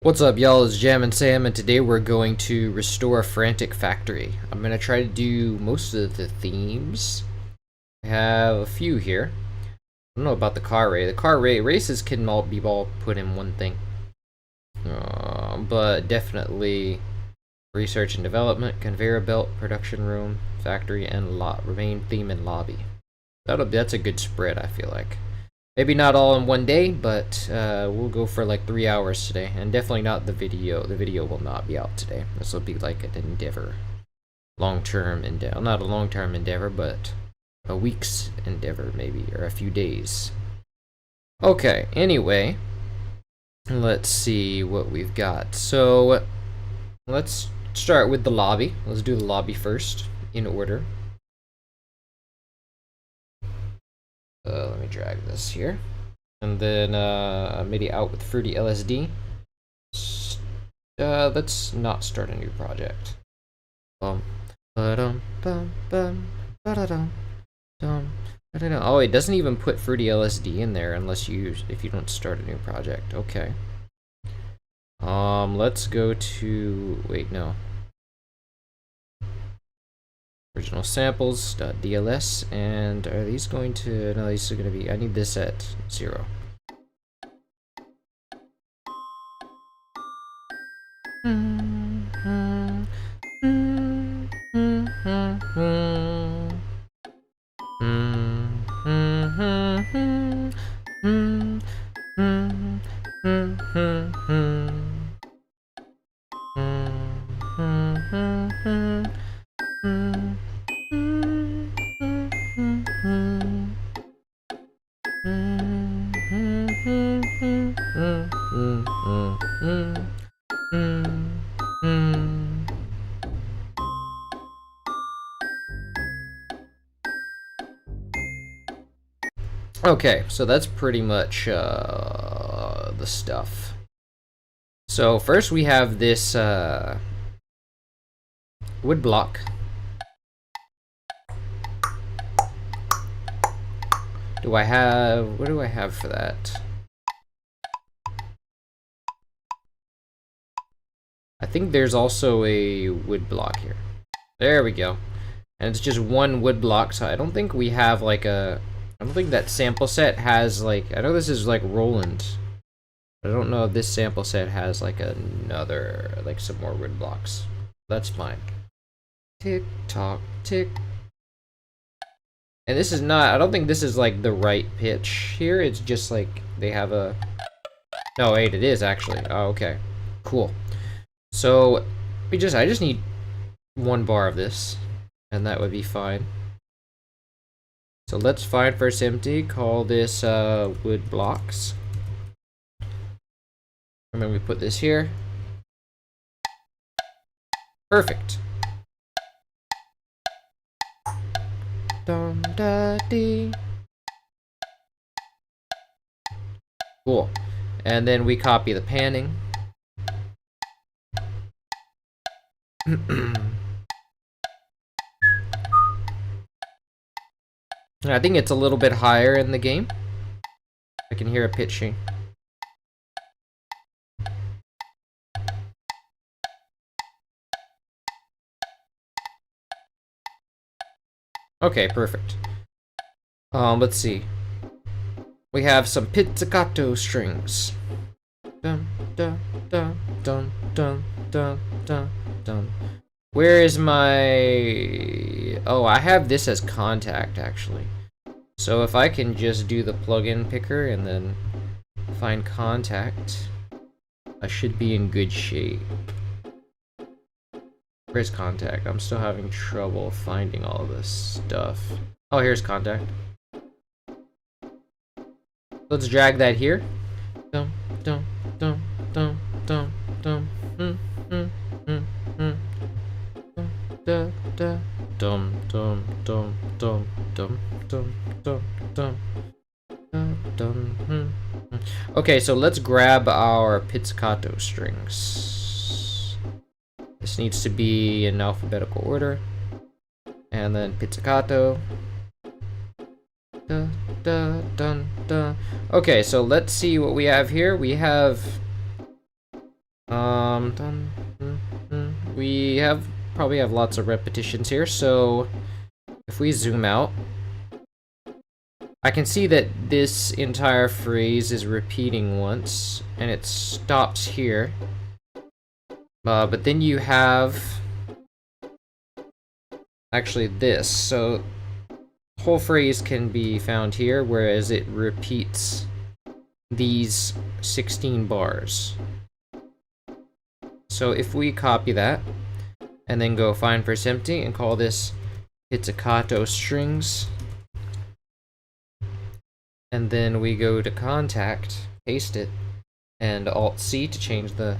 What's up, y'all? It's Jam and Sam, and today we're going to restore Frantic Factory. I'm gonna try to do most of the themes. I have a few here. I don't know about the car race. The car races can all be put in one thing, but definitely research and development, conveyor belt, production room, factory, and remain theme and lobby. That's a good spread, I feel like. Maybe not all in one day, but we'll go for like 3 hours today, and definitely not the video. The video will not be out today. This will be like an endeavor, long-term endeavor. Not a long-term endeavor, but a week's endeavor maybe, or a few days. Okay. Anyway, let's see what we've got. So let's start with the lobby. Let's do the lobby first in order. Let me drag this here. And then MIDI out with Fruity LSD. Let's not start a new project. Oh, it doesn't even put Fruity LSD in there unless if you don't start a new project. Okay. Let's go to no. Original samples.dls, and are these going to, no, these are going to be, I need this at 0. Okay, so that's pretty much the stuff. So first we have this wood block. What do I have for that? I think there's also a wood block here. There we go. And it's just one wood block, so I don't think we have like I don't think that sample set has like, I know this is like Roland, but I don't know if this sample set has like another, like some more wood blocks. That's fine. Tick tock, tick. And this is not, I don't think this is like the right pitch here. It's just like they have a, no wait, it is actually. Oh, okay, cool. So I just need 1 bar of this, and that would be fine. So let's find first empty, call this wood blocks. And then we put this here. Perfect. Dum da dee. Cool. And then we copy the panning. I think it's a little bit higher in the game. I can hear a pitching. Okay, perfect. Let's see. We have some pizzicato strings. Dun dun dun dun dun dun dun dun. Where is my... Oh, I have this as contact, actually. So if I can just do the plugin picker and then find contact, I should be in good shape. Where's contact? I'm still having trouble finding all this stuff. Oh, here's contact. Let's drag that here. Dum, dum, dum, dum, dum, dum, da da dum dum dum dum dum dum dum dum dum. Okay, so let's grab our pizzicato strings. This needs to be in alphabetical order, and then pizzicato. Da da dun da. Okay, so let's see what we have here. We have We probably have lots of repetitions here, so if we zoom out, I can see that this entire phrase is repeating once, and it stops here. But then you have actually this, so the whole phrase can be found here, whereas it repeats these 16 bars. So if we copy that, and then go find verse empty, and call this pizzicato strings, and then we go to contact, paste it, and Alt-C to change the...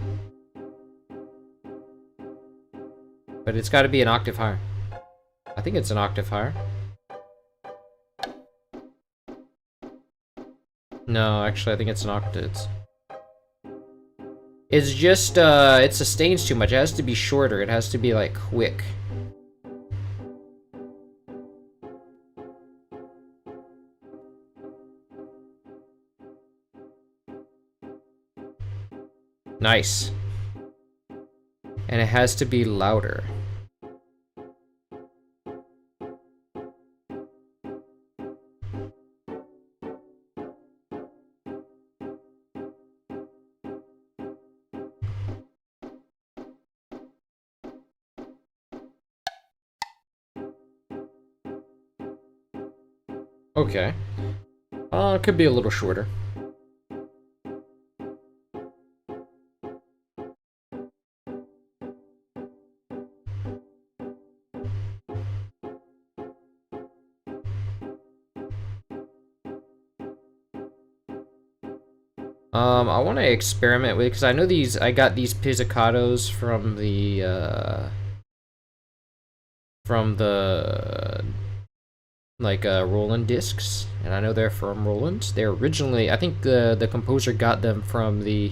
But it's gotta be an octave higher. I think it's an octave higher. No, actually I think it's an octave. It's just, it sustains too much. It has to be shorter. It has to be, like, quick. Nice. And it has to be louder. Okay. It could be a little shorter. I want to experiment with, because I know I got these pizzicatos from the Roland discs, and I know they're from Roland. They're originally, I think the composer got them from the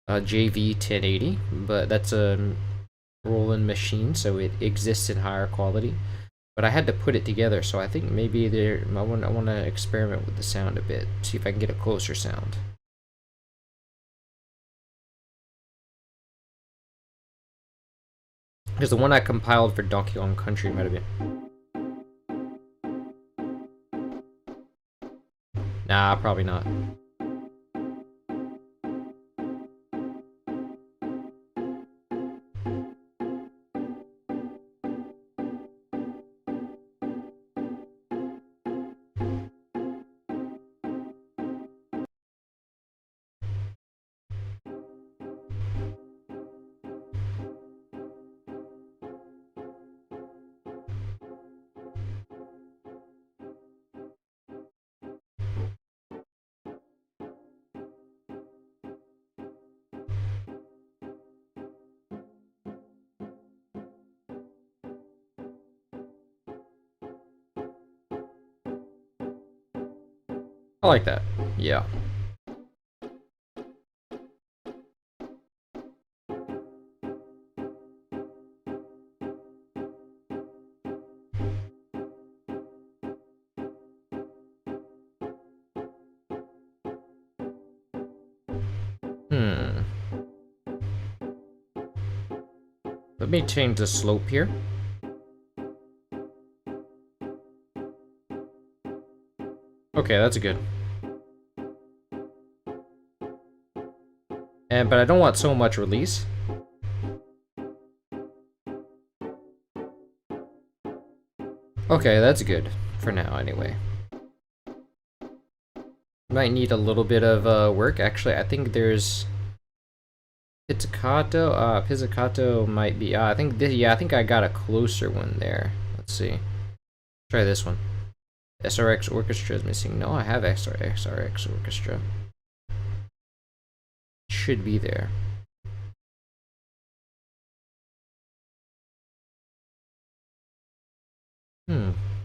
JV 1080, but that's a Roland machine, so it exists in higher quality. But I had to put it together, so I think maybe I want to experiment with the sound a bit, see if I can get a closer sound. Because the one I compiled for Donkey Kong Country might have been... Nah, probably not. I like that. Yeah. Let me change the slope here. Okay, that's good. But I don't want so much release. Okay, that's good. For now, anyway. Might need a little bit of work. Actually, I think there's... Pizzicato? Pizzicato might be... I think I think I got a closer one there. Let's see. Try this one. SRX Orchestra is missing. No, I have SRX Orchestra. Should be there.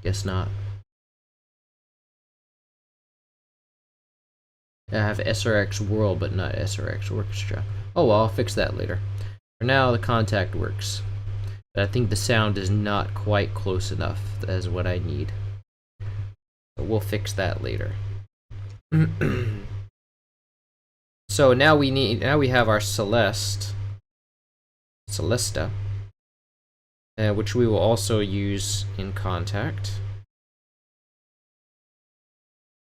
Guess not. I have SRX World, but not SRX Orchestra. Oh well, I'll fix that later. For now, the contact works. But I think the sound is not quite close enough as what I need. So we'll fix that later. So now we have our Celesta, which we will also use in contact.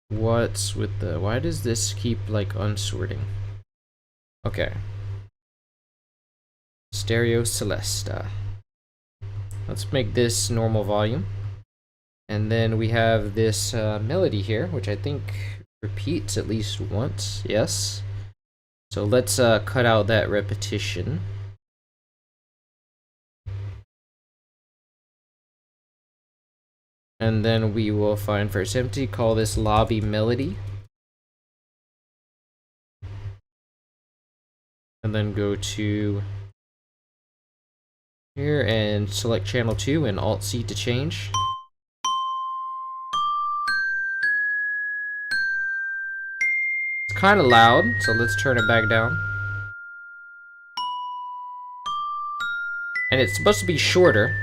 What's with the, why does this keep like unsorting? Okay. Stereo Celesta. Let's make this normal volume. And then we have this melody here, which I think repeats at least once. Yes. So let's cut out that repetition. And then we will find first empty, call this lobby melody. And then go to here and select channel 2 and Alt-C to change. It's kind of loud, so let's turn it back down. And it's supposed to be shorter.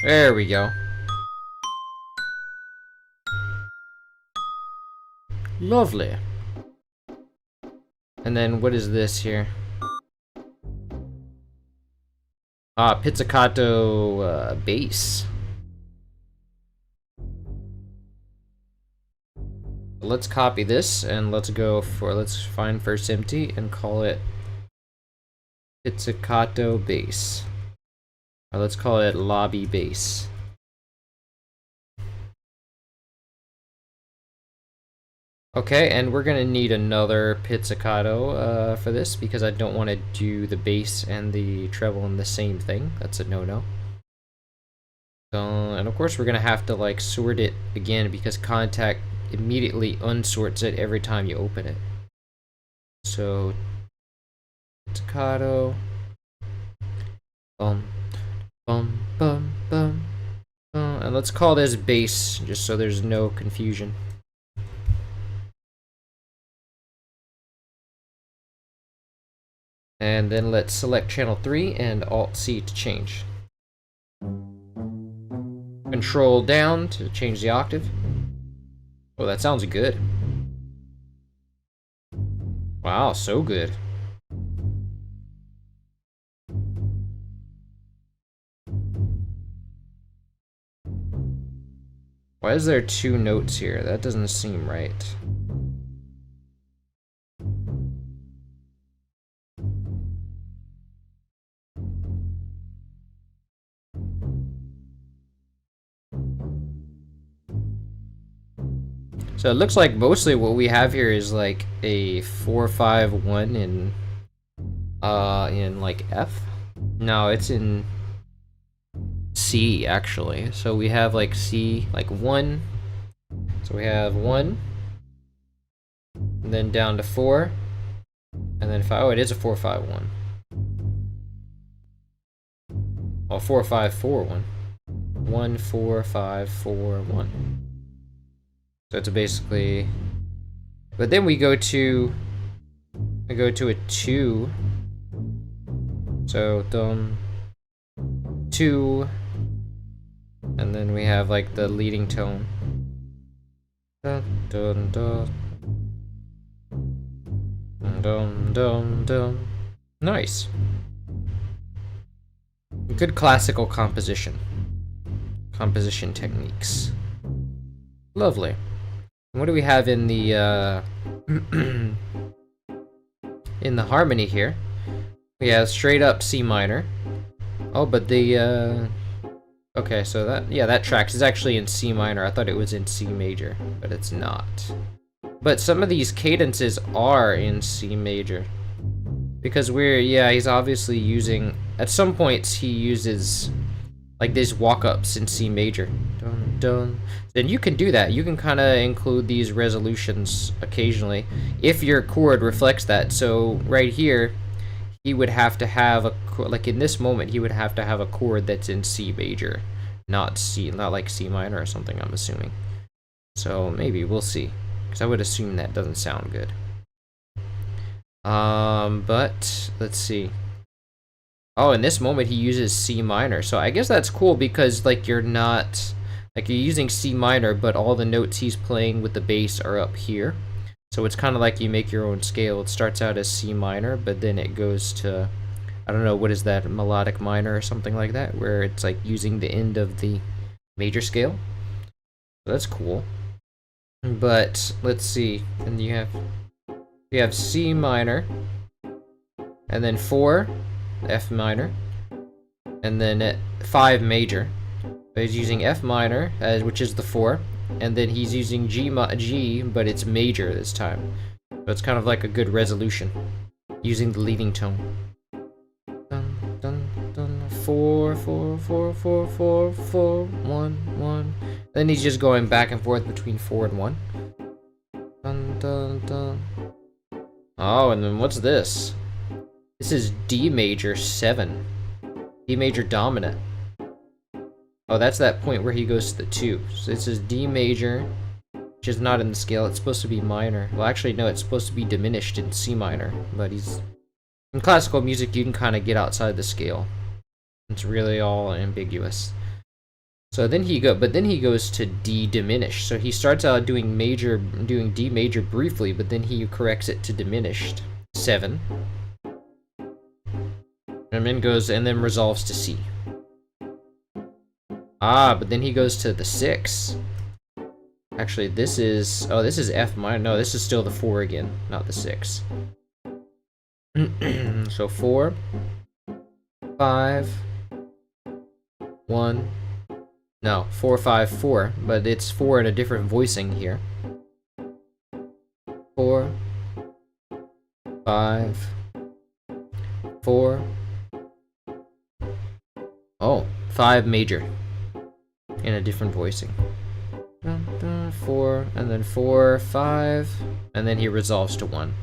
There we go. Lovely. And then what is this here? Pizzicato bass. Let's copy this and let's find first empty and call it pizzicato bass. Or let's call it lobby bass. Okay, and we're gonna need another pizzicato for this because I don't want to do the bass and the treble in the same thing. That's a no-no. And of course we're gonna have to like sort it again because contact immediately unsorts it every time you open it. So pizzicato, bum bum bum bum, and let's call this bass just so there's no confusion. And then let's select channel 3 and Alt-C to change. Control down to change the octave. Oh, that sounds good. Wow, so good. Why is there 2 notes here? That doesn't seem right. So it looks like mostly what we have here is like a 4-5-1 in like F. No, it's in C actually. So we have like C, like 1. So we have 1, and then down to 4, and then 5. Oh, it is a 4-5-1. Oh, 4-5-4-1. 1-4-5-4-1. So it's basically, but then we go to a 2. So 2, and then we have like the leading tone. Dun, dun, dun. Dun, dun, dun. Nice. Good classical composition techniques. Lovely. What do we have in the in the harmony here? We have straight up C minor. Oh, but the okay, so that tracks is actually in C minor. I thought it was in C major, but it's not. But some of these cadences are in C major. Because he's obviously using, at some points he uses like these walk-ups in C major. Dun, dun. Then you can do that. You can kind of include these resolutions occasionally if your chord reflects that. So right here, he would have to have a, like in this moment, he would have to have a chord that's in C major, not like C minor or something, I'm assuming. So maybe we'll see, because I would assume that doesn't sound good. But let's see. Oh, in this moment he uses C minor. So I guess that's cool because like you're not like you're using C minor, but all the notes he's playing with the bass are up here. So it's kind of like you make your own scale. It starts out as C minor, but then it goes to, I don't know, what is that, melodic minor or something like that, where it's like using the end of the major scale. So that's cool. But let's see, and you have C minor, and then 4, F minor, and then 5 major. So he's using F minor, which is the 4, and then he's using G, but it's major this time. So it's kind of like a good resolution, using the leading tone. Dun, dun, dun, 4, 4, 4, 4, 4, 4, 1, 1. Then he's just going back and forth between 4 and 1. Dun, dun, dun. Oh, and then what's this? This is D major 7. D major dominant. Oh, that's that point where he goes to the 2. So this is D major, which is not in the scale. It's supposed to be minor. Well, actually, no, it's supposed to be diminished in C minor. But he's... in classical music, you can kind of get outside the scale. It's really all ambiguous. So then he goes to D diminished. So he starts out doing D major briefly, but then he corrects it to diminished 7. And then resolves to C. Ah, but then he goes to the 6. Actually, this is F minor. No, this is still the 4 again, not the 6. So 4, 5, 1. No, 4, 5, 4, but it's 4 in a different voicing here. 4, 5, 4. Oh, 5 major in a different voicing. 4, and then 4, 5, and then he resolves to 1.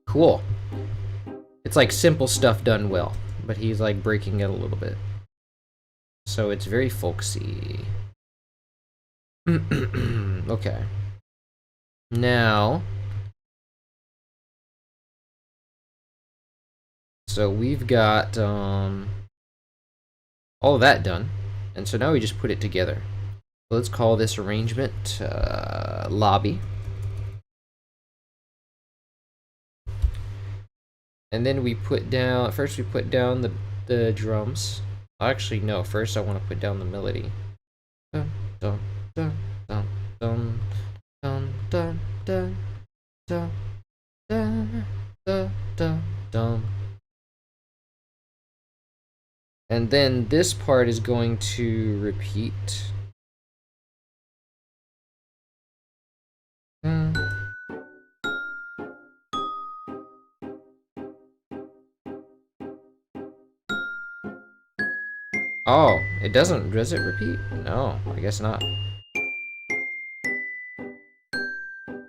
Cool. It's like simple stuff done well, but he's like breaking it a little bit. So it's very folksy. Okay. Now, so we've got all of that done, and so now we just put it together. So let's call this arrangement lobby. And then we put down, first we put down the drums. Actually, no, first I want to put down the melody. Dun, dun, dun, dun, dun, dun, dun, dun, dun, dun, dun, dun, dun. And then this part is going to repeat. Oh, it doesn't. Does it repeat? No, I guess not.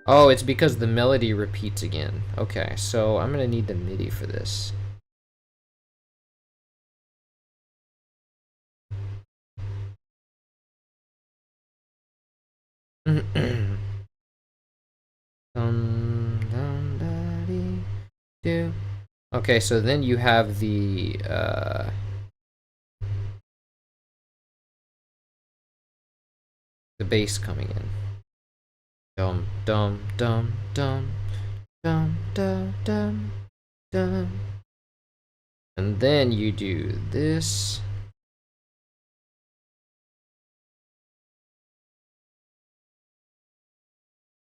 Oh, it's because the melody repeats again. Okay, so I'm gonna need the MIDI for this. Okay, so then you have the bass coming in. Dum dum dum dum dum dum dum dum. And then you do this.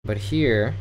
But here,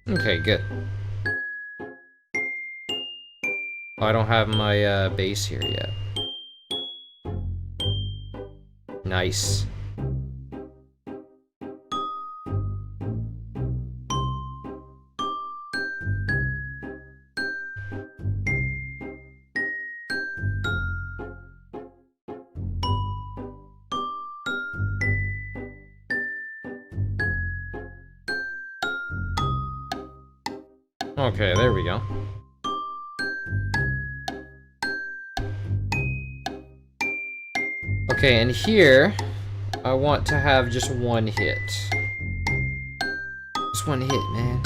Okay, good. Oh, I don't have my bass here yet. Nice. Okay, there we go. Okay, and here, I want to have just one hit. Just one hit, man.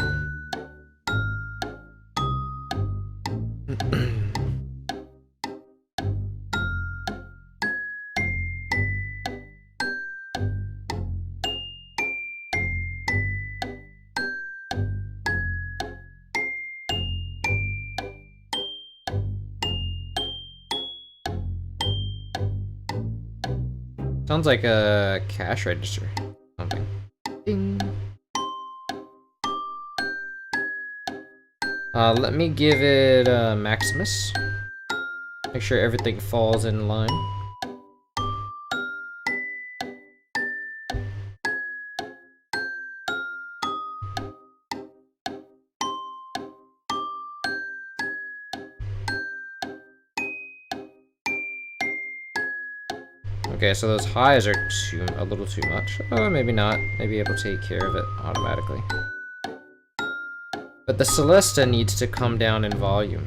Sounds like a cash register. Something. Ding. Let me give it Maximus. Make sure everything falls in line. Okay, so those highs are a little too much. Maybe not. Maybe it'll take care of it automatically. But the Celesta needs to come down in volume.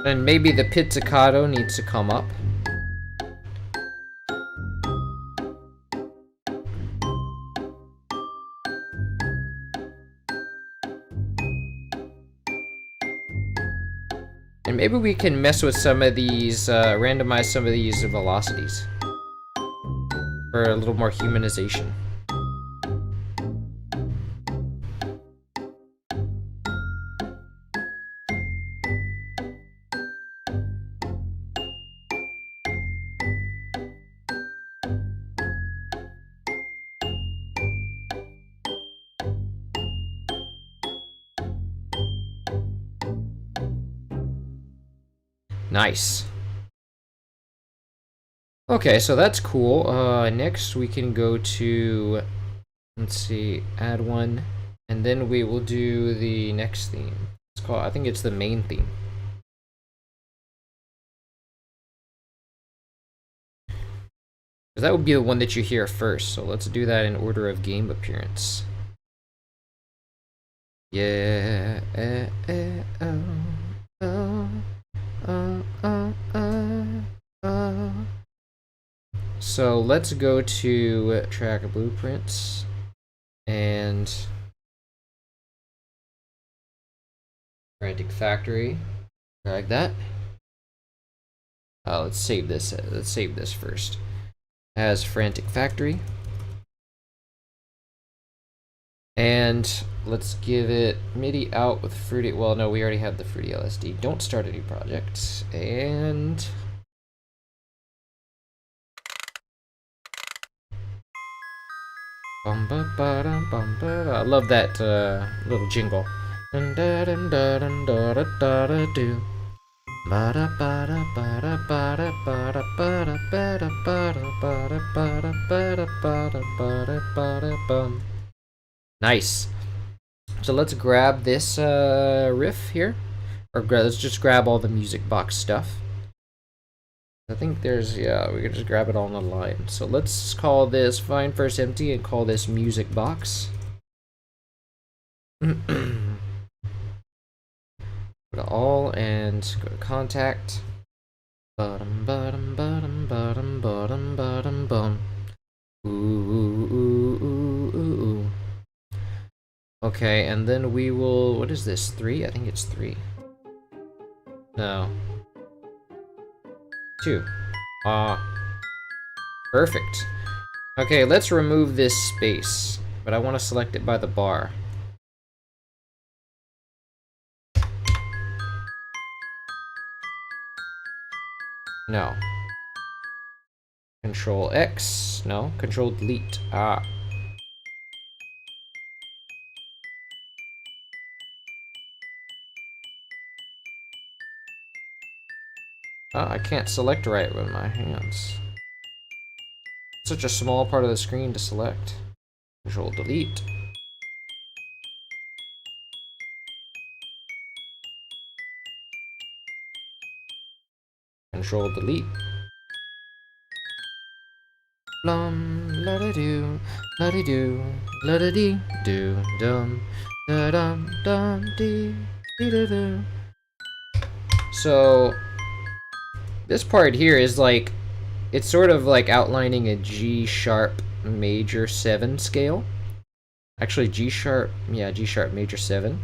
And maybe the pizzicato needs to come up. And maybe we can mess with some of these, randomize some of these velocities. For a little more humanization. Nice. Okay, so that's cool. Next we can go to, let's see, add one, and then we will do the next theme. It's called, I think it's the main theme. Because that would be the one that you hear first, so let's do that in order of game appearance. Yeah, So let's go to track blueprints and Frantic Factory. Drag that. Let's save this. Let's save this first. As Frantic Factory. And let's give it MIDI out with Fruity. Well, no, we already have the Fruity LSD. Don't start a new project. And I love that little jingle. Nice. So let's grab this riff here, or let's just grab all the music box stuff. I think there's, yeah, we can just grab it all on the line. So let's call this find first empty and call this music box. Go to all and go to contact. Bottom, bottom, bottom, bottom, bottom, bottom, bum. Ooh, ooh, ooh, ooh, ooh, ooh. Okay, and then we will, what is this, 3? I think it's 3. No. 2. Perfect. Okay, let's remove this space, but I want to select it by the bar. No. Control X. No. Control delete. Ah. I can't select right with my hands. Such a small part of the screen to select. Control delete. Control delete. Blum, la da do, la da do, la da dee, do, dum, da dum, dum, dee, dee da do. So, this part here is like, it's sort of like outlining a G sharp major 7 scale. Actually, G sharp, yeah, G sharp major 7.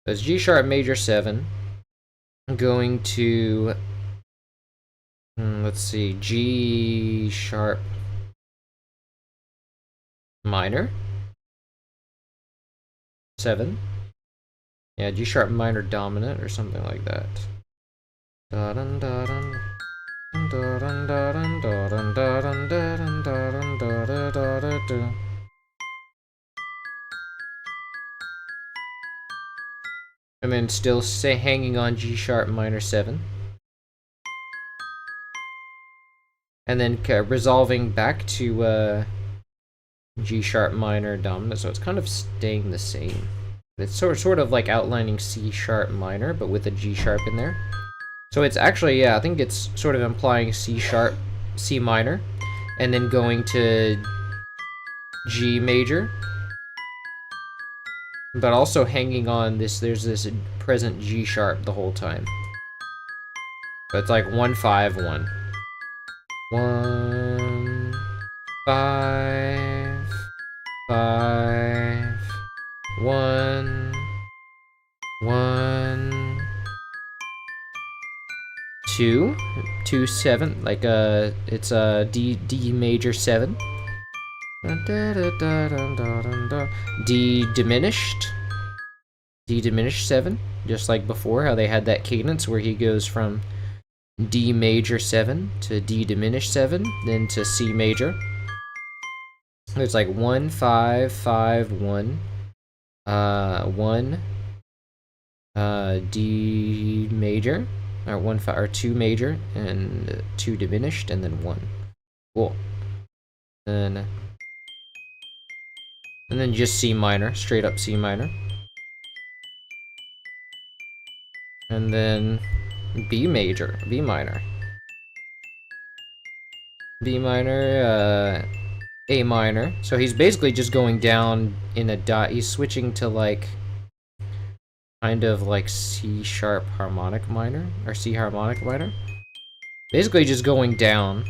So it's G sharp major 7. I'm going to, let's see, G sharp minor 7. Yeah, G sharp minor dominant or something like that. Da dun da dun. Da dun da dun da dun da dun da dun da dun da da da da da. And then still say hanging on G sharp minor 7. And then resolving back to G sharp minor dominant, so it's kind of staying the same. It's sort of like outlining C sharp minor, but with a G sharp in there. So it's actually, yeah, I think it's sort of implying C sharp, C minor, and then going to G major, but also hanging on this, there's this present G sharp the whole time. So it's like 1 5 1. 1 5 5 1 1 2 2 7, like it's a D major 7. D diminished 7, just like before, how they had that cadence where he goes from D major 7 to D diminished 7, then to C major. It's like 1 5 5 1 1 D major, or 1 5 or 2 major and 2 diminished, and then 1. Cool. And then just C minor, straight up C minor. And then B major, B minor. B minor, A minor. So he's basically just going down in a dot. He's switching to like kind of like C sharp harmonic minor, or C harmonic minor. Basically just going down.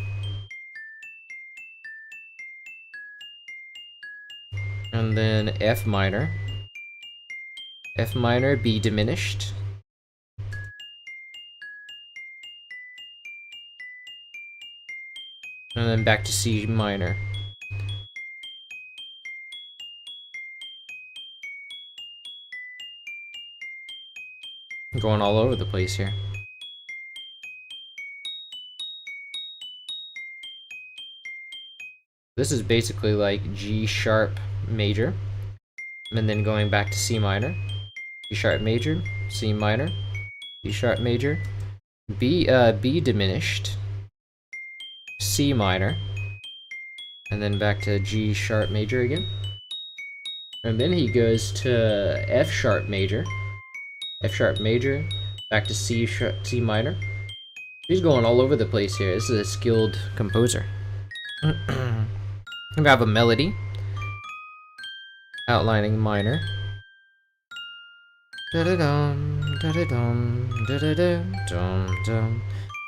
And then F minor. F minor, B diminished. And then back to C minor. I'm going all over the place here. This is basically like G sharp major, and then going back to C minor, G sharp major, C minor, G sharp major, B diminished, C minor, and then back to G sharp major again. And then he goes to F sharp major, back to C minor. He's going all over the place here. This is a skilled composer. We have a melody outlining minor. Da da dum, da da dum, da da dum, dum dum,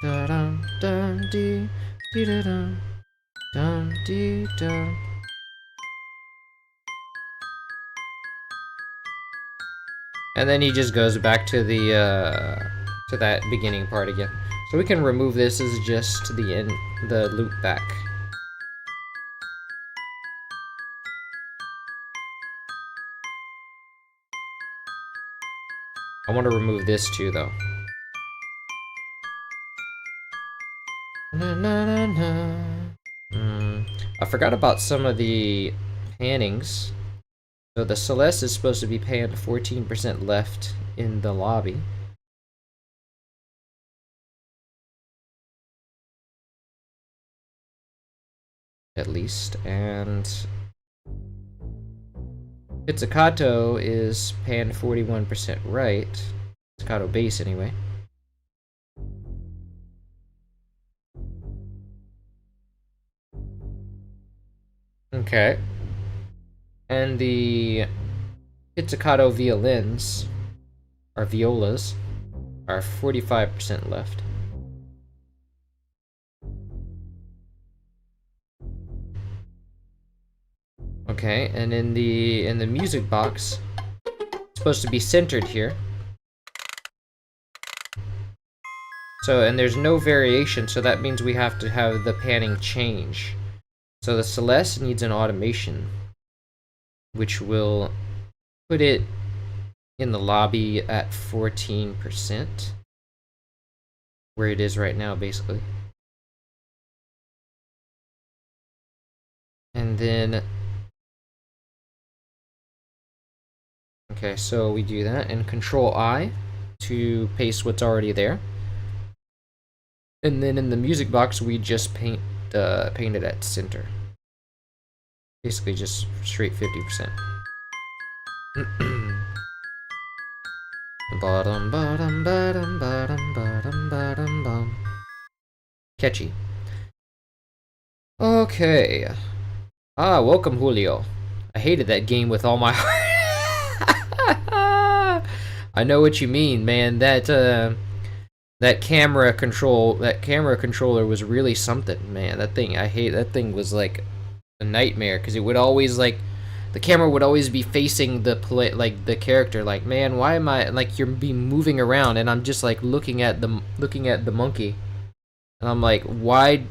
da dum dum dee dee da dum dee dum. And then he just goes back to the to that beginning part again. So we can remove this as just the end, the loop back. I want to remove this too, though. I forgot about some of the pannings. So the Celeste is supposed to be panned 14% left in the lobby. At least. And Pizzicato is panned 41% right. Pizzicato bass anyway. Okay. And the pizzicato violins, or violas, are 45% left. Okay, and in the music box, it's supposed to be centered here. So, and there's no variation, so that means we have to have the panning change. So the Celeste needs an automation, which will put it in the lobby at 14%, where it is right now, basically. And then, okay, so we do that, and Control I to paste what's already there. And then in the music box, we just paint it at center. Basically just straight 50%. Bottom, bottom, bottom, bottom, bottom, bottom, bottom. Catchy. Okay. Ah, welcome, Julio. I hated that game with all my heart. I know what you mean, man. That camera controller was really something, man. That thing was like a nightmare, because it would always, like, the camera would always be facing the character, like, man, why am I, like, you're moving around, and I'm just like looking at the monkey, and I'm like, why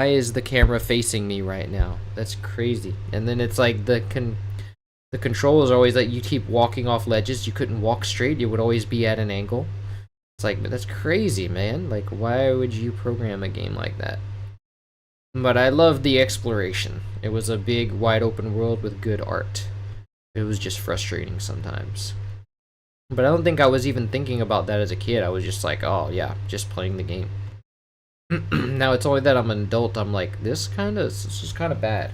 is the camera facing me right now? That's crazy. And then it's like the control is always like, you keep walking off ledges, you couldn't walk straight, you would always be at an angle. It's like, that's crazy, man. Like, why would you program a game like that? But I loved the exploration. It was a big, wide open world with good art. It was just frustrating sometimes. But I don't think I was even thinking about that as a kid. I was just like, oh yeah, just playing the game. Now it's only that I'm an adult, I'm like, this is kind of bad.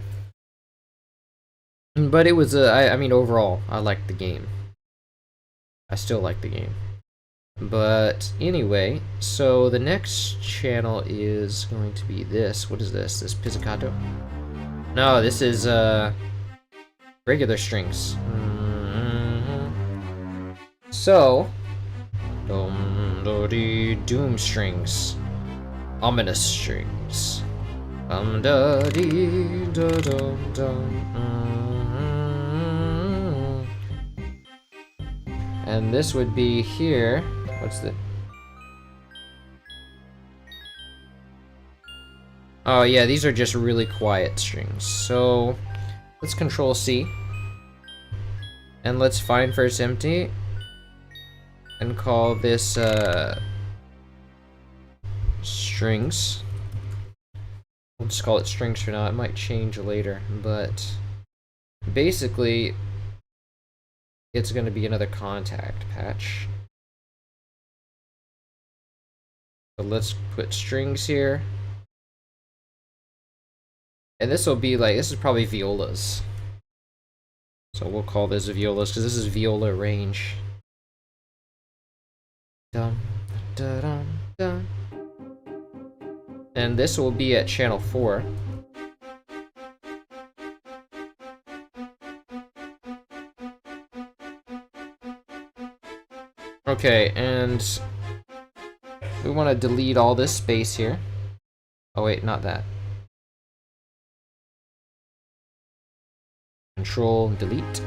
But it was, I mean, overall, I liked the game. I still like the game. But anyway, so the next channel is going to be this. What is this? This pizzicato? No, this is regular strings. So, doom strings, ominous strings. And this would be here. What's the? Oh yeah, these are just really quiet strings. So let's Control C. And let's find first empty. And call this strings. We'll just call it strings for now. It might change later, but basically it's going to be another contact patch. So let's put strings here. And this will be like, this is probably violas. So we'll call this violas, because this is viola range. Dum, da, dum, dum. And this will be at channel 4. Okay, and we want to delete all this space here. Oh wait, not that. Control delete.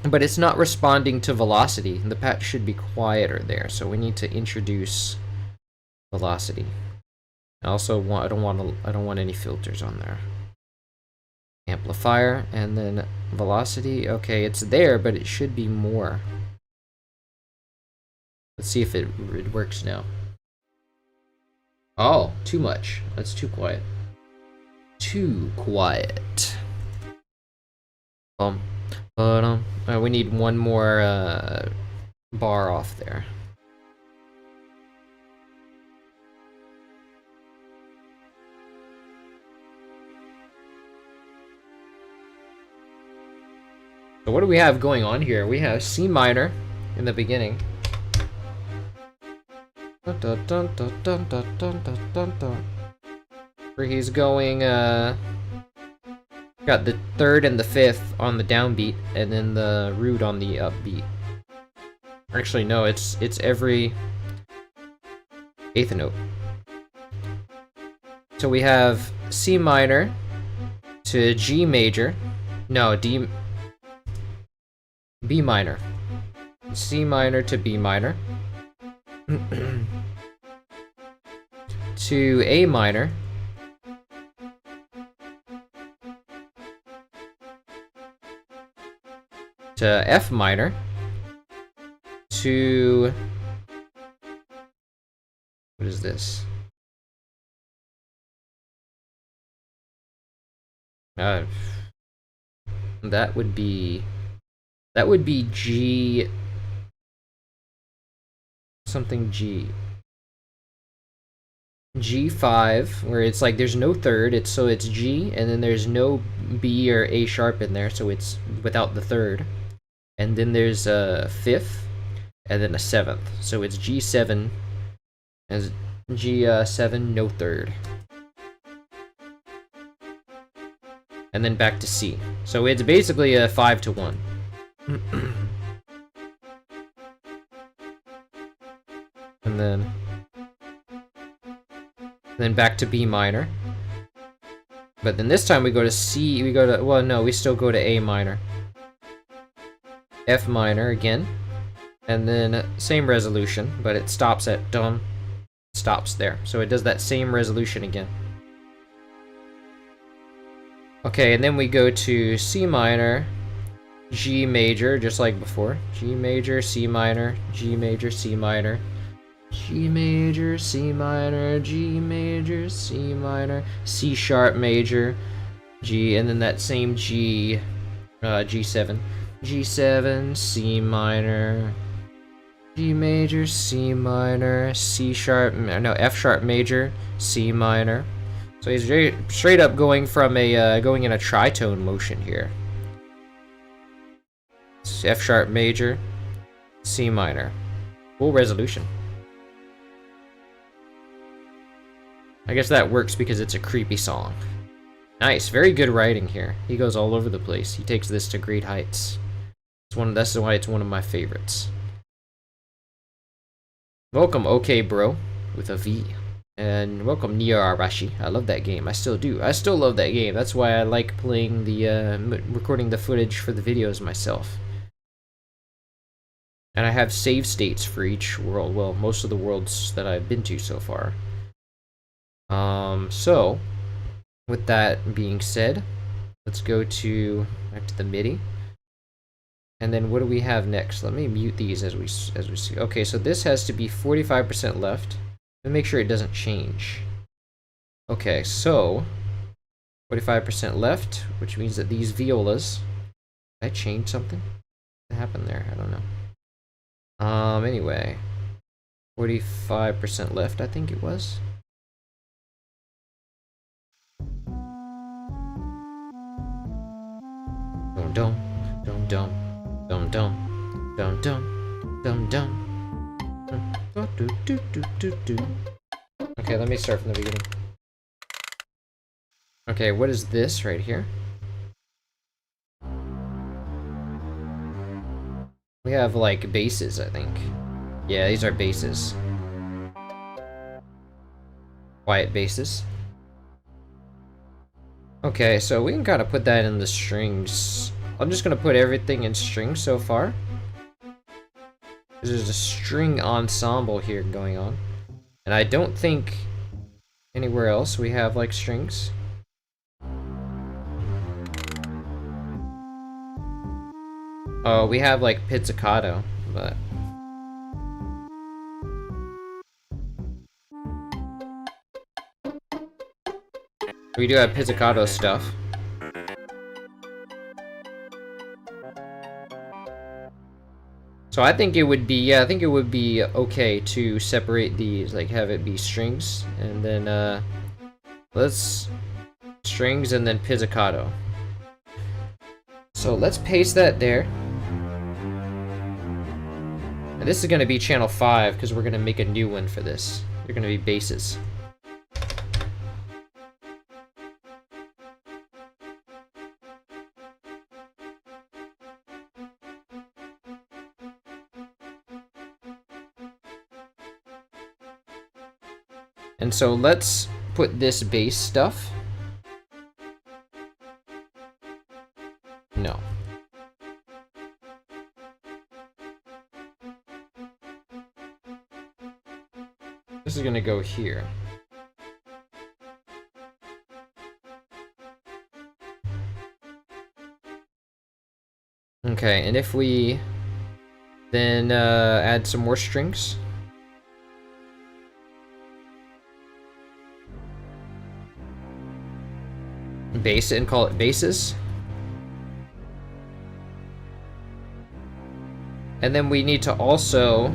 But it's not responding to velocity. The patch should be quieter there, so we need to introduce velocity. I also want, I don't want any filters on there. Amplifier, and then velocity. Okay, it's there, but it should be more. Let's see if it works now. Oh, too much. That's too quiet. Too quiet. We need one more bar off there. So what do we have going on here? We have C minor in the beginning. Dun, dun, dun, dun, dun, dun, dun, dun, dun. Where he's going, got the third and the fifth on the downbeat, and then the root on the upbeat. Actually, no, it's every eighth note. So we have C minor to G major. No, B minor. C minor to B minor. To A minor. To F minor. To... what is this? That would be G... something G. G5, where it's like there's no third, it's G, and then there's no B or A sharp in there, so it's without the third. And then there's a fifth, and then a seventh. So it's G7, as G7, no third. And then back to C. So it's basically a 5-to-1. And then back to B minor. But then this time we go to C, well no, we still go to A minor. F minor again. And then same resolution, but it stops at dum. Stops there. So it does that same resolution again. Okay, and then we go to C minor, G major, just like before. G major, C minor, G major, C minor. G major, C minor, G major, C minor, C sharp major, G, and then that same G, G7. G7, C minor, G major, C minor, C sharp, no, F sharp major, C minor. So he's very straight up going from a, going in a tritone motion here. It's F sharp major, C minor. Full resolution. I guess that works because it's a creepy song. Nice, very good writing here. He goes all over the place. He takes this to great heights. That's why it's one of my favorites. Welcome, OK Bro, with a V. And welcome, Nia Arashi. I love that game. I still do. I still love that game. That's why I like playing the, recording the footage for the videos myself. And I have save states for each world. Well, most of the worlds that I've been to so far. So, with that being said, let's go back to the MIDI. And then what do we have next? Let me mute these as we see. Okay, so this has to be 45% left. Let me make sure it doesn't change. Okay, so 45% left, which means that these violas. Did I change something? What happened there? I don't know. Anyway, 45% left, I think it was. Dum dum dum dum dum dum dum dum dum. Okay, let me start from the beginning. Okay, what is this right here? We have like basses, I think. Yeah, these are basses. Quiet basses. Okay, so we can kind of put that in the strings. I'm just gonna put everything in strings so far. There's a string ensemble here going on. And I don't think anywhere else we have like strings. Oh, we have like pizzicato, but We do have pizzicato stuff. So I think it would be, yeah, I think it would be okay to separate these, like have it be strings, and then let's strings and then pizzicato. So let's paste that there. And this is going to be channel 5 because we're going to make a new one for this. They're going to be basses. And so let's put this bass stuff. No. This is gonna go here. Okay, and if we then add some more strings. Base it and call it basses. And then we need to also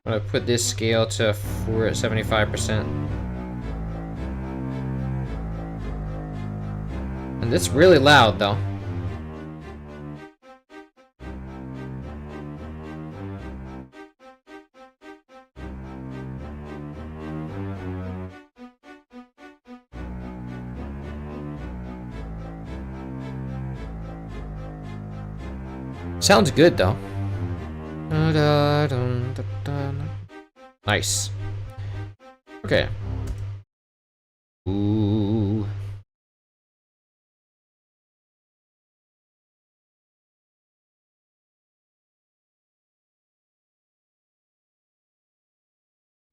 I'm gonna put this scale to 75%. And it's really loud though. Sounds good though. Nice. Okay. Ooh.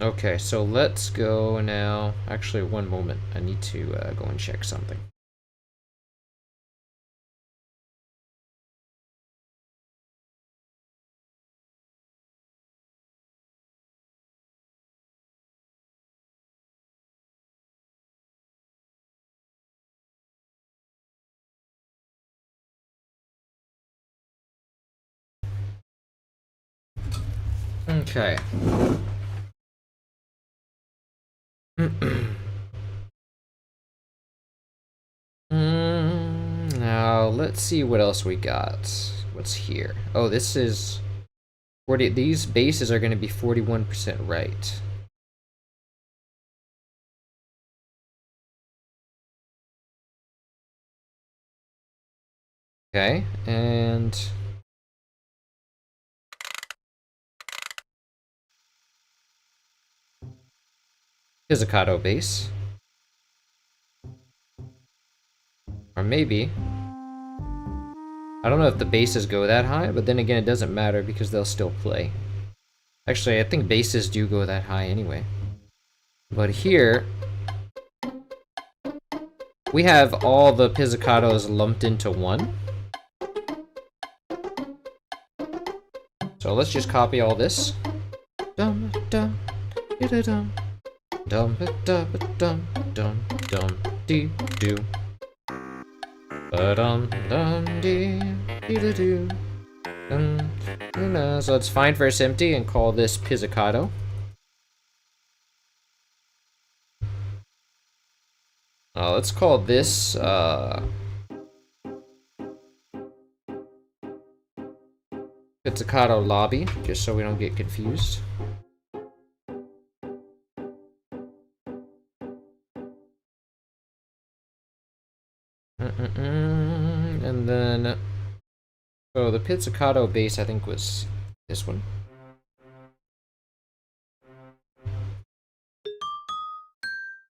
Okay, so let's go now. Actually, one moment. I need to go and check something. Okay. Now let's see what else we got. What's here? Oh, this is 40. These bases are going to be 41% right. Okay, and pizzicato bass. Or maybe. I don't know if the basses go that high, but then again, it doesn't matter because they'll still play. Actually, I think basses do go that high anyway. But here, we have all the pizzicatos lumped into one. So let's just copy all this. Dum dum dum dum dum dum dum dum dee doo. Dum dum dee dee doo. So let's find verse empty and call this pizzicato. Let's call this pizzicato lobby, just so we don't get confused. And then, so the pizzicato bass I think was this one.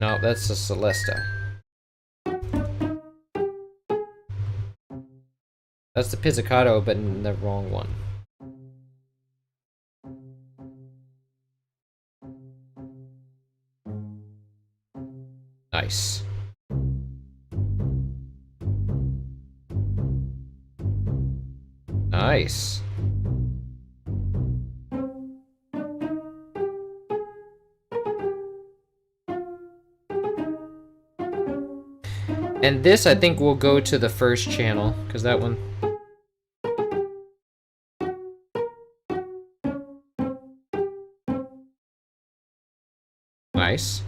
No, that's the Celesta. That's the pizzicato, but in the wrong one. Nice. Nice. And this, I think, will go to the first channel, because that one... Nice.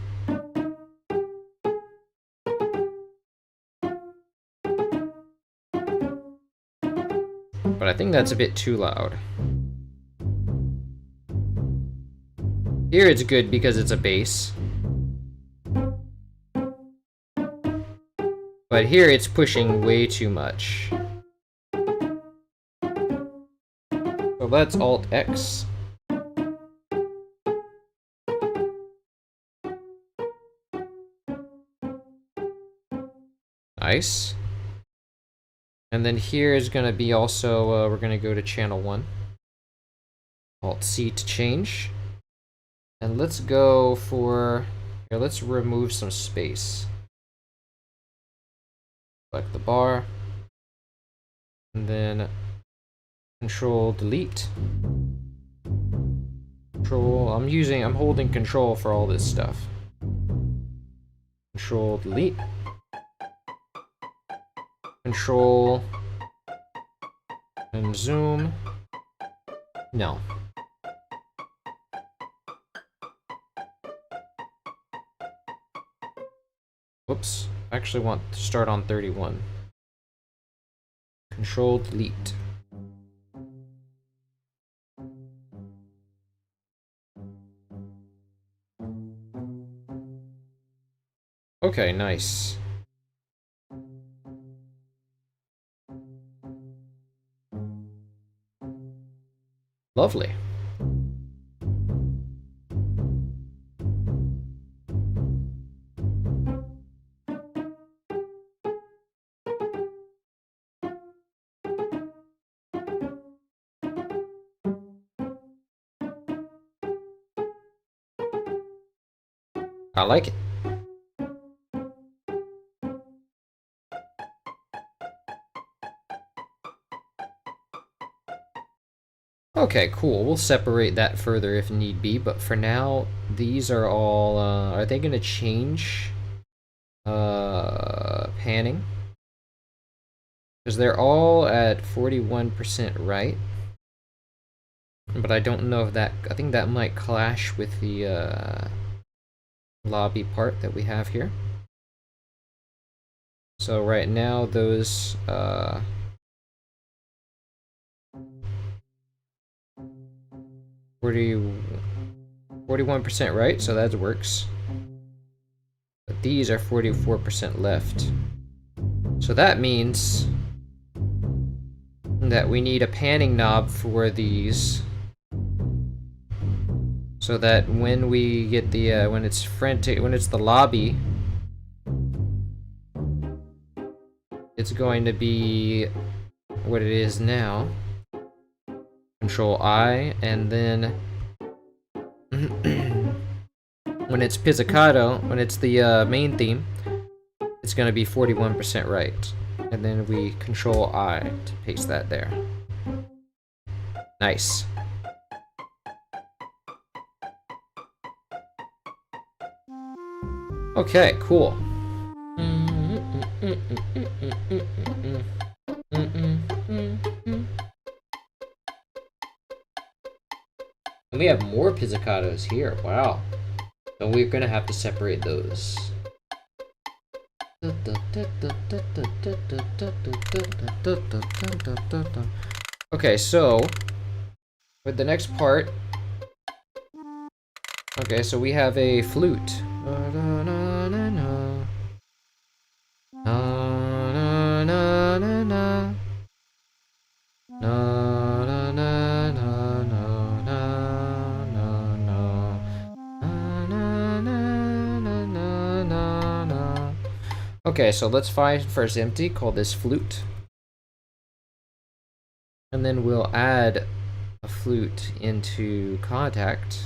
But I think that's a bit too loud. Here it's good because it's a bass. But here it's pushing way too much. So let's Alt X. Nice. And then here is going to be also, we're going to go to channel 1. Alt C to change. And let's go for, here, let's remove some space. Select the bar. And then Control Delete. I'm holding Control for all this stuff. Control Delete. Control and zoom. No. Whoops. I actually want to start on 31. Control Delete. Okay, nice. Lovely. I like it. Okay, cool. We'll separate that further if need be, but for now, these are all, are they gonna change, panning? Because they're all at 41% right. But I don't know if that, I think that might clash with the, lobby part that we have here. So right now, those, 41% right, so that works. But these are 44% left. So that means that we need a panning knob for these, so that when we get the when it's frantic, when it's the lobby, it's going to be what it is now. Control I, and then when it's pizzicato, when it's the main theme, it's going to be 41% right. And then we Control I to paste that there. Nice. Okay, cool. And we have more pizzicatos here. Wow. So we're gonna have to separate those. Okay, so with the next part, okay, so we have a flute. Okay, so let's find first empty, call this flute. And then we'll add a flute into contact.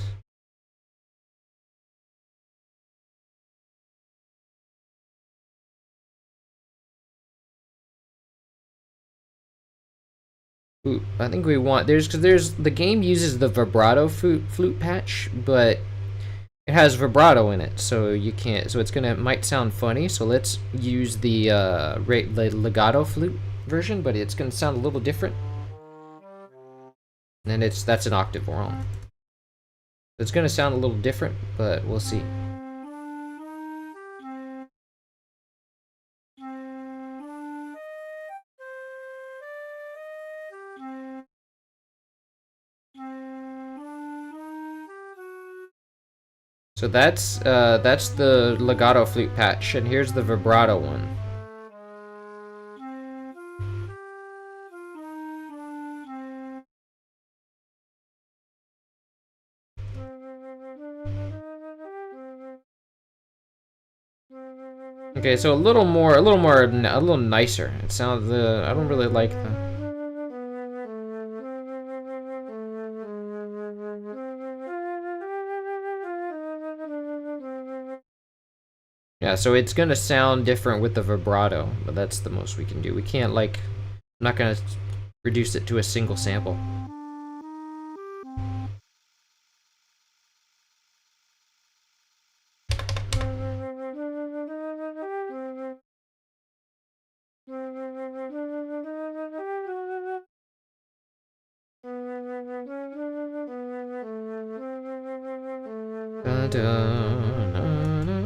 Ooh, I think we want, because there's the game uses the vibrato flute patch, but it has vibrato in it, so you can't. So it's gonna might sound funny. So let's use the legato flute version, but it's gonna sound a little different. And that's an octave wrong. It's gonna sound a little different, but we'll see. So that's the legato flute patch, and here's the vibrato one. Okay, so a little nicer. It sounds. I don't really like the. Yeah, so it's gonna sound different with the vibrato, but that's the most we can do. We can't like. I'm not gonna reduce it to a single sample.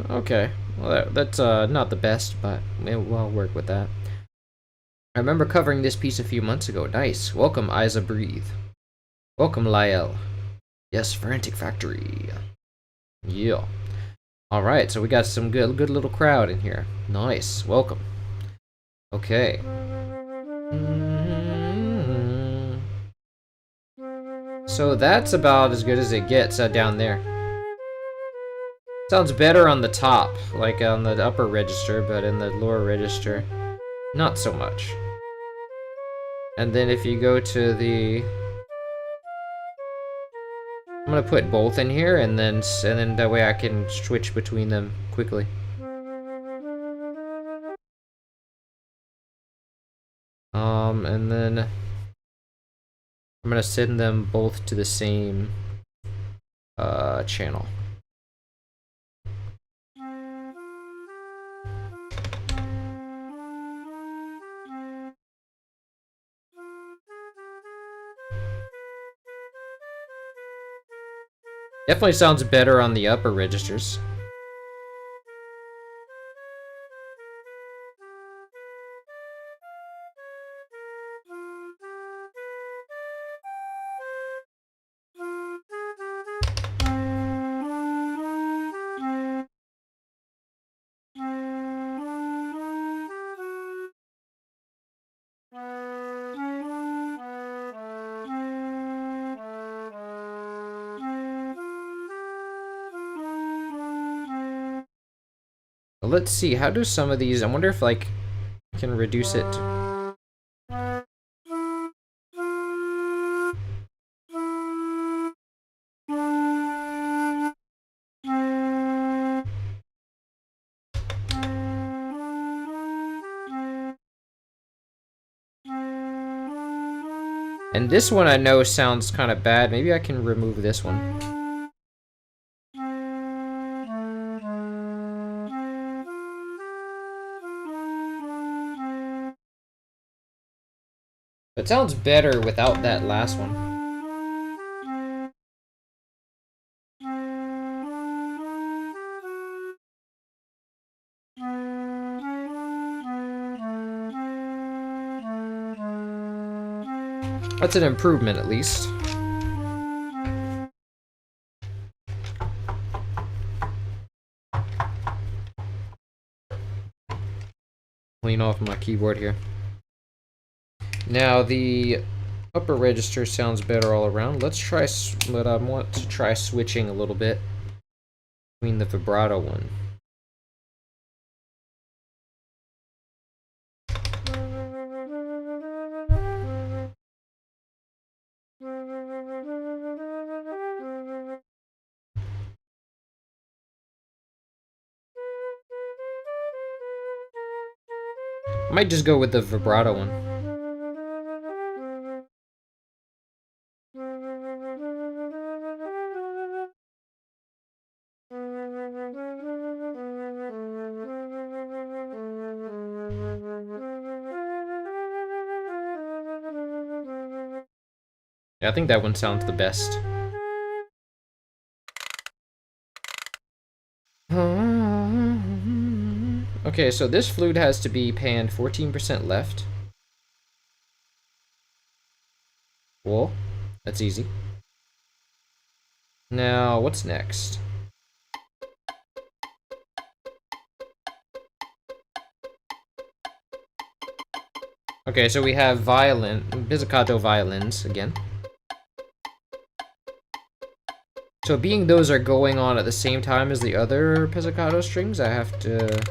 Okay, well that's not the best, but we'll work with that. I remember covering this piece a few months ago. Nice. Welcome, Isa Breathe. Welcome, Lyell. Yes, Frantic Factory. Yeah. All right, so we got some good little crowd in here. Nice. Welcome. Okay. So that's about as good as it gets down there. Sounds better on the top, like on the upper register, but in the lower register, not so much. And then if you go to the... I'm gonna put both in here, and then that way I can switch between them quickly. And then I'm gonna send them both to the same channel. Definitely sounds better on the upper registers. Let's see, how do some of these, I wonder if like I can reduce it to... And this one I know sounds kind of bad. Maybe I can remove this one. It sounds better without that last one. That's an improvement, at least. Clean off my keyboard here. Now, the upper register sounds better all around. Let's try, but I want to try switching a little bit between the vibrato one. I might just go with the vibrato one. Yeah, I think that one sounds the best. Okay, so this flute has to be panned 14% left. Cool. That's easy. Now, what's next? Okay, so we have pizzicato violins again. So being those are going on at the same time as the other pizzicato strings, I have to...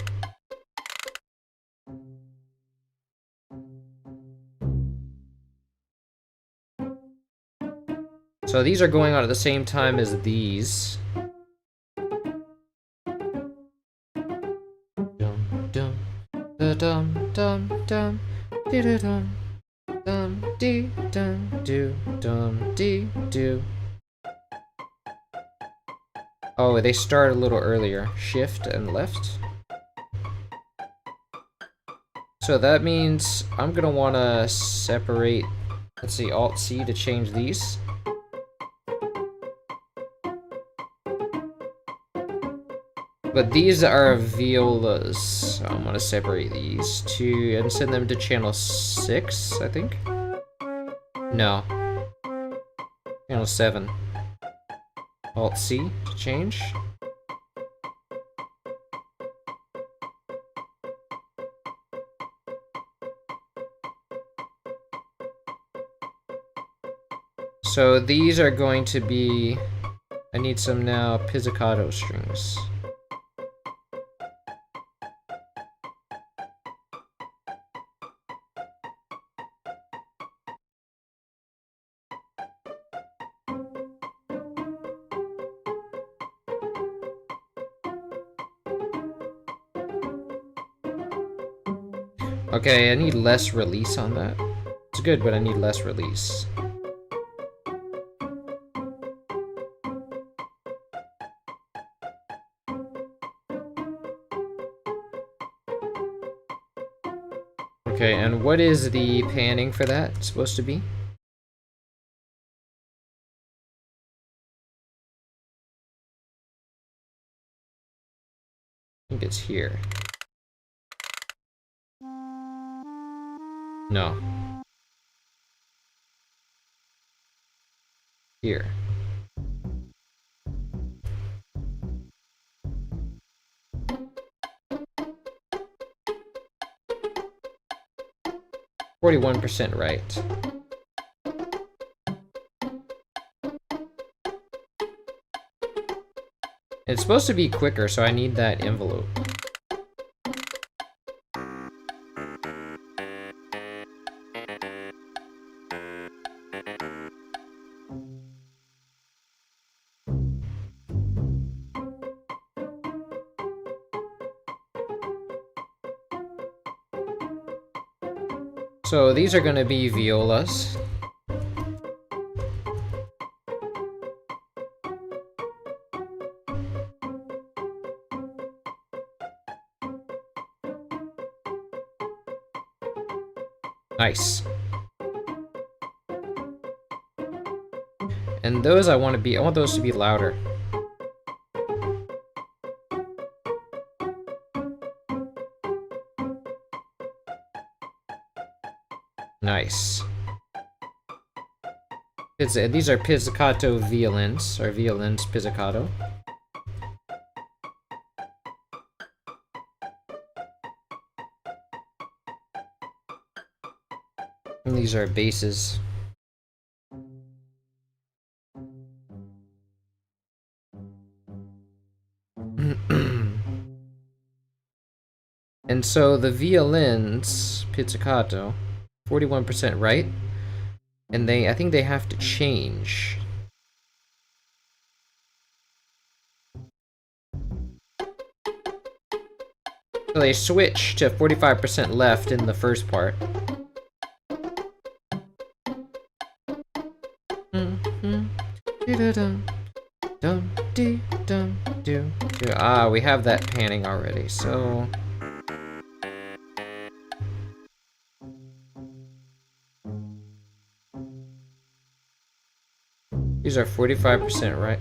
So these are going on at the same time as these. Dum dum da dum dum dum dee dum dum dee dum dee do. Oh, they start a little earlier. Shift and left. So that means I'm gonna wanna separate, let's see, Alt C to change these. But these are violas, so I'm gonna separate these two and send them to channel 6, I think? No. Channel 7. Alt C to change. So these are going to be... I need some now pizzicato strings. Okay, I need less release on that. It's good, but I need less release. Okay, and what is the panning for that supposed to be? I think it's here. No. Here. %, right. It's supposed to be quicker, so I need that envelope. So these are gonna be violas. Nice. And those I want those to be louder. Nice. These are pizzicato violins, or violins pizzicato. And these are basses. And so the violins pizzicato, 41% right, and I think they have to change. So they switch to 45% left in the first part. Ah, we have that panning already, so... These are 45% right.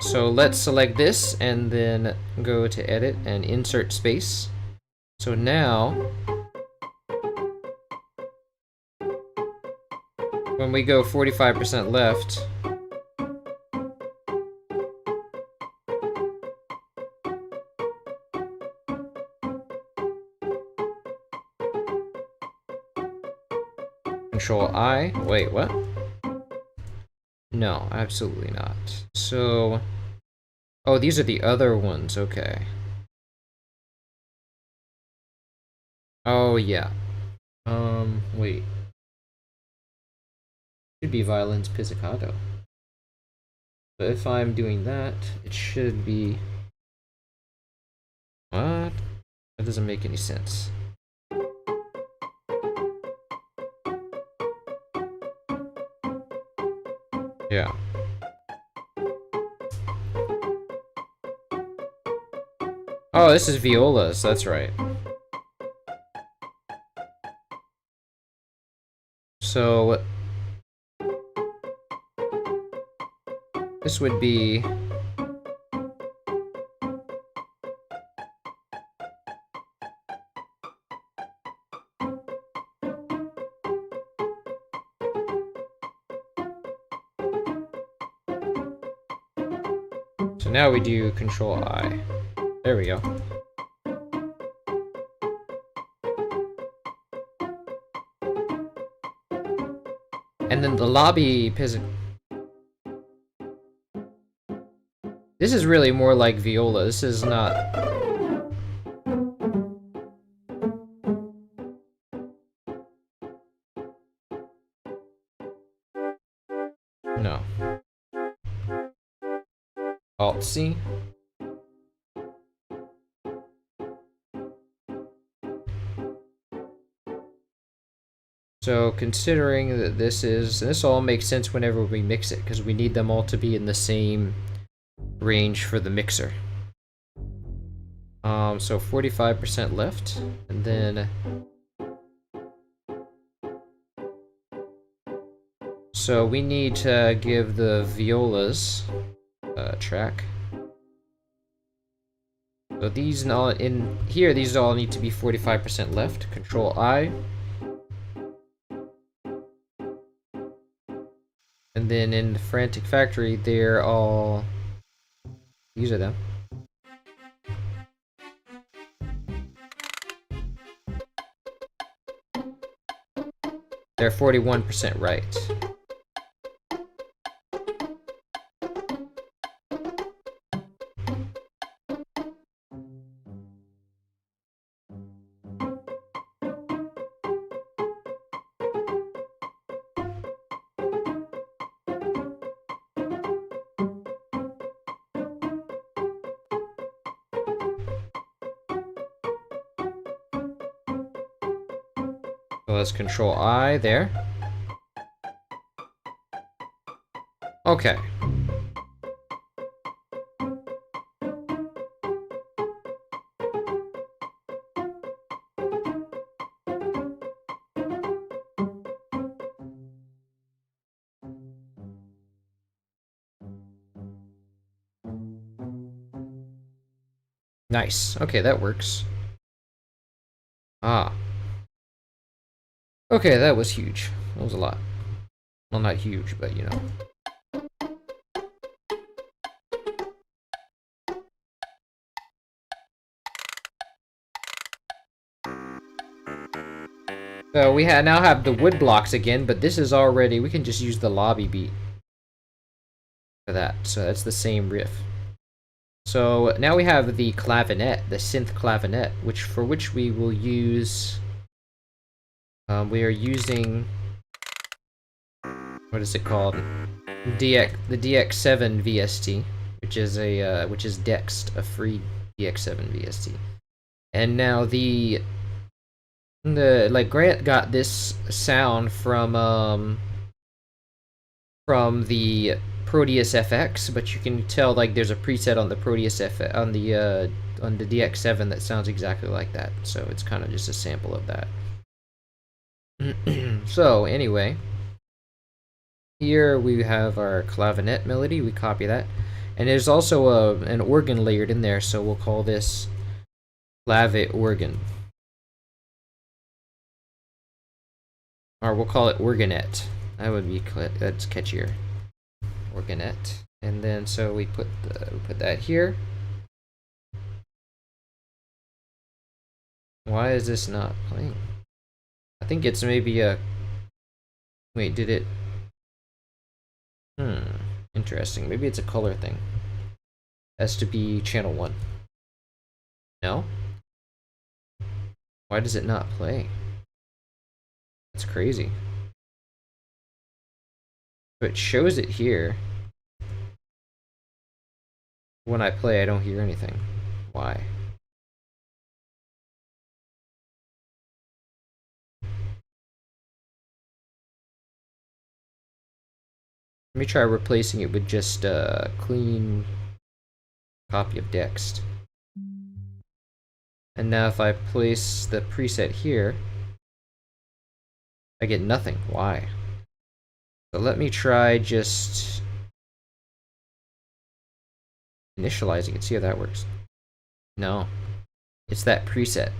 So let's select this and then go to edit and insert space. So now, when we go 45% left, Control I, wait, what? No, absolutely not. So, oh, these are the other ones, okay. Oh, yeah. Wait. Should be violins pizzicato. But if I'm doing that, it should be... What? That doesn't make any sense. Yeah. Oh, this is violas, that's right. So... this would be... So now we do Control I. There we go. And then the lobby pizzic... This is really more like viola. This is not... No. Alt-C. So considering that this all makes sense whenever we mix it, because we need them all to be in the same range for the mixer. So 45% left, and then... So we need to give the violas a track. So these all in here, these all need to be 45% left. Control I. And then in the Frantic Factory, they're all... These are them. They're 41% right. So let's Control I there. Okay. Nice. Okay, that works. Ah. Okay, that was huge. That was a lot. Well, not huge, but you know. So we now have the wood blocks again, but this is already... We can just use the lobby beat for that. So that's the same riff. So now we have the clavinet, the synth clavinet, for which we will use... we are using... What is it called? The DX7 VST, which is Dext, a free DX7 VST. And now Grant got this sound from the Proteus FX, but you can tell like there's a preset on the Proteus FX on the on the DX7 that sounds exactly like that. So it's kind of just a sample of that. So anyway, here we have our clavinet melody. We copy that, and there's also an organ layered in there. So we'll call this clave organ, or we'll call it organette. That would be that's catchier. Organette, and then so we put that here. Why is this not playing? I think it's maybe a. Wait, did it? Interesting. Maybe it's a color thing. Has to be channel 1. No? Why does it not play? That's crazy. But it shows it here. When I play, I don't hear anything. Why? Let me try replacing it with just a clean copy of Dext. And now if I place the preset here, I get nothing. Why? So let me try just initializing it, see how that works. No, it's that preset.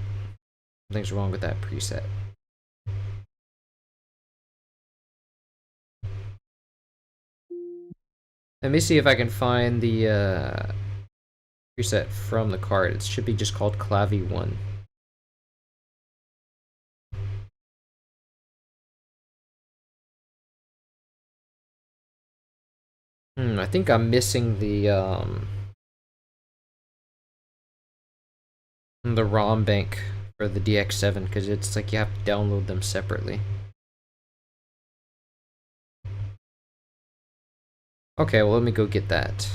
Something's wrong with that preset. Let me see if I can find the preset from the card. It should be just called Clavi1. I think I'm missing the ROM bank for the DX7 because it's like you have to download them separately. Okay, well let me go get that.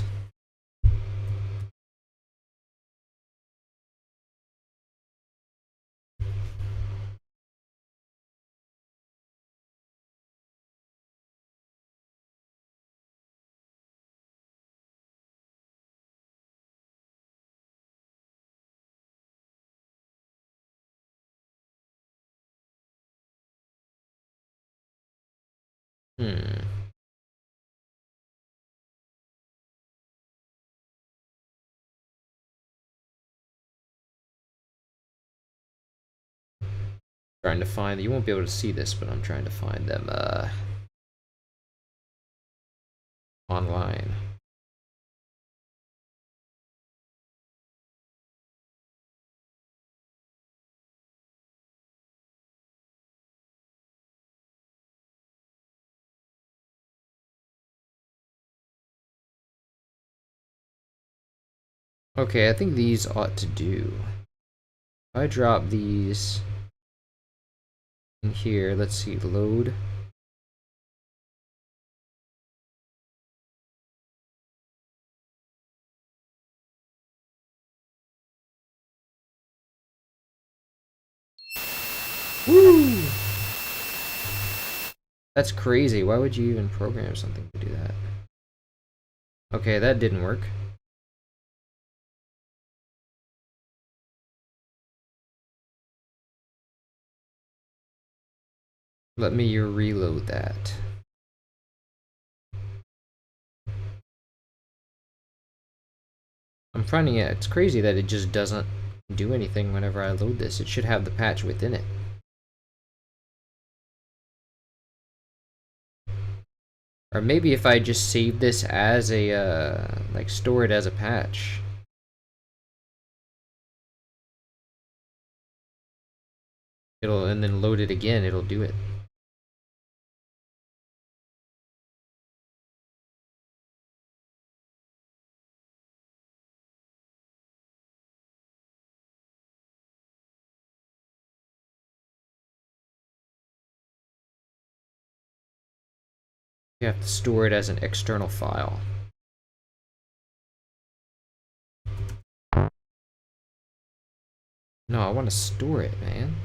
Trying to find, you won't be able to see this, but I'm trying to find them online. Okay, I think these ought to do. If I drop these in here, let's see, load. Woo! That's crazy. Why would you even program something to do that? Okay, that didn't work. Let me reload that. I'm finding it's crazy that it just doesn't do anything whenever I load this. It should have the patch within it. Or maybe if I just save this as a, like store it as a patch. And then load it again, it'll do it. You have to store it as an external file. No, I want to store it, man.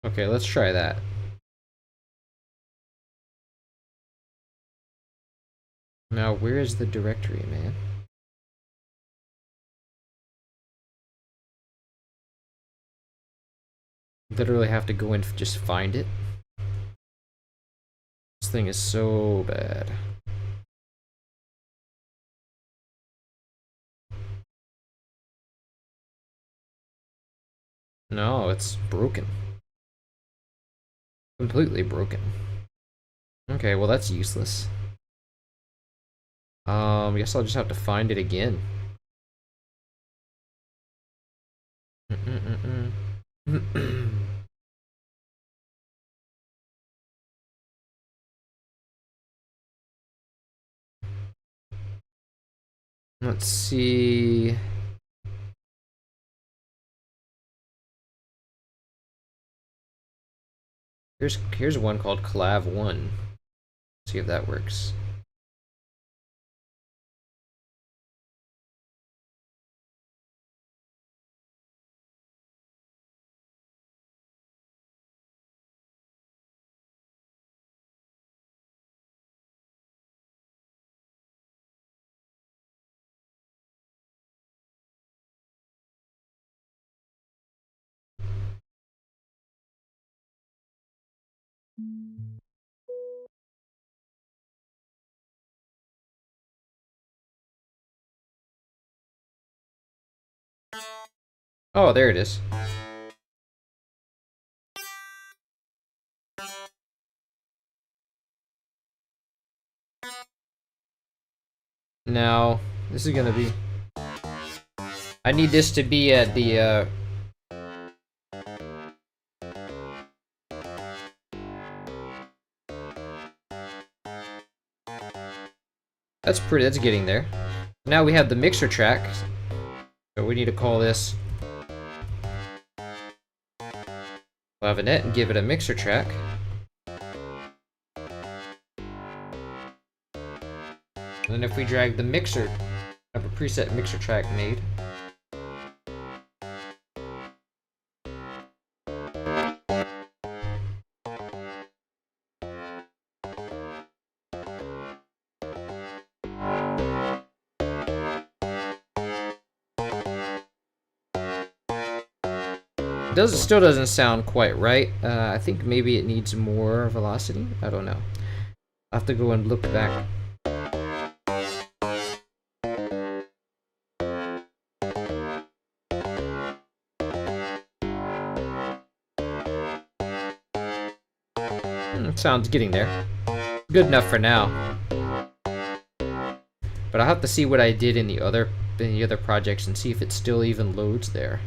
Okay, let's try that. Now, where is the directory, man? Literally have to go and just find it. This thing is so bad. No, it's broken. Completely broken. Okay, well that's useless. I guess I'll just have to find it again. Let's see. Here's one called Clav1. See if that works. Oh, there it is. Now, this is gonna be... I need this to be at the, that's getting there. Now we have the mixer track. So we need to call this clavinet and give it a mixer track. And then if we drag the mixer, I have a preset mixer track made. Still doesn't sound quite right. I think maybe it needs more velocity. I don't know. I'll have to go and look back. Sounds getting there. Good enough for now. But I'll have to see what I did in the other projects and see if it still even loads there.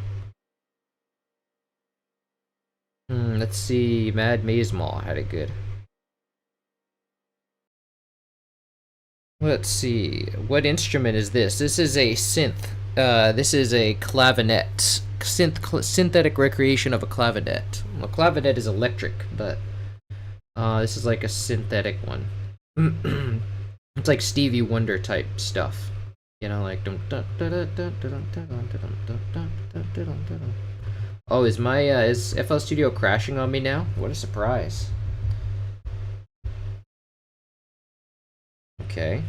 Let's see. Mad Maze Mall had it good. Let's see. What instrument is this? This is a synth. This is a clavinet. Synthetic recreation of a clavinet. Well, clavinet is electric, but this is like a synthetic one. It's like Stevie Wonder type stuff. You know, like... Oh, is FL Studio crashing on me now? What a surprise. Okay.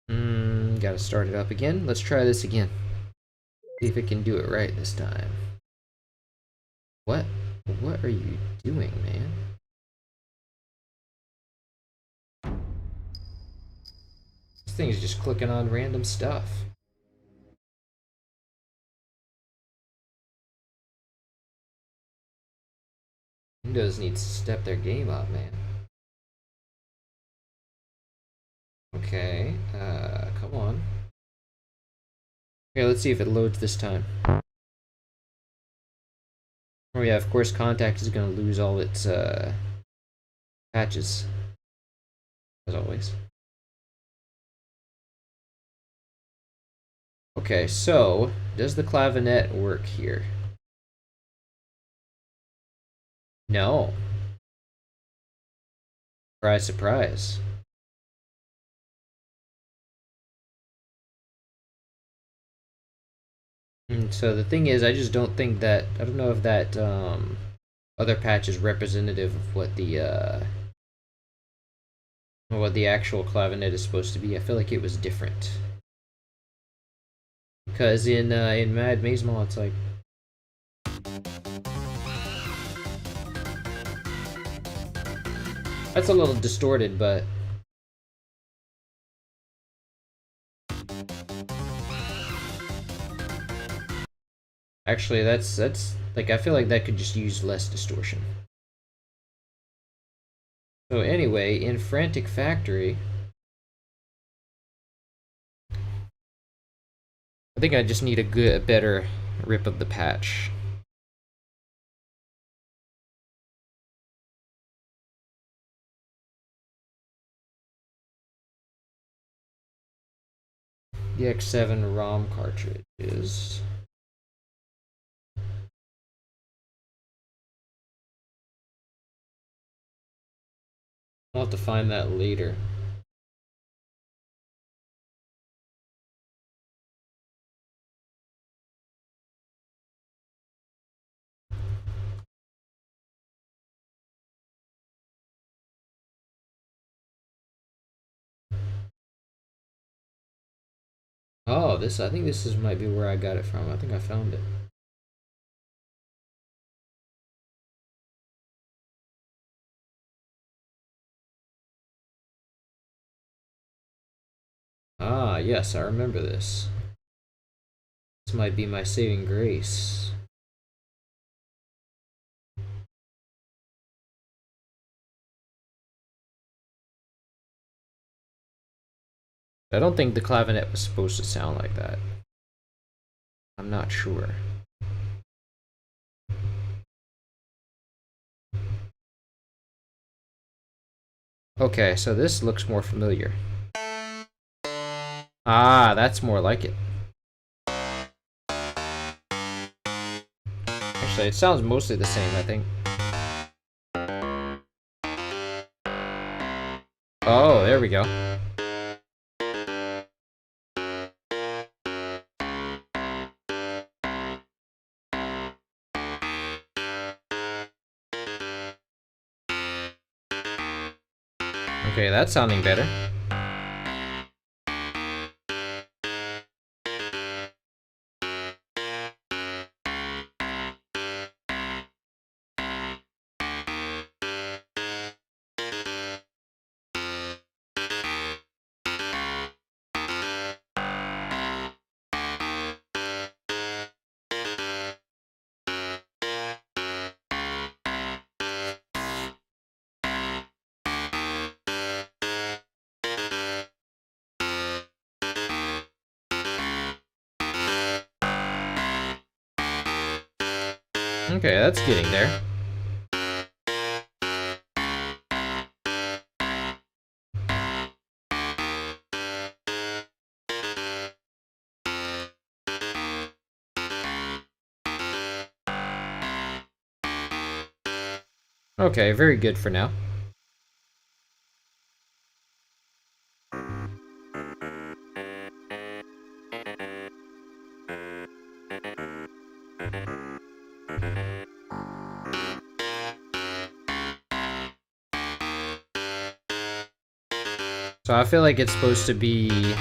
Gotta start it up again. Let's try this again. See if it can do it right this time. What? What are you doing, man? This thing's just clicking on random stuff. Windows needs to step their game up, man. Okay, come on. Okay, let's see if it loads this time. Oh yeah, of course Contact is gonna lose all its, patches. As always. Okay, so, does the clavinet work here? No. Surprise, surprise. So the thing is, I just don't think that, I don't know if that, other patch is representative of what the actual clavinet is supposed to be. I feel like it was different because in Mad Maze Mall it's like that's a little distorted, but actually that's like I feel like that could just use less distortion. So anyway, in Frantic Factory, I think I just need a better rip of the patch. The X7 ROM cartridges. I'll have to find that later. Oh, I think this might be where I got it from. I think I found it. Ah, yes, I remember this. This might be my saving grace. I don't think the clavinet was supposed to sound like that. I'm not sure. Okay, so this looks more familiar. Ah, that's more like it. Actually, it sounds mostly the same, I think. Oh, there we go. Okay, that's sounding better. Okay, that's getting there. Okay, very good for now. So I feel like it's supposed to be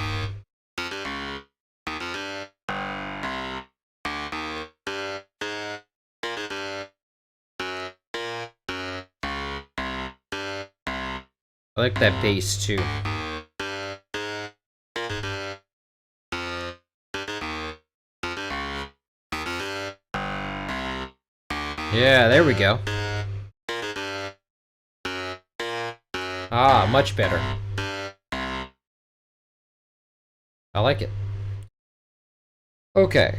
I like that bass too. Yeah, there we go. Ah, much better. I like it. Okay.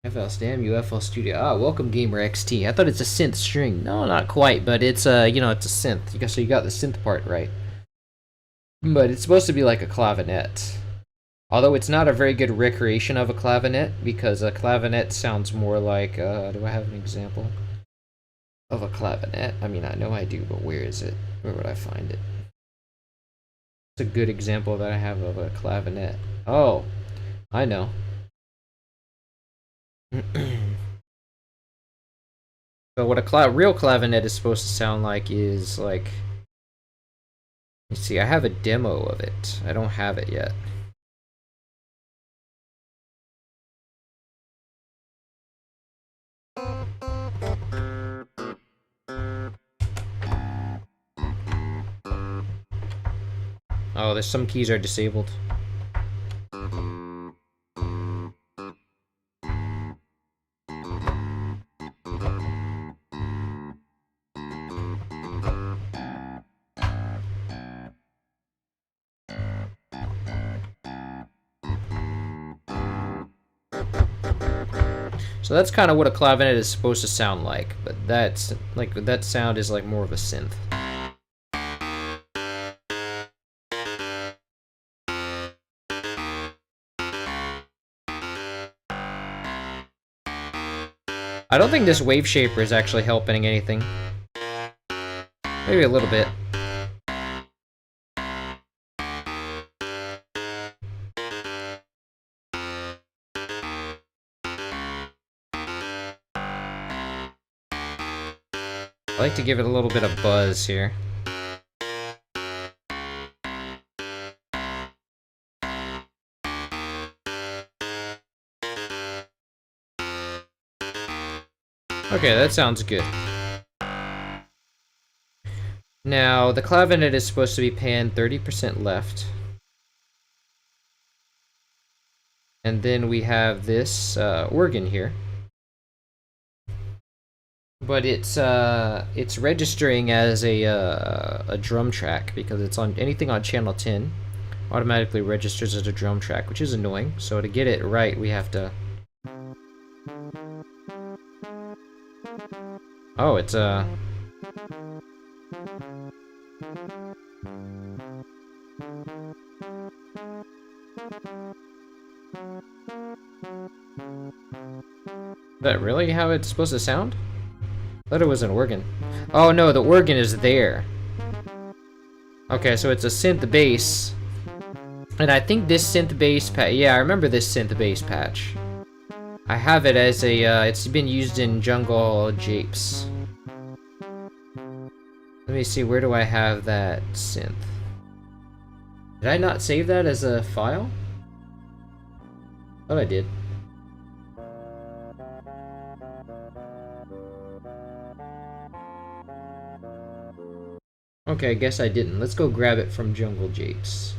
FL Stam, UFL Studio. Ah, welcome Gamer XT. I thought it's a synth string. No, not quite, but it's it's a synth. So you got the synth part right. But it's supposed to be like a clavinet. Although it's not a very good recreation of a clavinet, because a clavinet sounds more like, do I have an example of a clavinet? I mean, I know I do, but where is it? Where would I find it? It's a good example that I have of a clavinet. Oh, I know. So what a real clavinet is supposed to sound like is like... You see, I have a demo of it. I don't have it yet. Oh, there's some keys are disabled. So that's kind of what a clavinet is supposed to sound like, but that's like that sound is like more of a synth. I don't think this wave shaper is actually helping anything. Maybe a little bit. I like to give it a little bit of buzz here. Okay, that sounds good. Now, the clavinet is supposed to be panned 30% left. And then we have this organ here. But it's registering as a drum track because it's on anything on channel 10 automatically registers as a drum track, which is annoying. So to get it right, we have to... Oh, it's Is that really how it's supposed to sound? I thought it was an organ. Oh no, the organ is there. Okay, so it's a synth bass. And I think this synth bass patch, yeah, I remember this synth bass patch. I have it as a, it's been used in Jungle Japes. Let me see, where do I have that synth? Did I not save that as a file? Thought I did. Okay, I guess I didn't. Let's go grab it from Jungle Japes.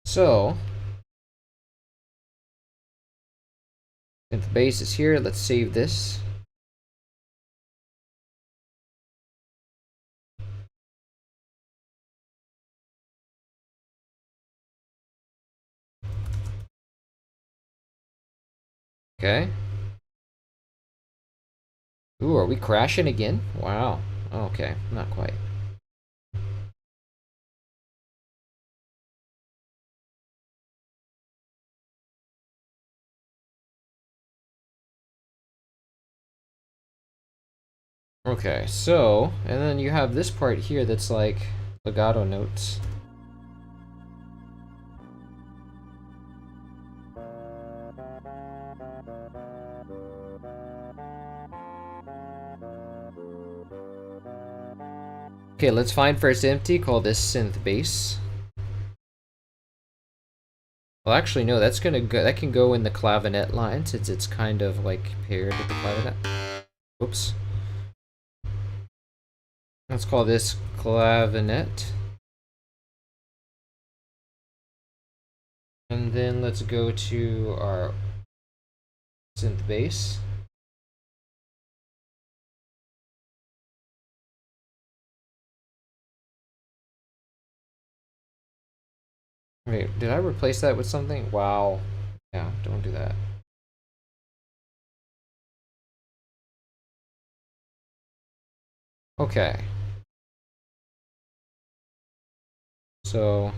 So, if the bass is here, let's save this. Okay. Ooh, are we crashing again? Wow. Okay, not quite. Okay, so, and then you have this part here that's like legato notes. Okay, let's find first empty, call this synth bass. Well, actually, no, that's gonna go, that can go in the clavinet line since it's kind of like paired with the clavinet. Oops. Let's call this clavinet. And then let's go to our synth bass. Wait, did I replace that with something? Wow. Yeah, don't do that. Okay. So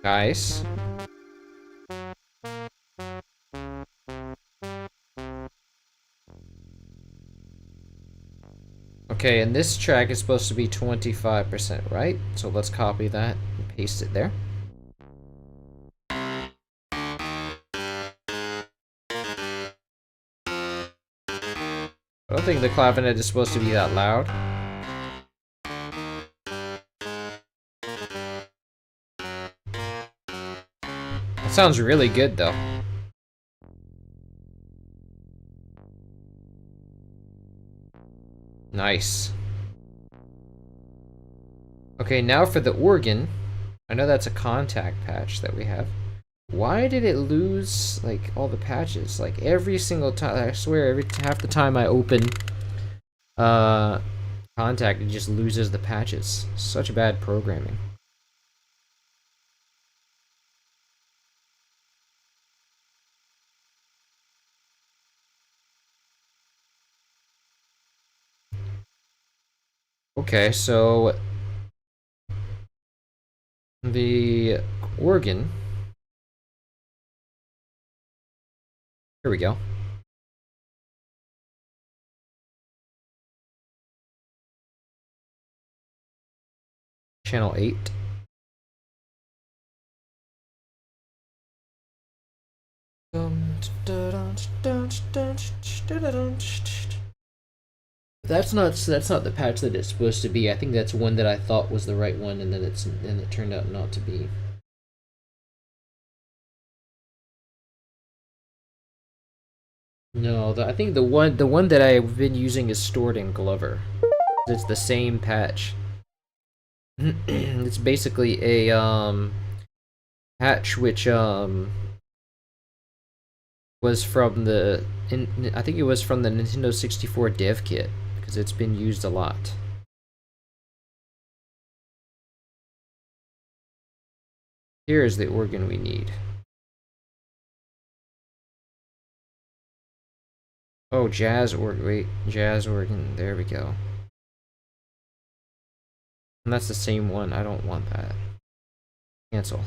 nice. Okay, and this track is supposed to be 25%, right? So let's copy that and paste it there. I don't think the clavinet is supposed to be that loud. It sounds really good though. Nice. Okay, now for the organ. I know that's a contact patch that we have. Why did it lose, like, all the patches? Like, every single time, I swear, every half the time I open contact, it just loses the patches. Such bad programming. Okay, so the organ. Here we go. Channel 8. That's not the patch that it's supposed to be. I think that's one that I thought was the right one, and then it turned out not to be. No, I think the one that I've been using is stored in Glover. It's the same patch. It's basically a patch which was from I think it was from the Nintendo 64 dev kit because it's been used a lot. Here is the organ we need. Oh, jazz organ. Wait, jazz organ. There we go. And that's the same one. I don't want that. Cancel.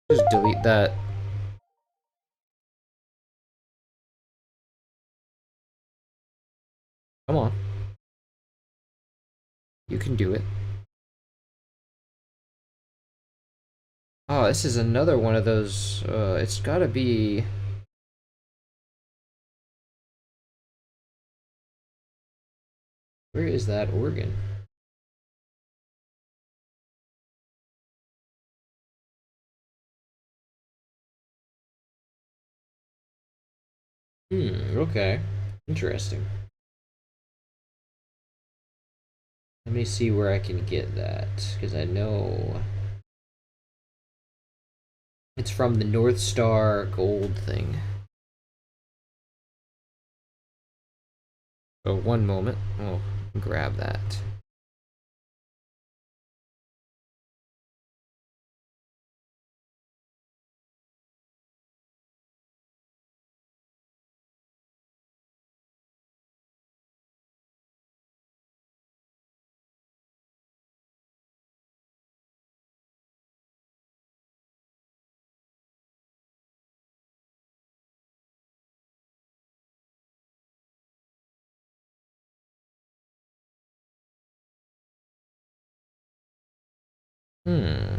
Just delete that. Come on. You can do it. Oh, this is another one of those. It's gotta be. Where is that organ? Okay. Interesting. Let me see where I can get that, because I know it's from the North Star Gold thing. So one moment, we'll grab that. Hmm.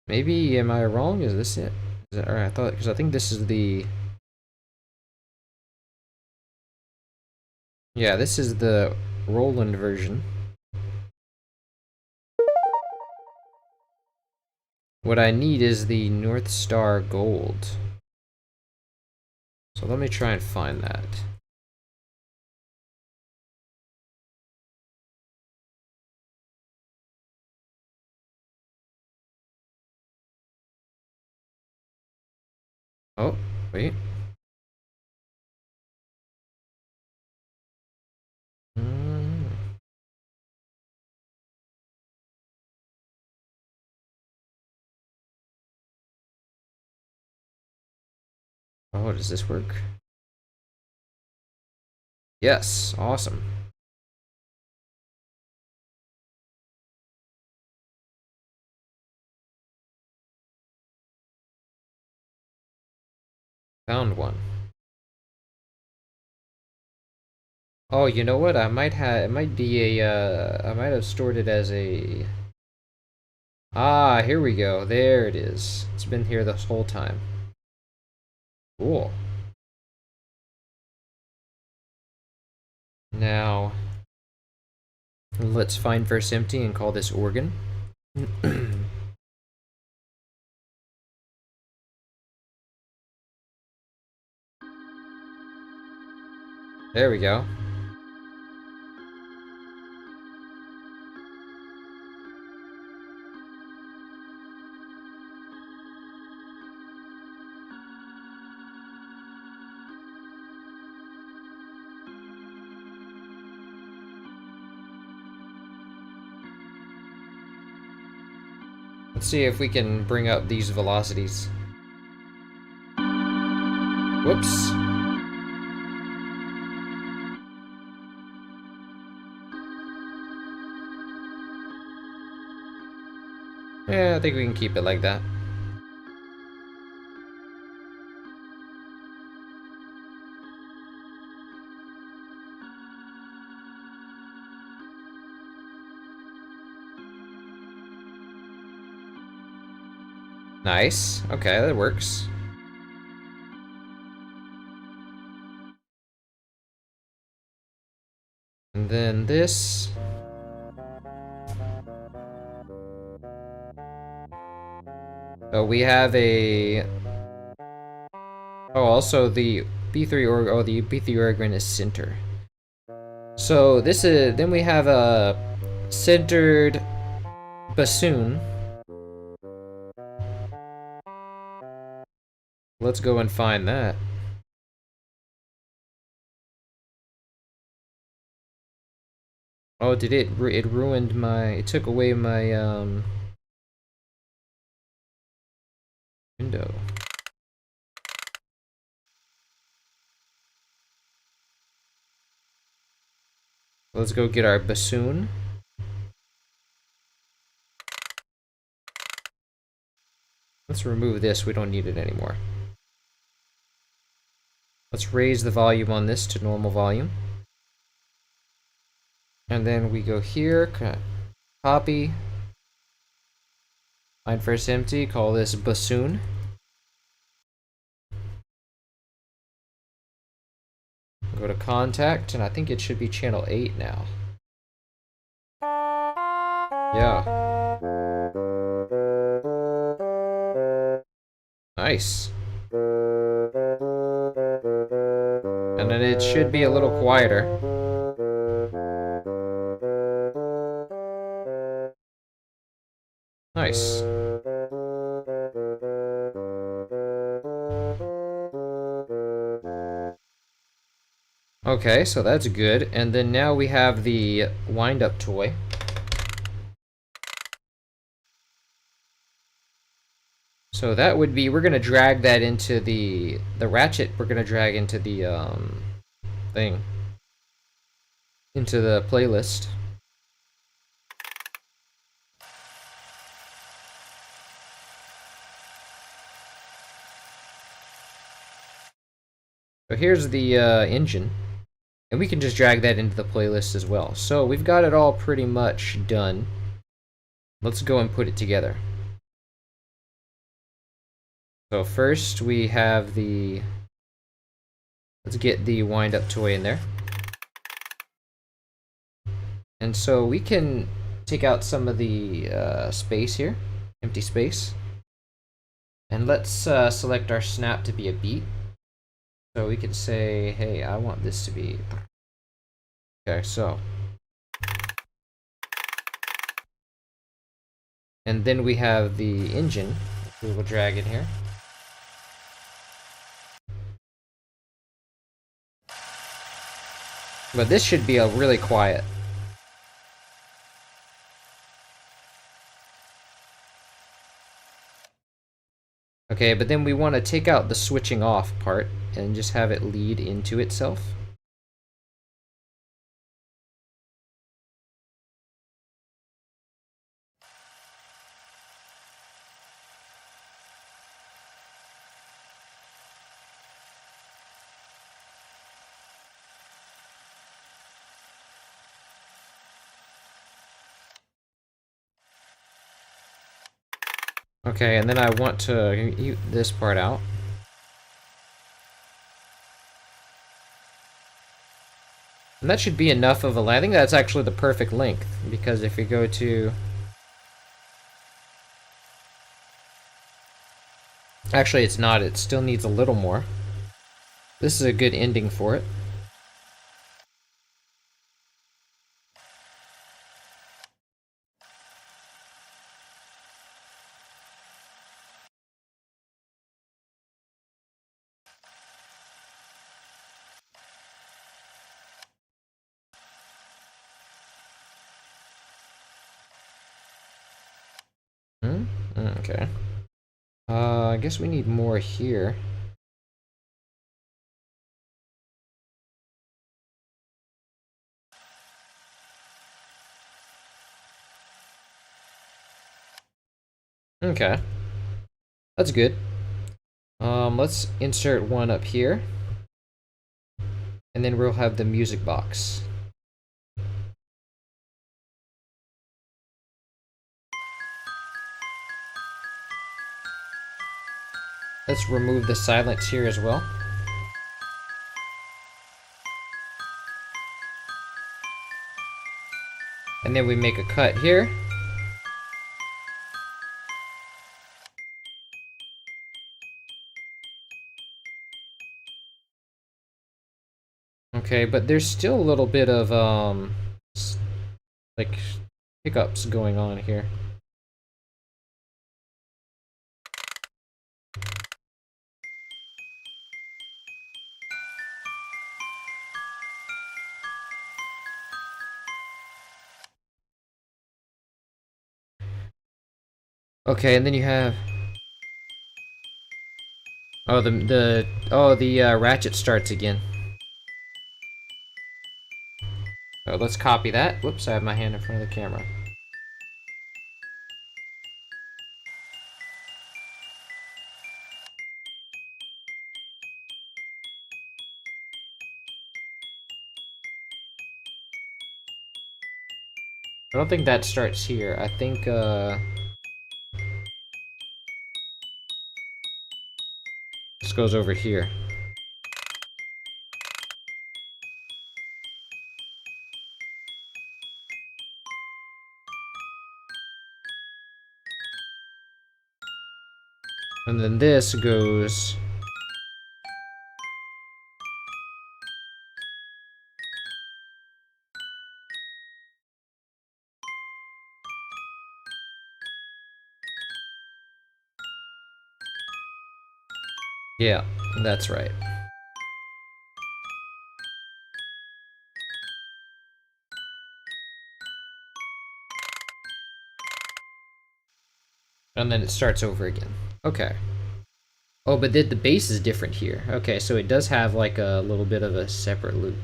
Maybe am I wrong? Is this it? Is that, or I thought because I think this is the. Yeah, this is the Roland version. What I need is the North Star Gold. So let me try and find that. Oh, wait. Mm. Oh, does this work? Yes, awesome. Found one. Oh, you know what? I might have, it might be a, I might have stored it as a... Ah, here we go. There it is. It's been here this whole time. Cool. Now, let's find verse empty and call this organ. There we go. Let's see if we can bring up these velocities. Whoops. Yeah, I think we can keep it like that. Nice. Okay, that works. And then this. Oh, we have a... Oh, also the B3 org. Oh, the B3 organ is center. So this is... Then we have a centered bassoon. Let's go and find that. Oh, did it? It ruined my... It took away my window. Let's go get our bassoon. Let's remove this. We don't need it anymore. Let's raise the volume on this to normal volume. And then we go here, copy, find first empty, call this bassoon. Go to contact, and I think it should be channel 8 now. Yeah. Nice. And then it should be a little quieter. Nice. Okay, so that's good. And then now we have the wind-up toy. So that would be, we're gonna drag that into the ratchet, we're gonna drag into the thing. Into the playlist. So here's the engine. And we can just drag that into the playlist as well. So we've got it all pretty much done. Let's go and put it together. So first we have the... Let's get the wind-up toy in there. And so we can take out some of the space here, empty space. And let's select our snap to be a beat. So we can say, hey, I want this to be... Okay, so. And then we have the engine. We will drag it here. But this should be a really quiet. Okay, but then we want to take out the switching off part and just have it lead into itself. Okay, and then I want to eat this part out. And that should be enough of a... I think that's actually the perfect length, because if you go to... Actually, it's not. It still needs a little more. This is a good ending for it. Okay. I guess we need more here. Okay. That's good. Let's insert one up here. And then we'll have the music box. Let's remove the silence here as well. And then we make a cut here. Okay, but there's still a little bit of, like, hiccups going on here. Okay, and then you have... Oh, the ratchet starts again. Oh, let's copy that. Whoops, I have my hand in front of the camera. I don't think that starts here. I think, this goes over here. And then this goes... Yeah, that's right. And then it starts over again. Okay. Oh, but the bass is different here. Okay, so it does have like a little bit of a separate loop.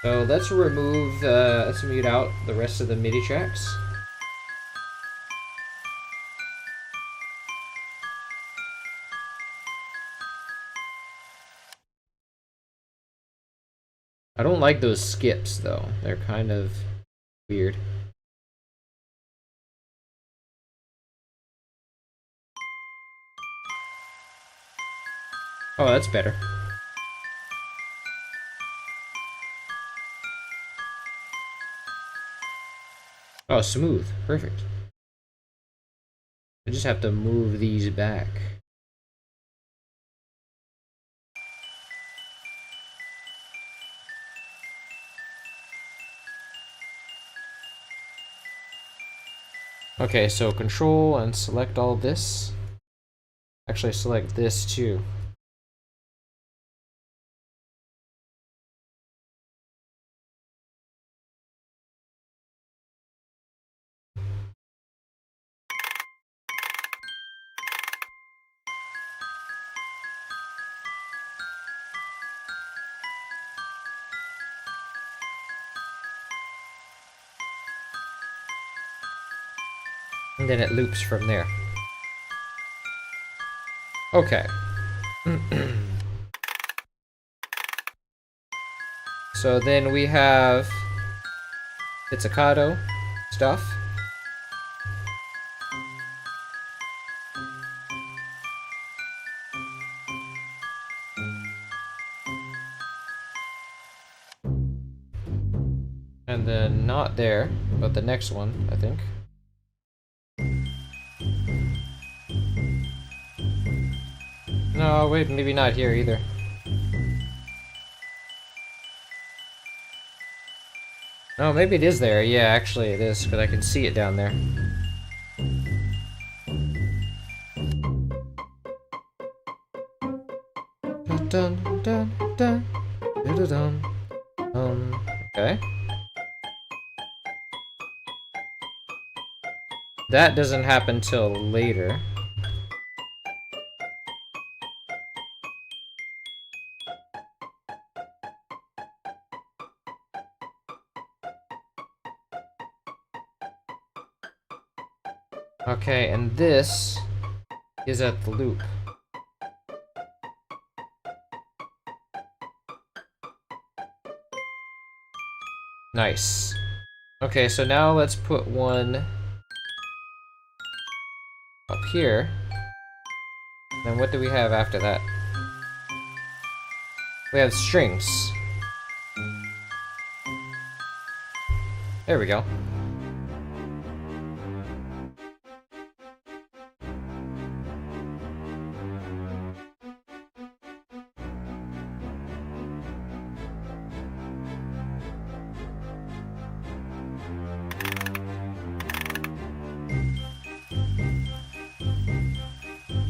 So let's remove, let's mute out the rest of the MIDI tracks. I don't like those skips though. They're kind of weird. Oh, that's better. Oh, smooth. Perfect. I just have to move these back. Okay, so control and select all this. Actually, select this too. And then it loops from there. Okay. So then we have pizzicato stuff. And then not there, but the next one, I think. No, wait, maybe not here either. No, maybe it is there. Yeah, actually it is, because I can see it down there. Dun, dun, dun, dun, dun, dun, dun. Okay. That doesn't happen till later. Okay, and this is at the loop. Nice. Okay, so now let's put one up here. Then what do we have after that? We have strings. There we go.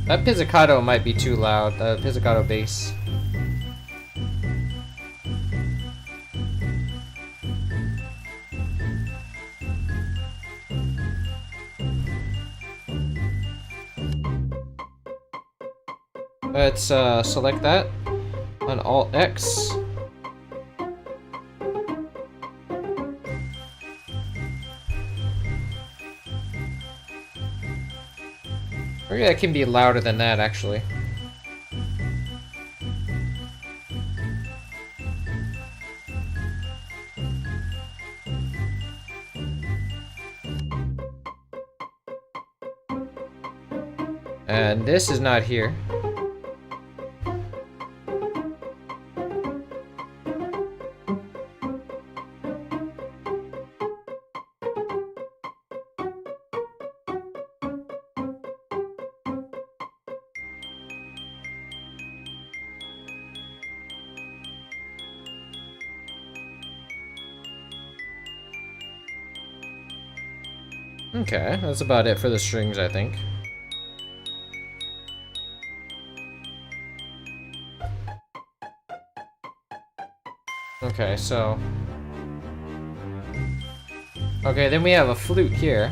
That pizzicato might be too loud, the pizzicato bass. Let's select that on Alt X. Maybe that can be louder than that, actually. And this is not here. Okay, that's about it for the strings, I think. Okay, so... Okay, then we have a flute here.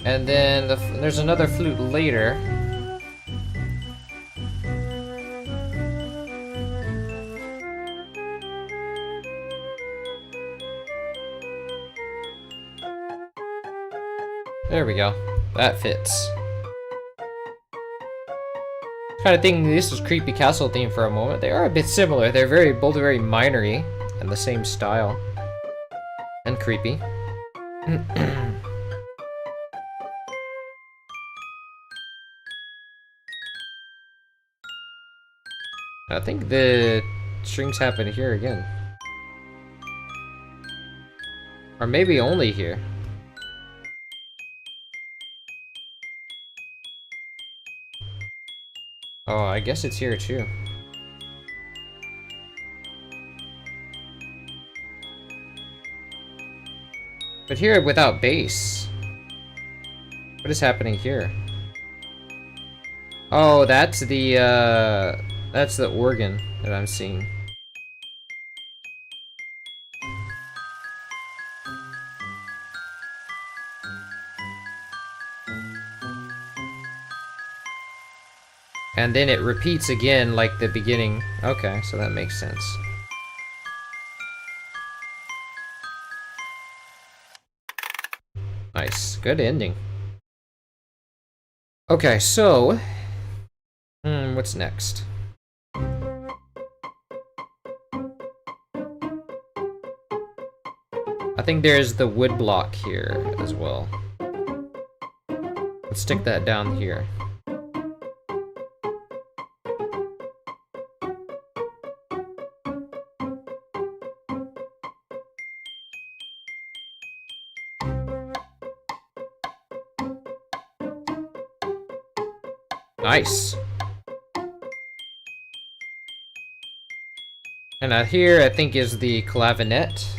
And then there's another flute later. There we go. That fits. Kind of thinking this was Creepy Castle theme for a moment. They are a bit similar. They're both very minor-y and the same style. And creepy. I think the strings happen here again. Or maybe only here. Oh, I guess it's here too. But here without bass. What is happening here? Oh, that's the organ that I'm seeing. And then it repeats again like the beginning. Okay, so that makes sense. Nice. Good ending. Okay, so... what's next? I think there's the wood block here as well. Let's stick that down here. Nice. And here, I think, is the clavinet.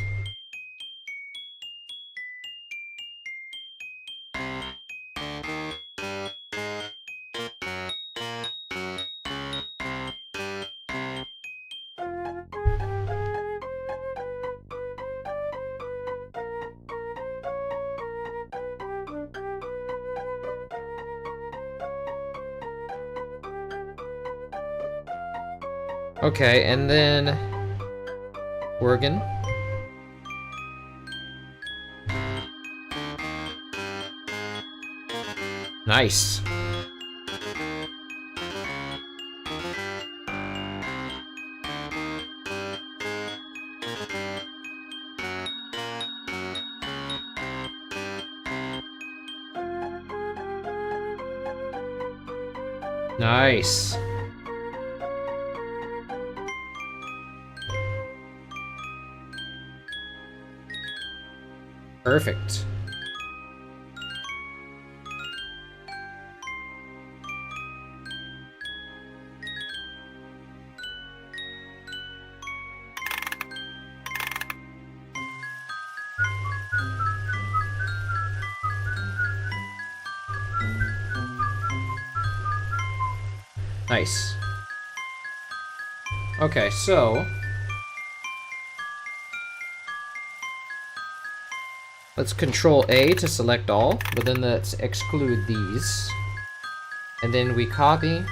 Okay, and then organ. Nice. Nice. Perfect. Nice. Okay, so let's Control A to select all, but then let's exclude these. And then we copy.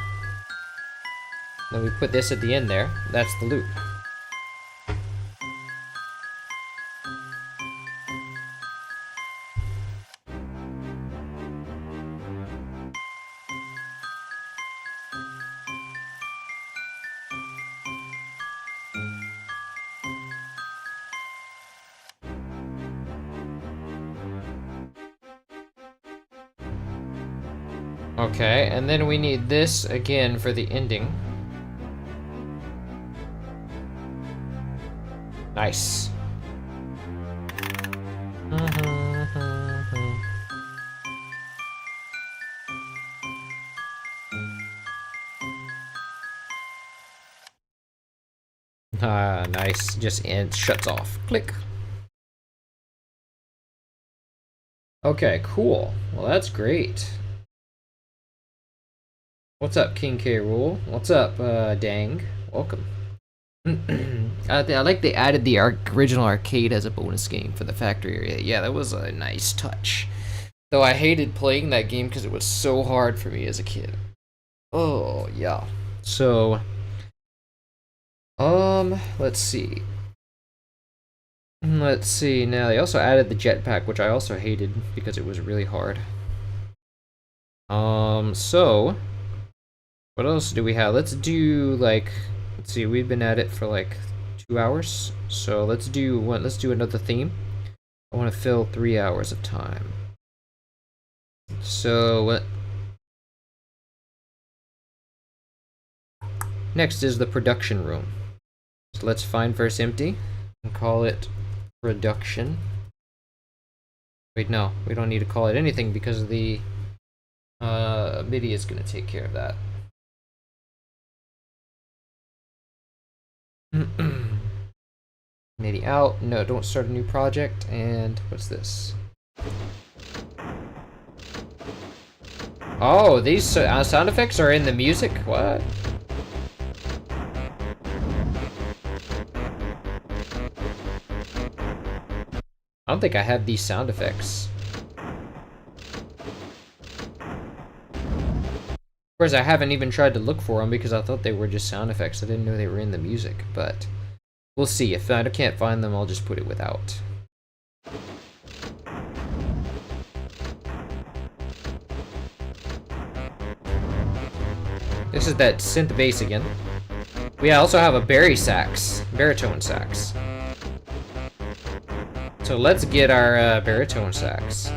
Then we put this at the end there. That's the loop. Okay, and then we need this again for the ending. Nice. Nice. Just shuts off. Click. Okay, cool. Well, that's great. What's up, King K. Rool? What's up, Dang? Welcome. I like they added the original arcade as a bonus game for the factory area. Yeah, that was a nice touch. Though I hated playing that game because it was so hard for me as a kid. Oh, yeah. So, let's see. Let's see. Now, they also added the jetpack, which I also hated because it was really hard. So, what else do we have? Let's do, like, let's see, we've been at it for like 2 hours. So let's do another theme. I want to fill 3 hours of time. So what? Next is the production room. So let's find verse empty and call it production. Wait, no, we don't need to call it anything because the MIDI is going to take care of that. MIDI out. No, don't start a new project. And what's this? Oh, these sound effects are in the music? What? I don't think I have these sound effects. Of course, I haven't even tried to look for them because I thought they were just sound effects. I didn't know they were in the music, but we'll see. If I can't find them, I'll just put it without. This is that synth bass again. We also have a baritone sax. So let's get our baritone sax.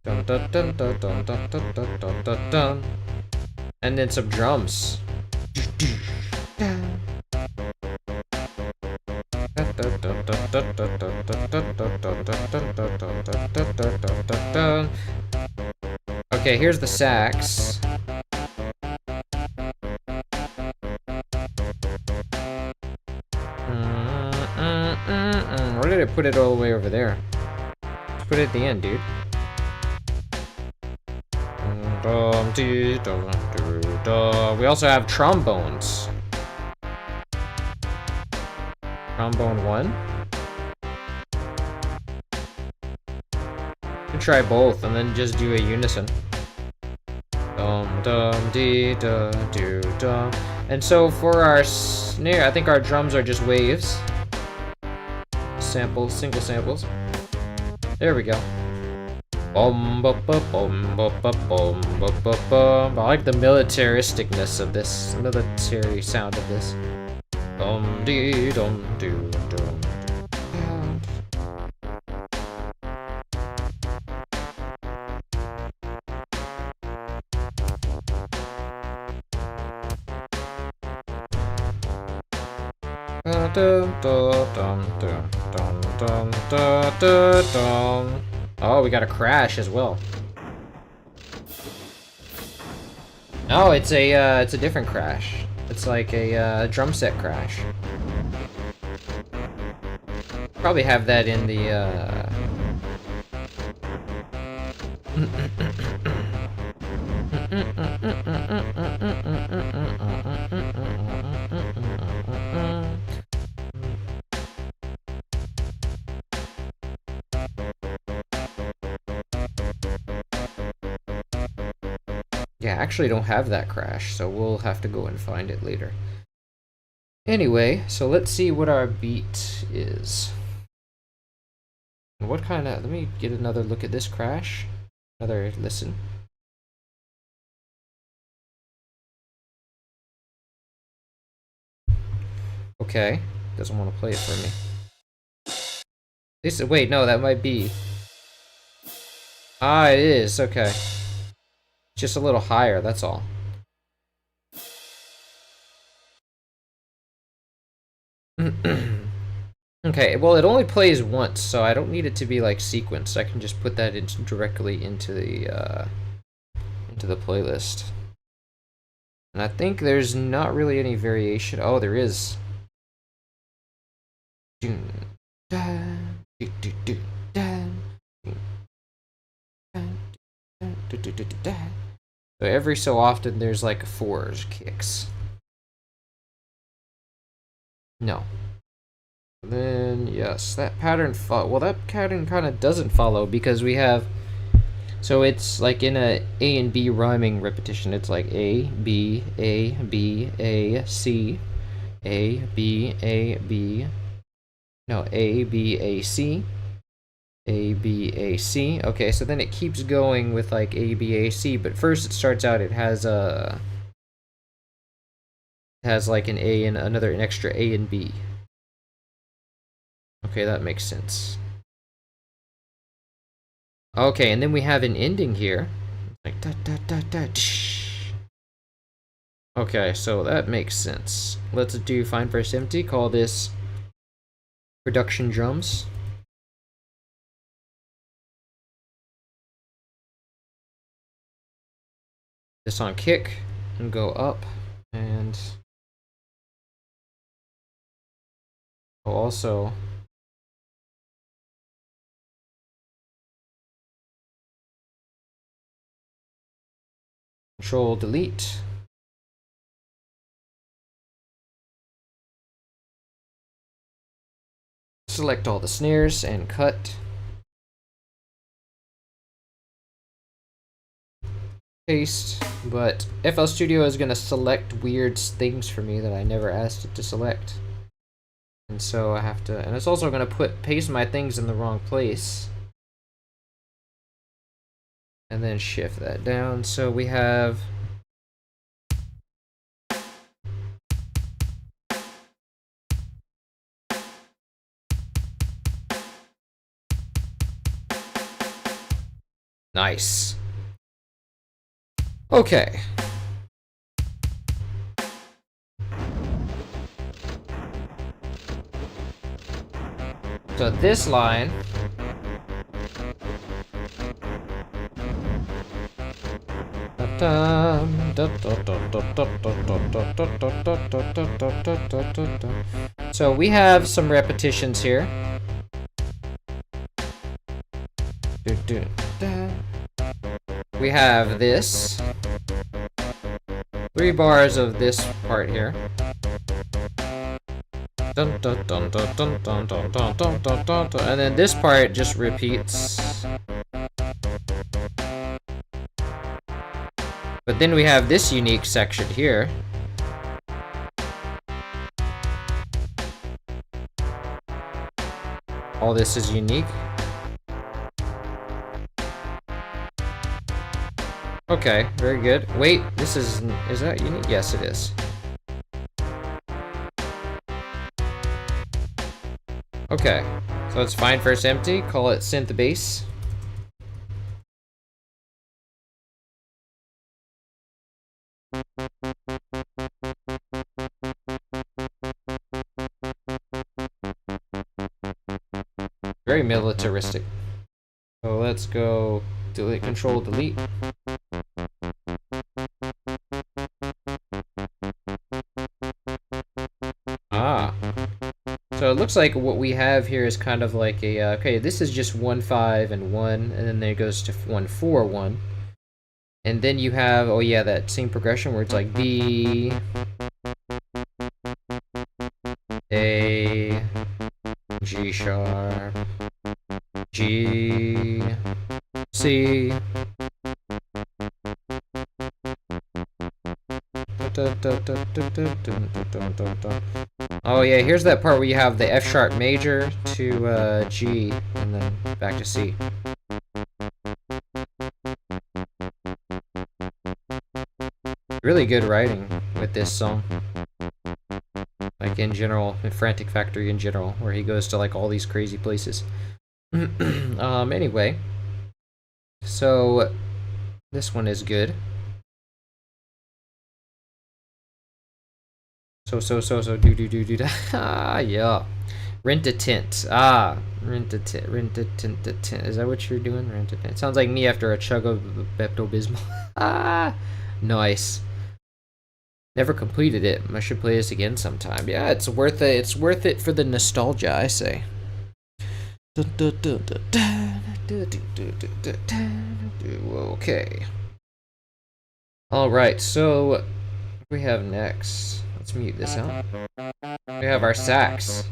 Dun, dun, dun, dun, dun, dun, dun, dun, dun, dun. And then some drums. Okay, here's the sax. Where did I put it all the way over there? Just put it at the end, dude. We also have trombones. Trombone 1. We could try both and then just do a unison. Dum dum dee da do dum. And so for our snare, I think our drums are just waves. Samples, single samples. There we go. Bum, bum, bum, bum, bum, bum, bum, bum, bum. I like the militaristicness of this, military sound of this. Dum dee dum doo dum. Oh, we got a crash as well. Oh, it's a different crash. It's like a drum set crash. Probably have that in the Yeah, I actually don't have that crash, so we'll have to go and find it later. Anyway, so let's see what our beat is. And what kind of... Let me get another look at this crash. Another listen. Okay. Doesn't want to play it for me. This... Wait, no, that might be... Ah, it is. Okay. Just a little higher, that's all. Okay, well it only plays once, so I don't need it to be like sequenced. I can just put that directly into the playlist. And I think there's not really any variation. Oh, there is. So every so often there's like 4s kicks. No. Then yes, that pattern well, that pattern kind of doesn't follow because we have, so it's like in a and B rhyming repetition. It's like A B A B A C A B A B. No, A B A C. A, B, A, C. Okay, so then it keeps going with like A, B, A, C, but first it starts out, it has like an A and an extra A and B. Okay, that makes sense. Okay, and then we have an ending here. Like da da da da. Tsh. Okay, so that makes sense. Let's do find first empty. Call this production drums. This on kick and go up, and we'll also Control delete. Select all the snares and cut. Paste, but FL Studio is going to select weird things for me that I never asked it to select. And so I have to, and it's also going to paste my things in the wrong place. And then shift that down. So we have nice. Okay. So this line so we have some repetitions here. We have this 3 bars of this part here. And then this part just repeats. But then we have this unique section here. All this is unique. Okay, very good. Wait, this is that unique? Yes, it is. Okay, so let's find first empty, call it synth bass. Very militaristic. So let's go delete, control delete. Ah. So it looks like what we have here is kind of like a, okay, this is just 1, 5, and 1, and then it goes to 1, 4, 1. And then you have, oh yeah, that same progression where it's like B, A, G sharp, G, C. Oh yeah, here's that part where you have the F sharp major to G and then back to C. Really good writing with this song. Like in general, in Frantic Factory in general, where he goes to like all these crazy places. Anyway. So this one is good. So do ah yeah. Rent a tent. Ah, rent a tent. Is that what you're doing? Rent a tent. Sounds like me after a chug of Pepto-Bismol. Ah, nice. Never completed it. I should play this again sometime. Yeah, it's worth it. It's worth it for the nostalgia, I say. Okay. All right. So what we have next. Let's mute this out. We have our sax.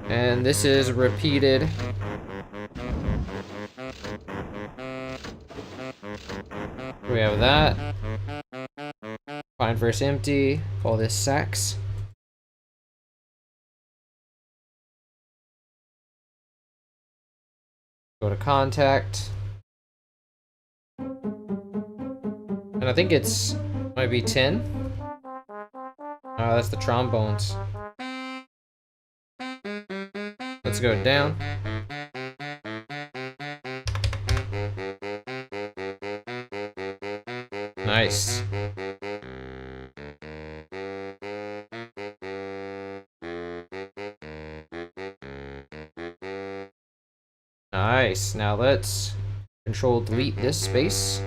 And this is repeated. We have that. Find verse empty. Call this sax. Go to contact. And I think it's might be 10. Oh, that's the trombones. Let's go down. Nice. Nice. Now let's Control delete this space.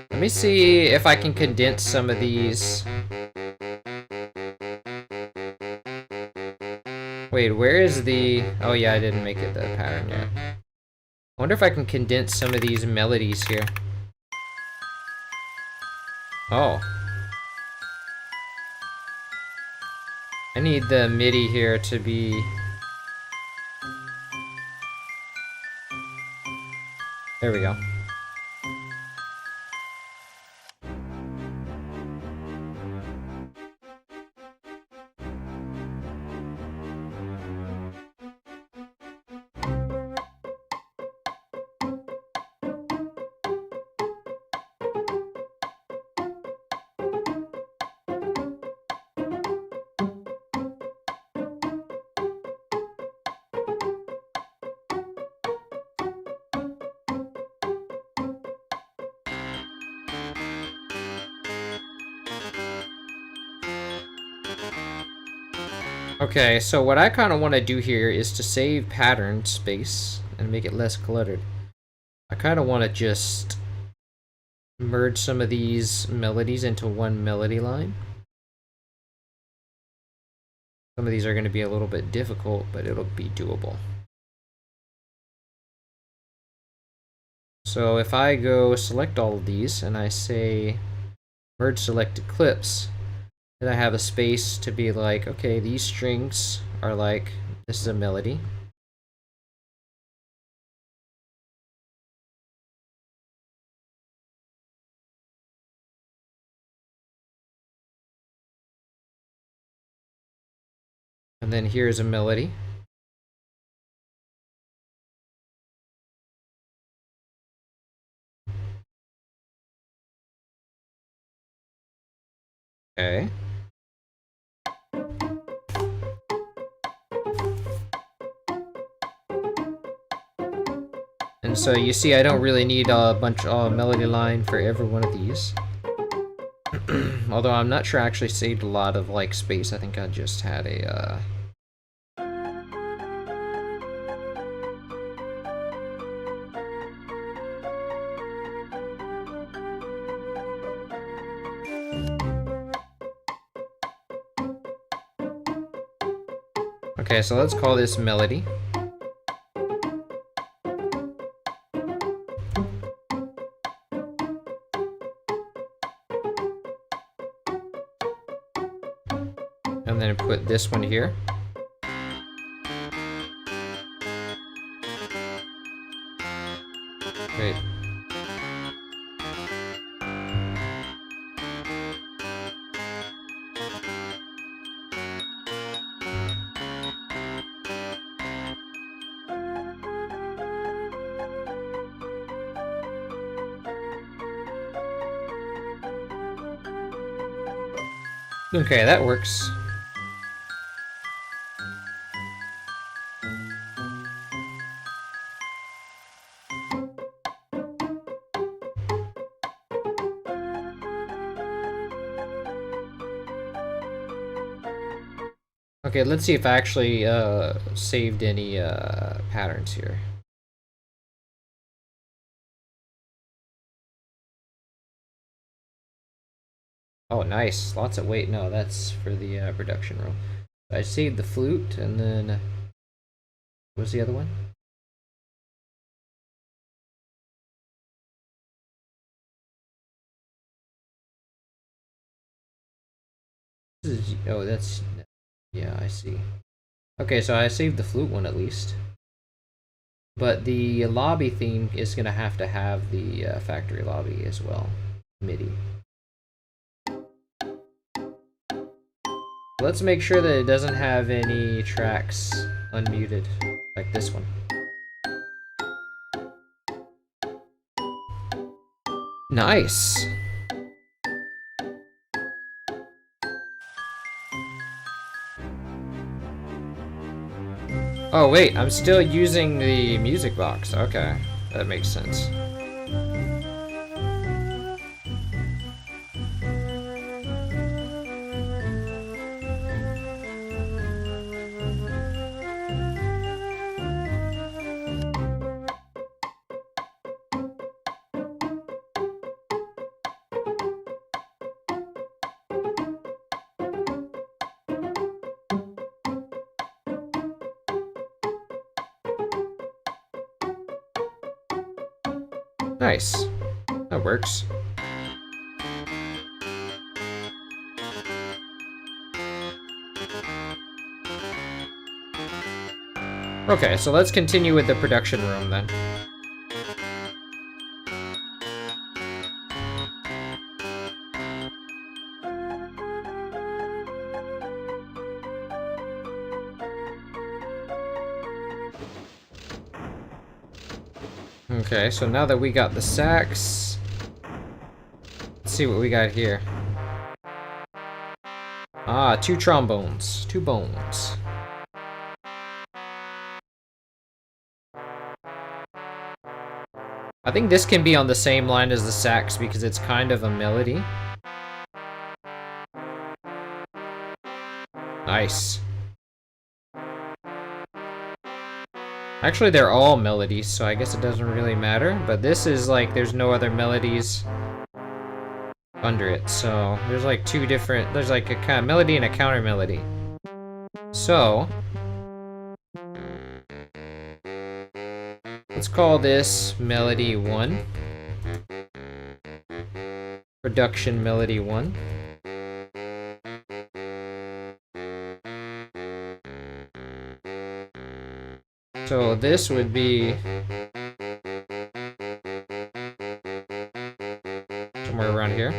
Let me see if I can condense some of these. Wait, where is the... Oh yeah, I didn't make it the pattern yet. I wonder if I can condense some of these melodies here. Oh. I need the MIDI here to be... There we go. Okay, so what I kind of want to do here is to save pattern space and make it less cluttered. I kind of want to just merge some of these melodies into one melody line. Some of these are going to be a little bit difficult, but it'll be doable. So if I go select all of these and I say merge selected clips, then I have a space to be like, okay, these strings are like, this is a melody. And then here's a melody. Okay. And so you see I don't really need a bunch of melody line for every one of these. Although I'm not sure I actually saved a lot of like space. I think I just had a Okay, so let's call this melody. And then put this one here. Great. Okay, that works. Okay, let's see if I actually saved any patterns here. Oh, nice. Lots of weight. No, that's for the production room. I saved the flute, and then... What was the other one? Oh, that's... Yeah, I see. Okay, so I saved the flute one at least. But the lobby theme is going to have the factory lobby as well. MIDI. Let's make sure that it doesn't have any tracks unmuted, like this one. Nice. Oh wait, I'm still using the music box. Okay, that makes sense. Nice. That works. Okay, so let's continue with the production room then. Okay, so now that we got the sax, let's see what we got here. Ah, 2 trombones, 2 bones. I think this can be on the same line as the sax because it's kind of a melody. Nice. Actually, they're all melodies, so I guess it doesn't really matter. But this is like, there's no other melodies under it. So there's like 2 different, there's like a kind of melody and a counter melody. So let's call this melody 1. Production melody 1. So this would be somewhere around here.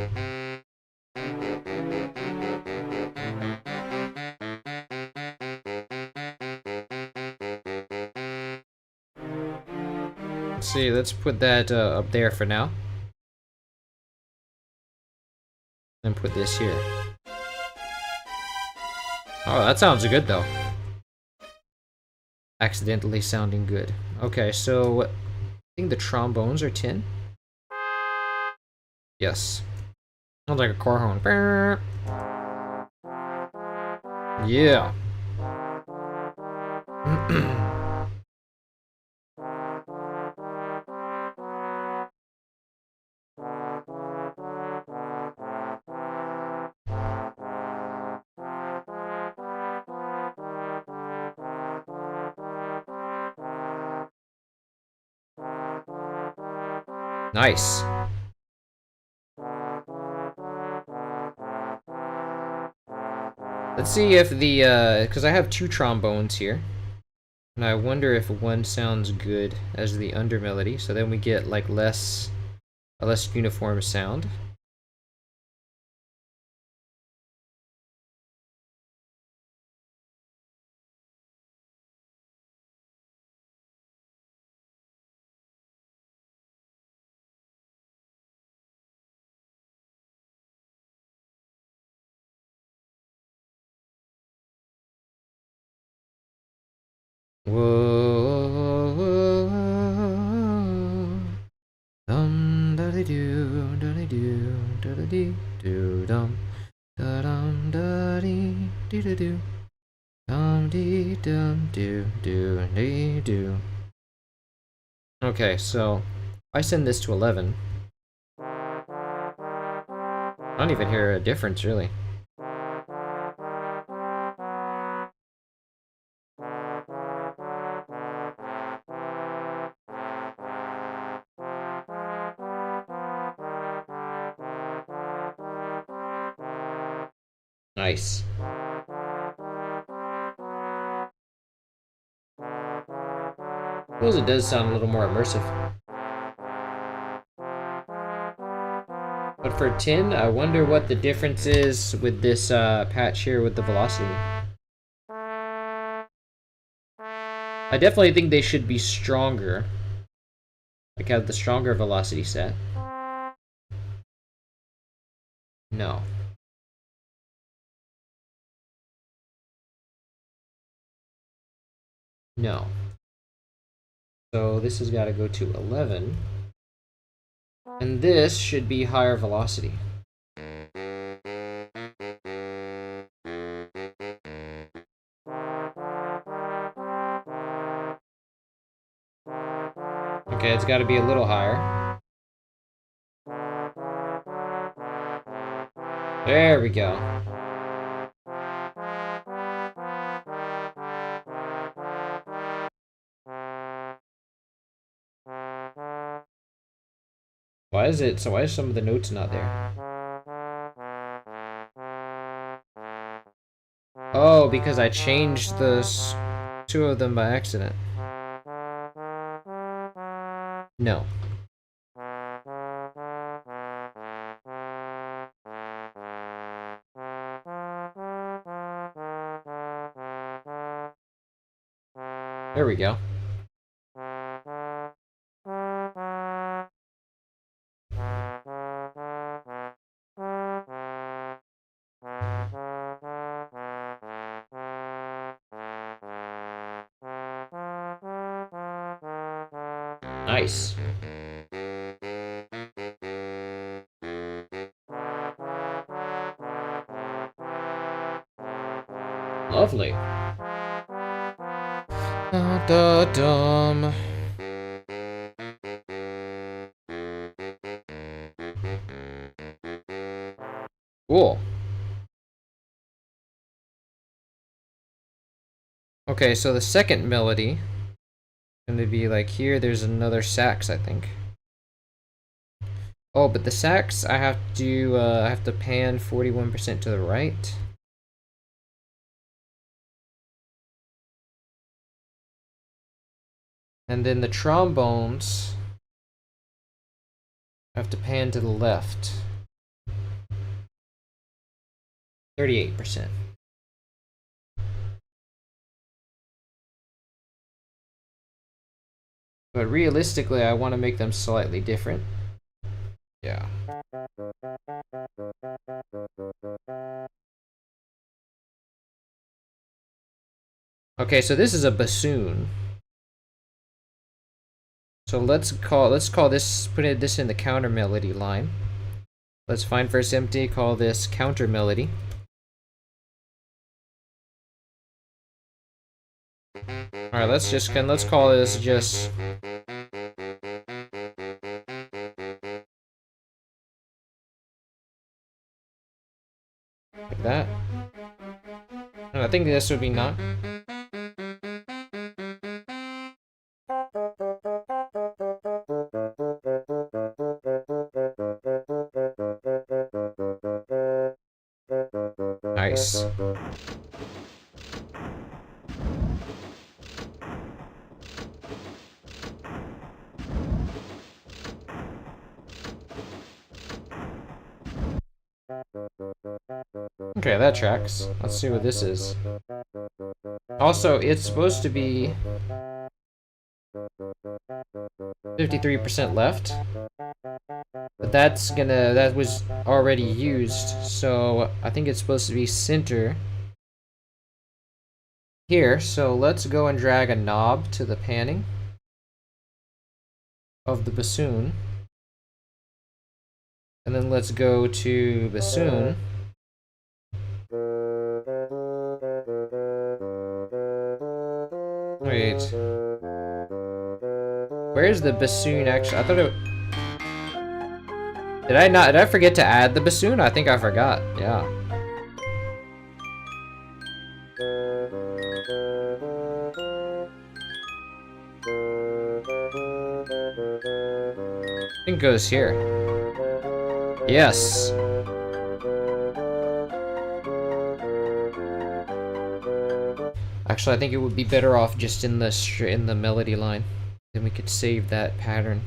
Let's see, let's put that up there for now. And put this here. Oh, that sounds good though. Accidentally sounding good. Okay, so I think the trombones are 10. Yes. Sounds like a car horn. Yeah. Nice. Let's see if the, because I have 2 trombones here. And I wonder if one sounds good as the under melody, so then we get like a less uniform sound. Whoa, dum da do da do da dee do dum da dum da dee do do dum dee dum do dee do. Okay, so if I send this to 11, I don't even hear a difference really. Nice. I suppose it does sound a little more immersive. But for 10, I wonder what the difference is with this patch here with the velocity. I definitely think they should be stronger. Like have the stronger velocity set. No. No. So this has got to go to 11. And this should be higher velocity. Okay, it's got to be a little higher. There we go. Why is some of the notes not there? Oh, because I changed two of them by accident. No. There we go. Nice. Lovely. Da-da-dum. Cool. Okay, so the second melody is going to be like here. There's another sax, I think. Oh, but the sax I have to pan 41% to the right. And then the trombones I have to pan to the left. 38%. But realistically, I want to make them slightly different. Yeah. Okay, so this is a bassoon. So let's call this, this in the counter melody line. Let's find first empty, call this counter melody. Alright, let's call this just like that. And I think this would be not. Nice. Okay, that tracks. Let's see what this is. Also, it's supposed to be 53% left. But that was already used, so I think it's supposed to be center here. So let's go and drag a knob to the panning of the bassoon. And then let's go to bassoon. Wait. Where's the bassoon actually? I thought it... Did I forget to add the bassoon? I think I forgot. Yeah. I think it goes here. Yes. Actually, I think it would be better off just in the melody line. Then we could save that pattern.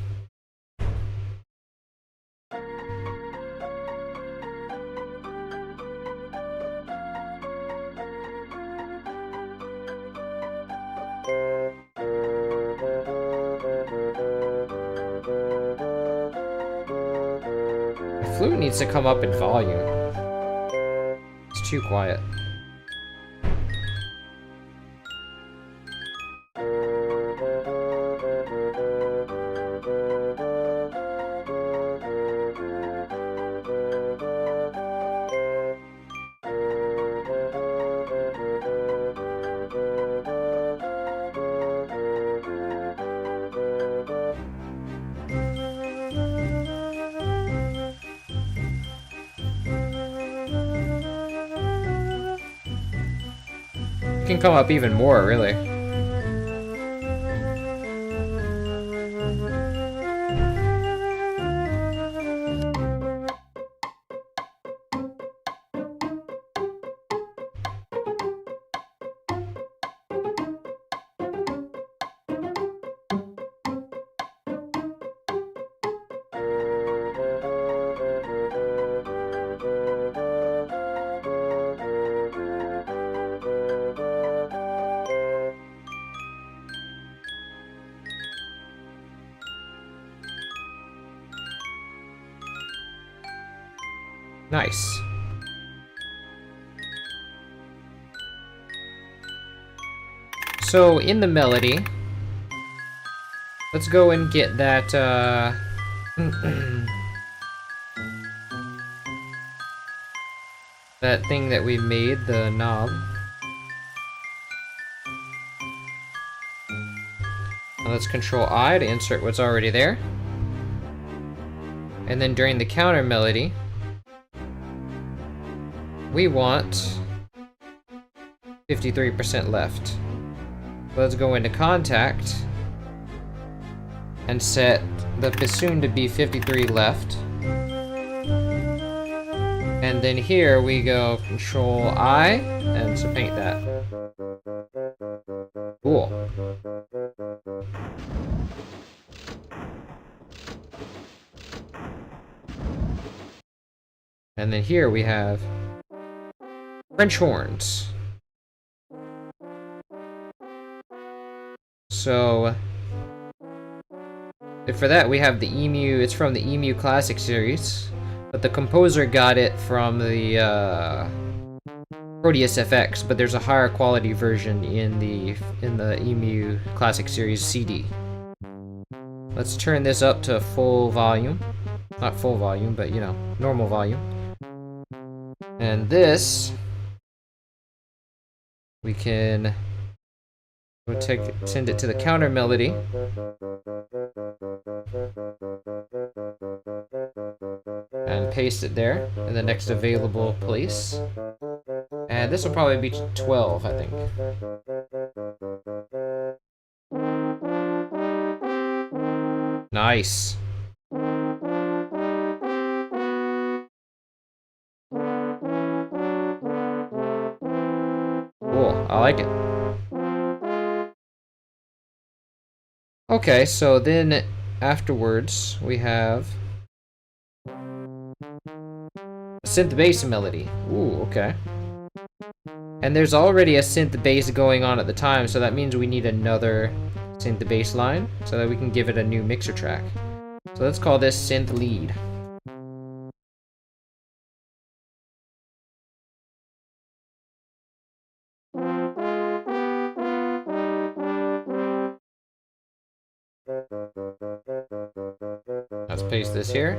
I flute needs to come up in volume. It's too quiet. Can come up even more, really. Nice. So, in the melody, let's go and get that, that thing that we made, the knob. And let's Control I to insert what's already there. And then during the counter melody, we want 53% left. Let's go into contact and set the bassoon to be 53 left. And then here we go Control I and so paint that. Cool. And then here we have French horns. So, for that we have the EMU, it's from the EMU Classic series, but the composer got it from the Proteus FX, but there's a higher quality version in the EMU Classic series CD. Let's turn this up to full volume. Not full volume, but you know, normal volume. And this we can send it to the counter melody. And paste it there in the next available place. And this will probably be 12, I think. Nice. Cool, I like it. Okay, so then afterwards we have a synth bass melody. Ooh, okay. And there's already a synth bass going on at the time, so that means we need another synth bass line so that we can give it a new mixer track. So let's call this synth lead. Let's paste this here.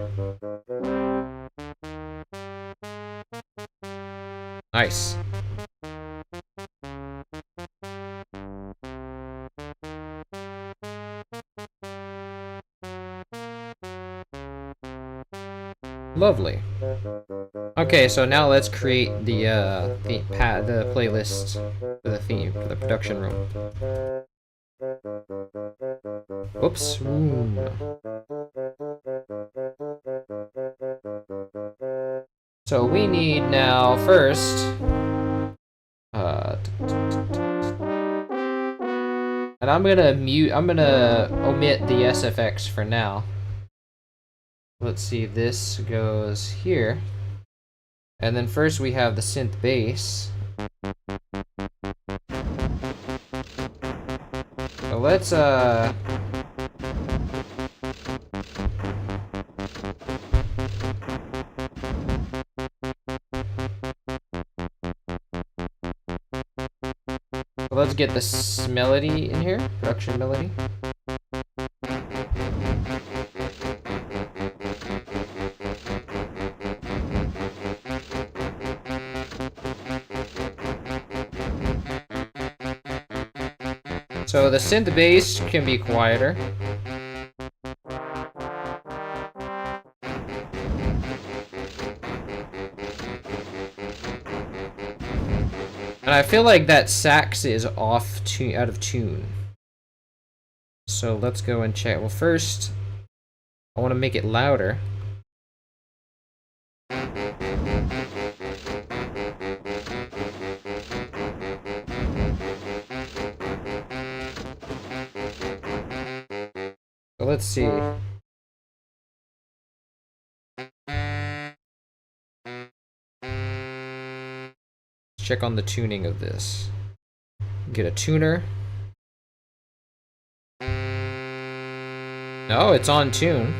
Nice. Lovely. Okay, so now let's create the playlist for the theme for the production room. Oops. Ooh. So we need now first and I'm gonna omit the SFX for now. Let's see, this goes here. And then first we have the synth bass. So let's Let's get this melody in here, production melody. So the synth bass can be quieter. And I feel like that sax is out of tune. So let's go and check. Well, first, I want to make it louder. So let's see. Check on the tuning of this. Get a tuner. No, it's on tune.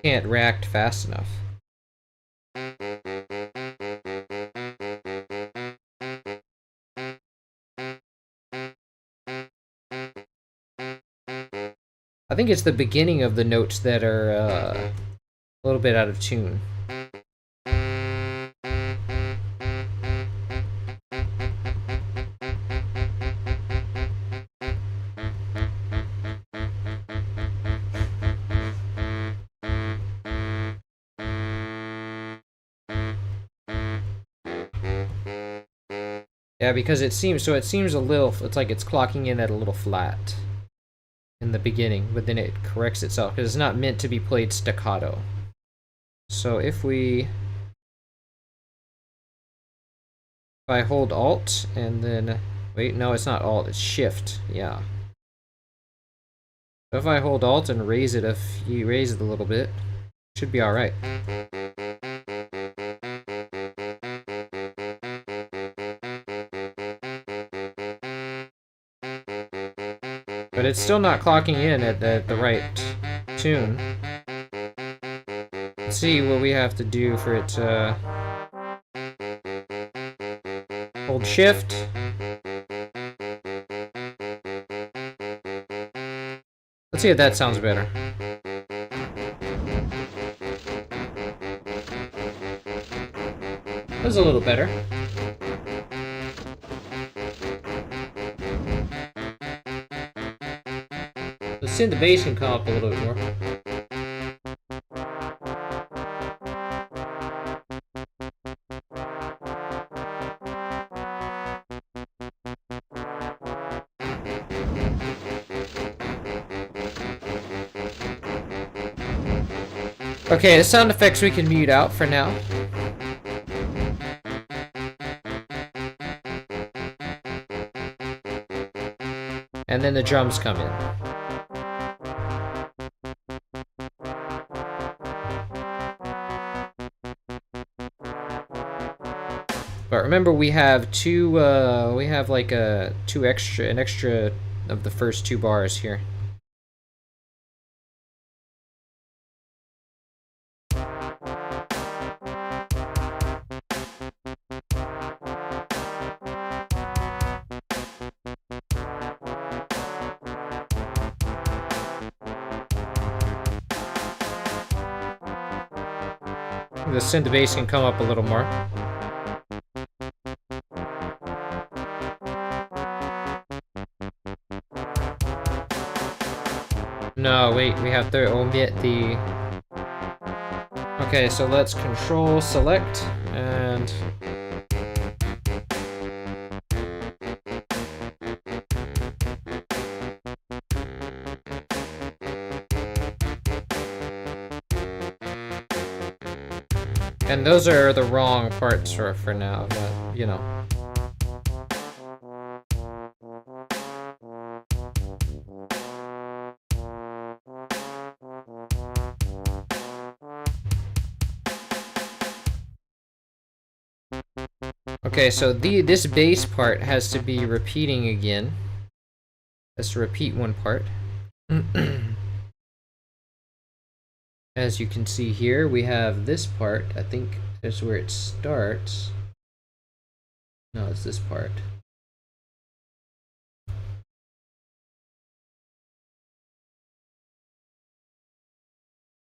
Can't react fast enough. I think it's the beginning of the notes that are a little bit out of tune. Yeah, because it seems a little, it's like it's clocking in at a little flat in the beginning, but then it corrects itself because it's not meant to be played staccato. So if I hold Alt and then, wait, no, it's not Alt, it's Shift, yeah. So if I hold Alt and raise it a little bit, it should be alright. But it's still not clocking in at the right tune. Let's see what we have to do for it to hold Shift. Let's see if that sounds better. That was a little better. The synth bass can come up a little bit more. Okay, the sound effects we can mute out for now. And then the drums come in. But remember, we have an extra of the first two bars here. The synth bass can come up a little more. No, wait, we have to omit the... Okay, so let's Control Select and... And those are the wrong parts for now, but, you know. Okay, so this bass part has to be repeating again. Has to repeat one part. As you can see here, we have this part. I think that's where it starts. No, it's this part.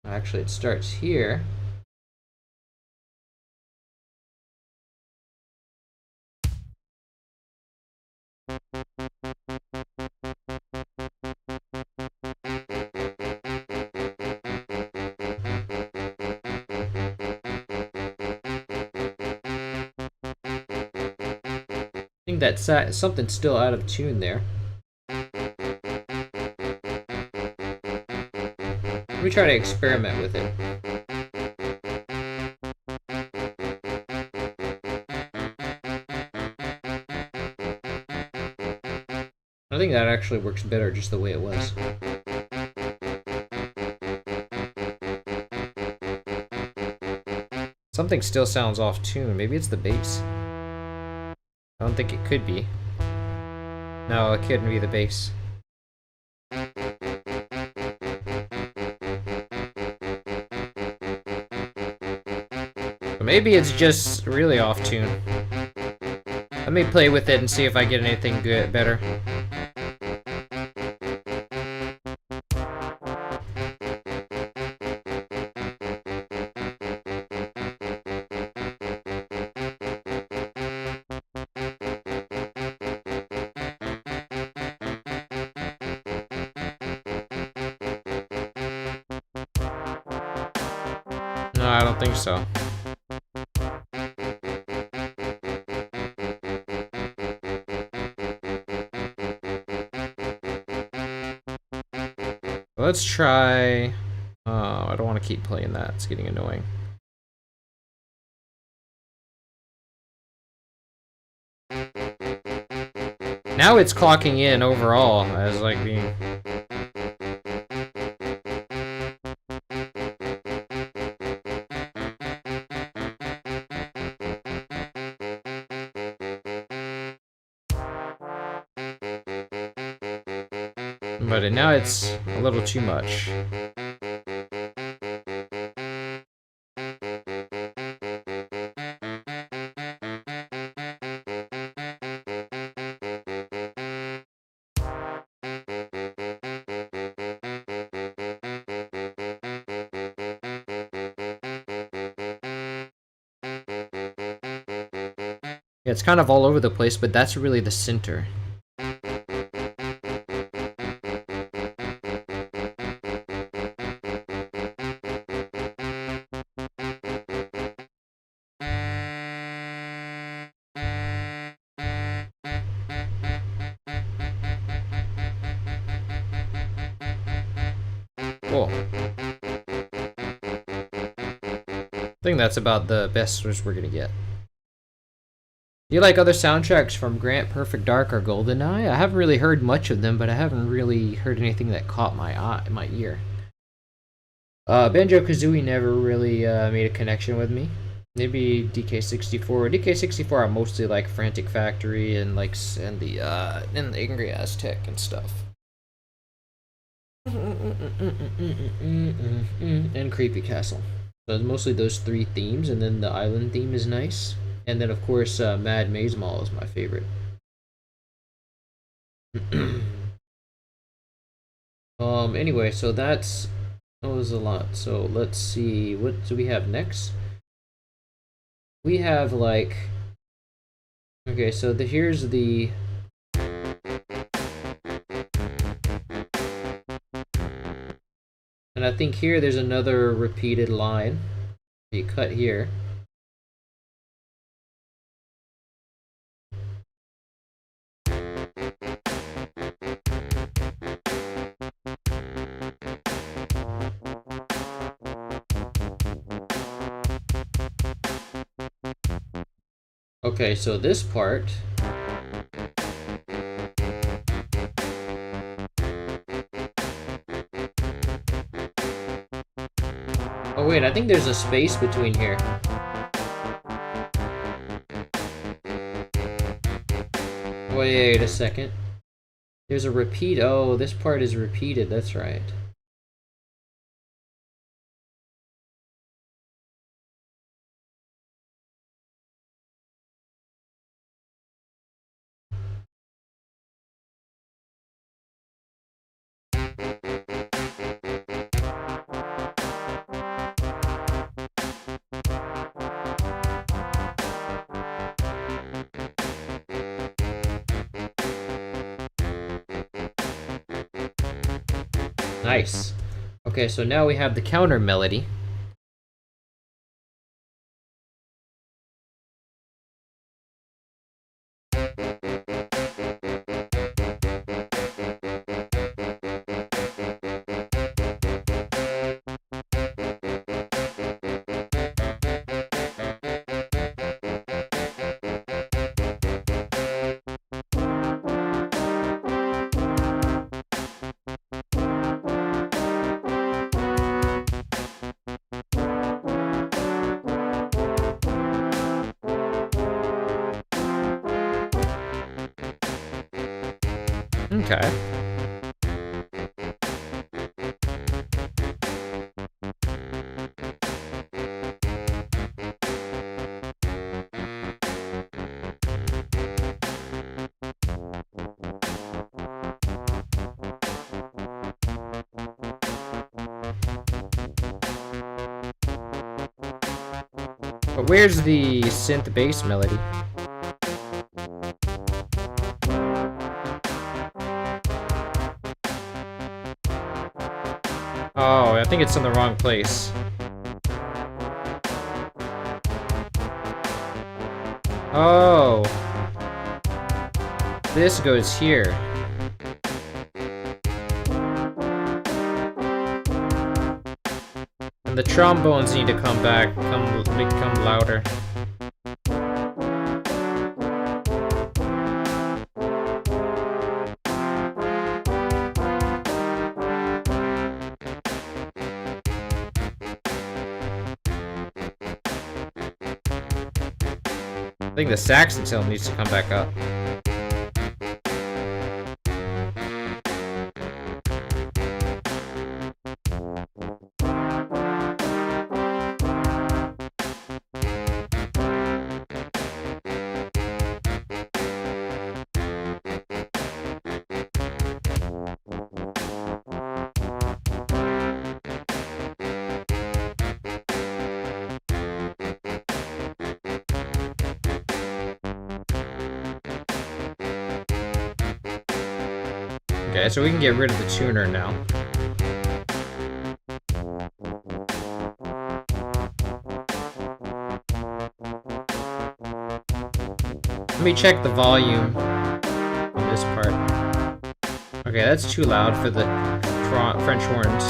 Actually, it starts here. I think that's something's still out of tune there. Let me try to experiment with it. I think that actually works better just the way it was. Something still sounds off tune. Maybe it's the bass. I don't think it could be. No, it couldn't be the bass. But maybe it's just really off tune. Let me play with it and see if I get anything good, better. No, I don't think so. Let's try... I don't want to keep playing that. It's getting annoying. Now it's clocking in overall as like being... But now it's a little too much. Yeah, it's kind of all over the place, but that's really the center. Cool. I think that's about the best we're gonna get. Do you like other soundtracks from Grant, Perfect Dark, or GoldenEye? I haven't really heard much of them, but I haven't really heard anything that caught my ear. Banjo-Kazooie never really made a connection with me. Maybe DK64. DK64 I mostly like Frantic Factory and the Angry Aztec and stuff. And Creepy Castle. So it's mostly those three themes, and then the island theme is nice. And then, of course, Mad Maze Mall is my favorite. Anyway, so that was a lot. So let's see, what do we have next? We have like, okay, so here's the. And I think here there's another repeated line. You cut here. Okay, so this part. Oh wait, I think there's a space between here. Wait a second. There's a repeat. Oh, this part is repeated. That's right. Nice. Okay, so now we have the counter melody. Okay. But where's the synth bass melody? Oh, I think it's in the wrong place. Oh. This goes here. And the trombones need to come back, become louder. I think the saxophone needs to come back up. Okay, so we can get rid of the tuner now. Let me check the volume on this part. Okay, that's too loud for the French horns.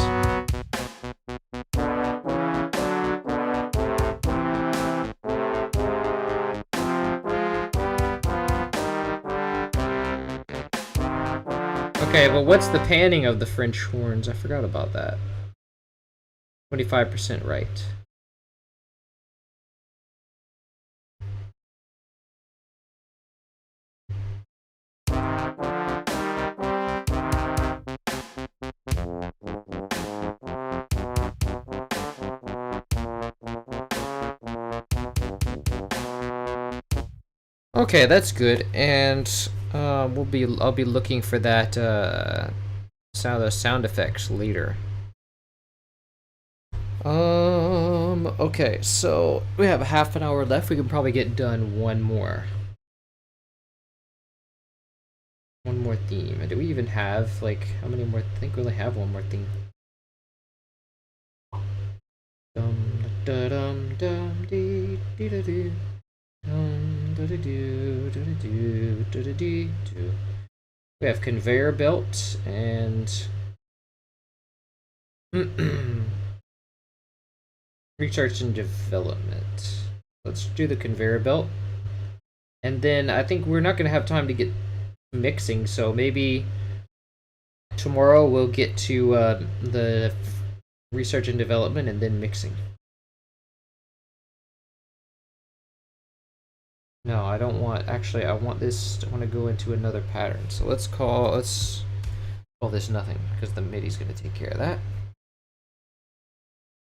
Okay, well, what's the panning of the French horns? I forgot about that. 25% right. Okay, that's good, and I'll be looking for that sound effects later. Okay, so we have half an hour left. We can probably get done one more theme. And do we even have, like, how many more? I think we only have one more theme. Dum da dum dum dee dee da dee. We have conveyor belt and research and development. Let's do the conveyor belt. And then I think we're not going to have time to get mixing, so maybe tomorrow we'll get to the research and development and then mixing. No, I don't want, actually, I want this, I want to go into another pattern. So let's call this nothing, because the MIDI's going to take care of that.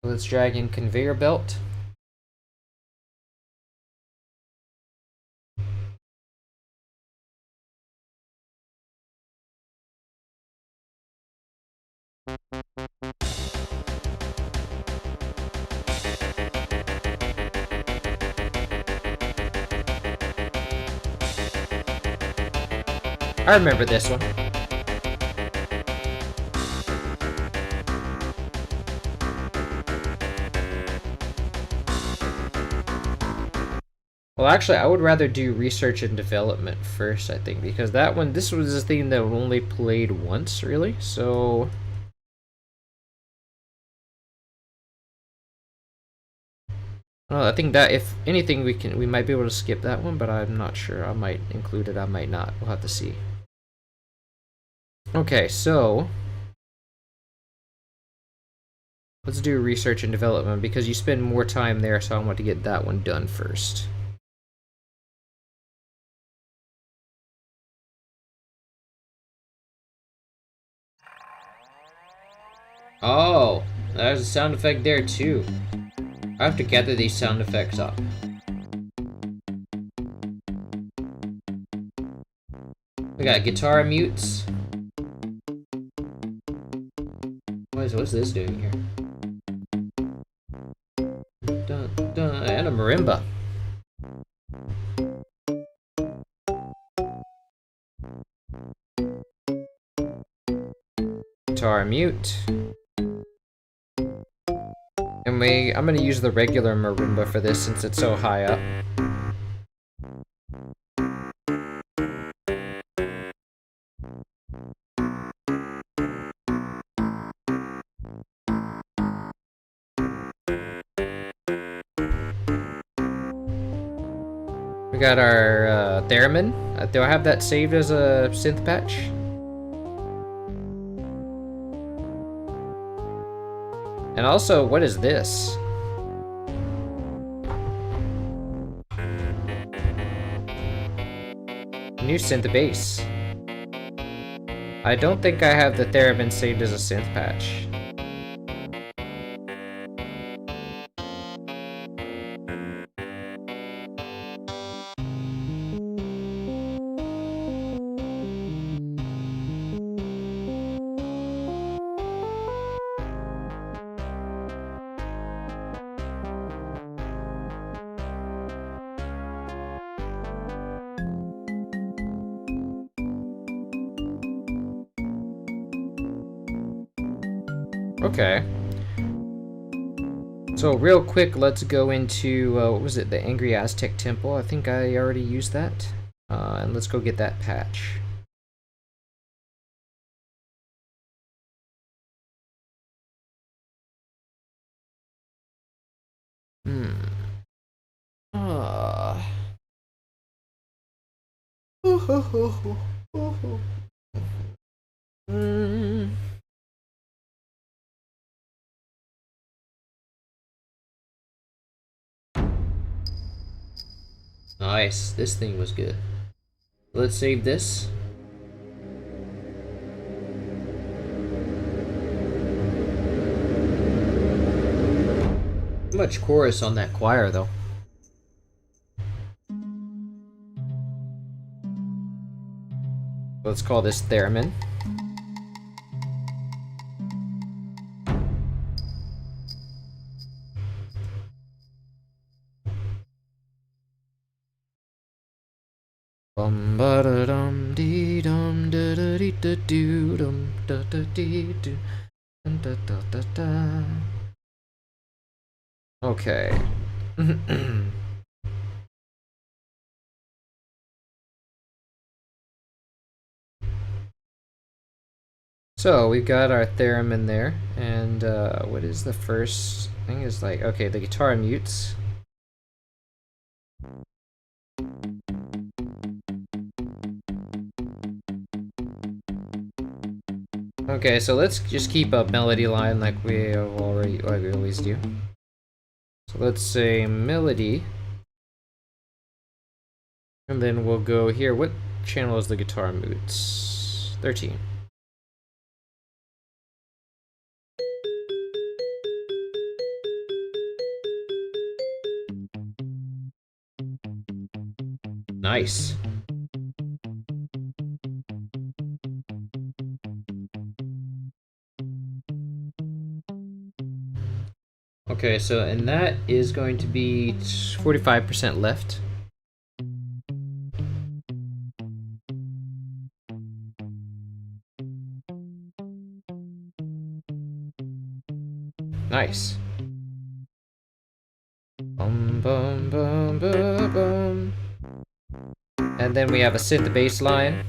So let's drag in conveyor belt. I remember this one. Well, actually, I would rather do research and development first, I think, because this was a theme that only played once, really, so... Well, I think that if anything, we might be able to skip that one, but I'm not sure. I might include it, I might not. We'll have to see. Okay, so let's do research and development because you spend more time there, so I want to get that one done first. Oh, there's a sound effect there too. I have to gather these sound effects up. We got guitar mutes. What's this doing here? Dun, dun, and a marimba. Guitar mute. And I'm gonna use the regular marimba for this since it's so high up. We got our theremin. Do I have that saved as a synth patch? And also, what is this? New synth bass. I don't think I have the theremin saved as a synth patch. Okay. So real quick, let's go into, what was it, the Angry Aztec Temple. I think I already used that. And let's go get that patch. Nice, this thing was good. Let's save this. Too much chorus on that choir though. Let's call this theremin. Bum ba da dum dee dum da da dee da doo dum da da dee doo da da da da. Okay. So we've got our theremin there, and what is the first thing? Is like, okay, the guitar mutes. Okay, so let's just keep a melody line like we always do. So let's say melody. And then we'll go here. What channel is the guitar moods? 13. Nice. Okay, so and that is going to be 45% left. Nice. Bum, bum, bum, bum, bum. And then we have a synth bass line.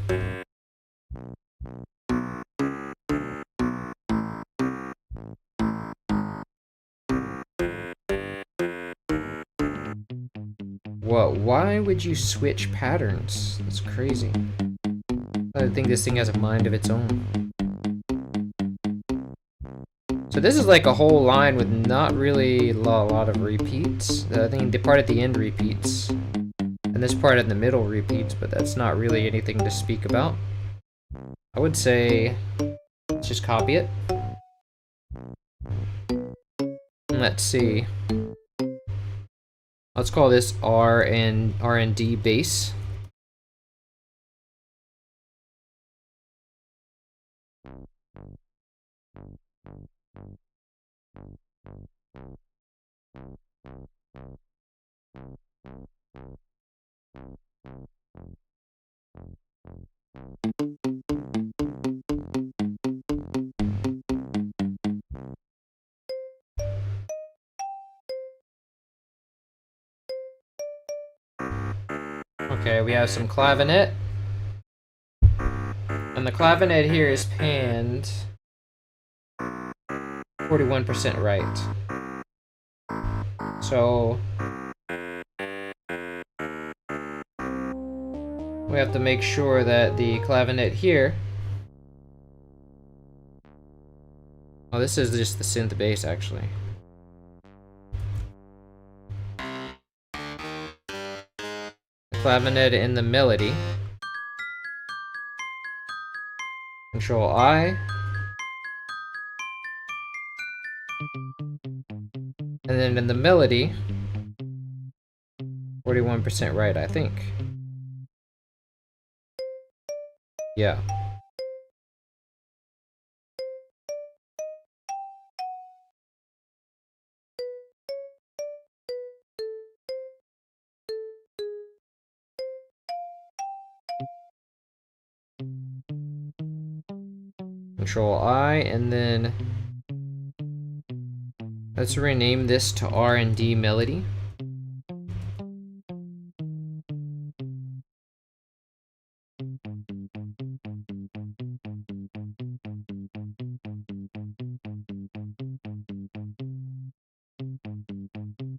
What? Why would you switch patterns? That's crazy. I think this thing has a mind of its own. So this is like a whole line with not really a lot of repeats. I think the part at the end repeats. And this part in the middle repeats, but that's not really anything to speak about. I would say, let's just copy it. Let's see. Let's call this R&D bass. Okay, we have some clavinet. And the clavinet here is panned 41% right. So we have to make sure that the clavinet here. Oh, this is just the synth bass actually. The clavinet in the melody. Control I. And then in the melody, 41% right, I think. Yeah. Control I, and then let's rename this to R&D melody.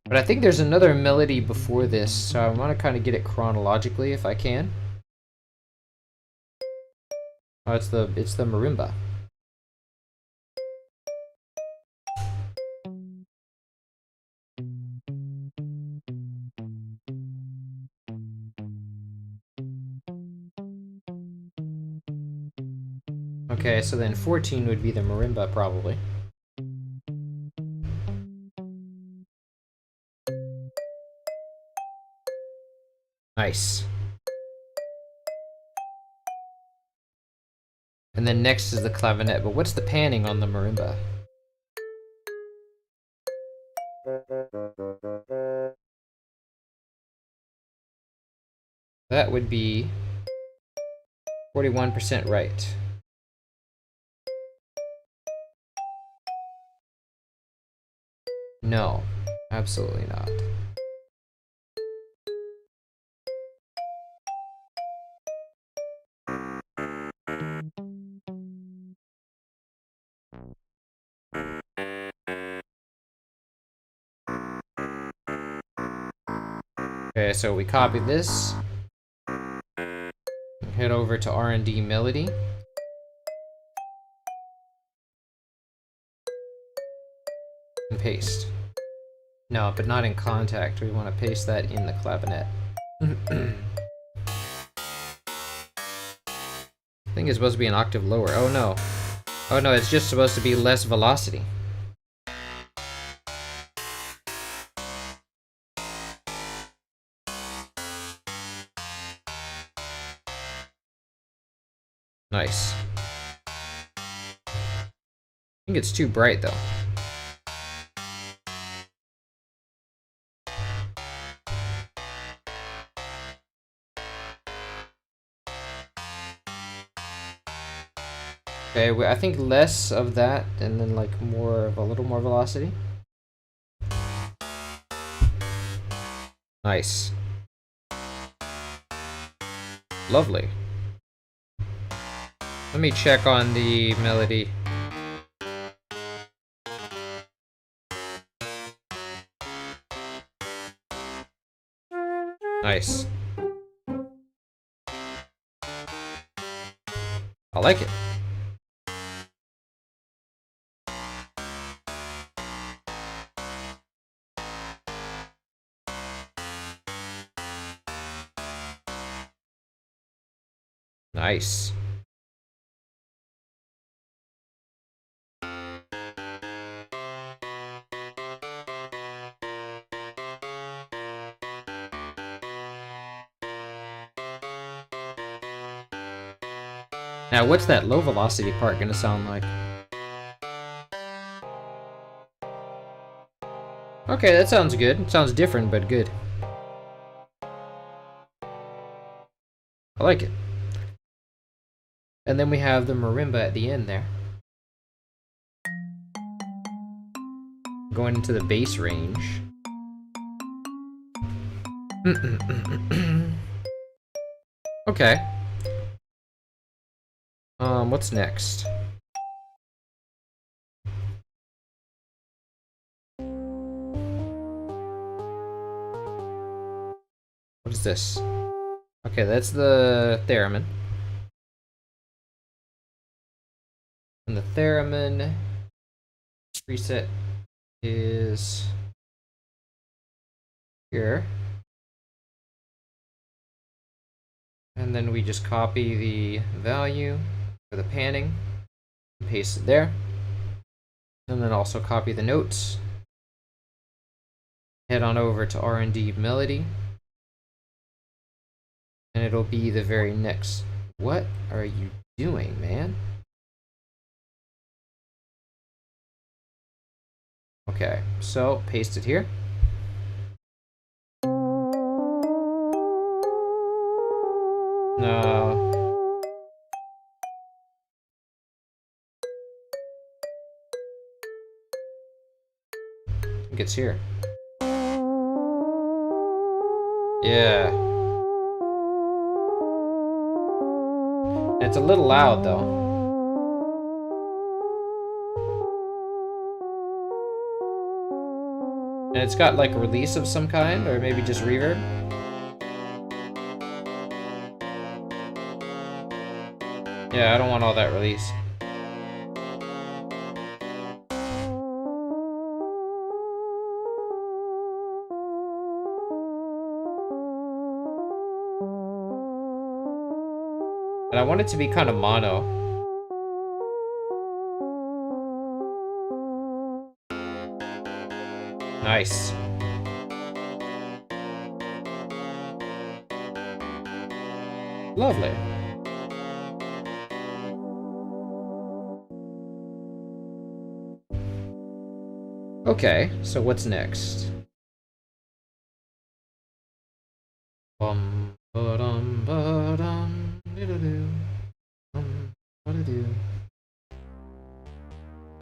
But I think there's another melody before this, so I want to kind of get it chronologically if I can. Oh, it's the marimba. Okay, so then 14 would be the marimba probably. Nice. And then next is the clavinet, but what's the panning on the marimba? That would be 41% right. No, absolutely not. Okay, so we copy this, head over to R&D melody, and paste. No, but not in contact. We want to paste that in the clavinet. I think it's supposed to be an octave lower. Oh no. Oh no, it's just supposed to be less velocity. Nice. I think it's too bright though. Okay, I think less of that and then like more of a little more velocity. Nice. Lovely. Let me check on the melody. Nice. I like it. Nice. Now, what's that low velocity part gonna sound like? Okay, that sounds good. It sounds different, but good. I like it. And then we have the marimba at the end there. Going into the bass range. Okay. What's next? What is this? Okay, that's the theremin. And the theremin preset is here. And then we just copy the value for the panning, and paste it there. And then also copy the notes. Head on over to R&D melody. And it'll be the very next. What are you doing, man? Okay, so paste it here. No. I think it's here. Yeah. It's a little loud though. And it's got like release of some kind, or maybe just reverb. Yeah, I don't want all that release. And I want it to be kind of mono. Nice. Lovely. Okay, so what's next?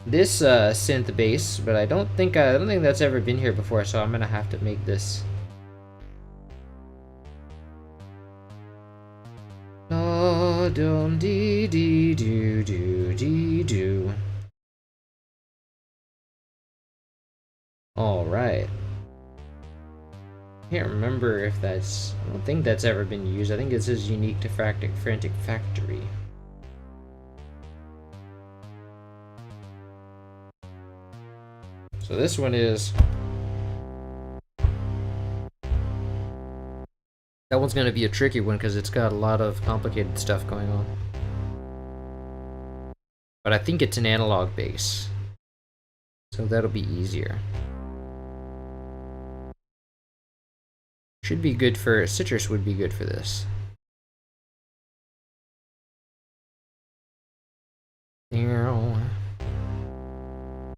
This synth bass, but I don't think that's ever been here before, so I'm gonna have to make this. La dum dee dee doo doo dee doo. All right. Can't remember if that's. I don't think that's ever been used. I think this is unique to Frantic Factory. So this one is. That one's gonna be a tricky one because it's got a lot of complicated stuff going on. But I think it's an analog bass, so that'll be easier. Should be good for Citrus. Would be good for this.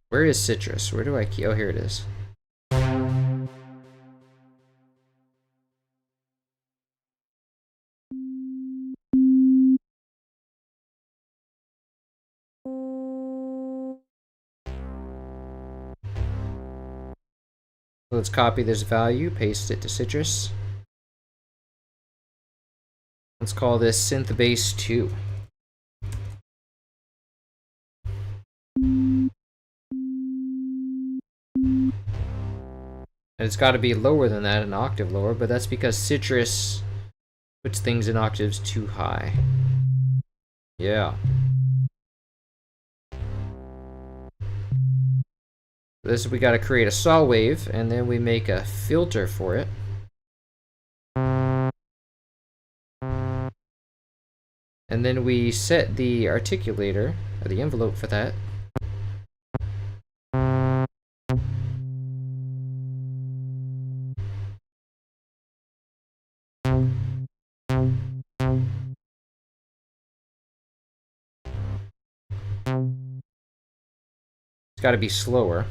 Where is Citrus? Where do I keep? Oh, here it is. Let's copy this value, paste it to Citrus. Let's call this synth bass 2. And it's got to be lower than that, an octave lower, but that's because Citrus puts things in octaves too high. Yeah. This, we got to create a saw wave, and then we make a filter for it. And then we set the articulator, or the envelope for that. It's got to be slower.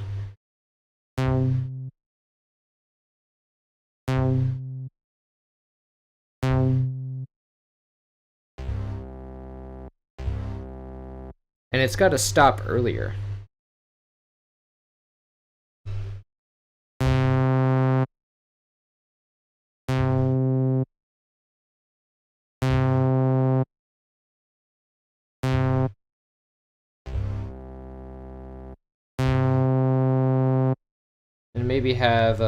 And it's got to stop earlier. And maybe have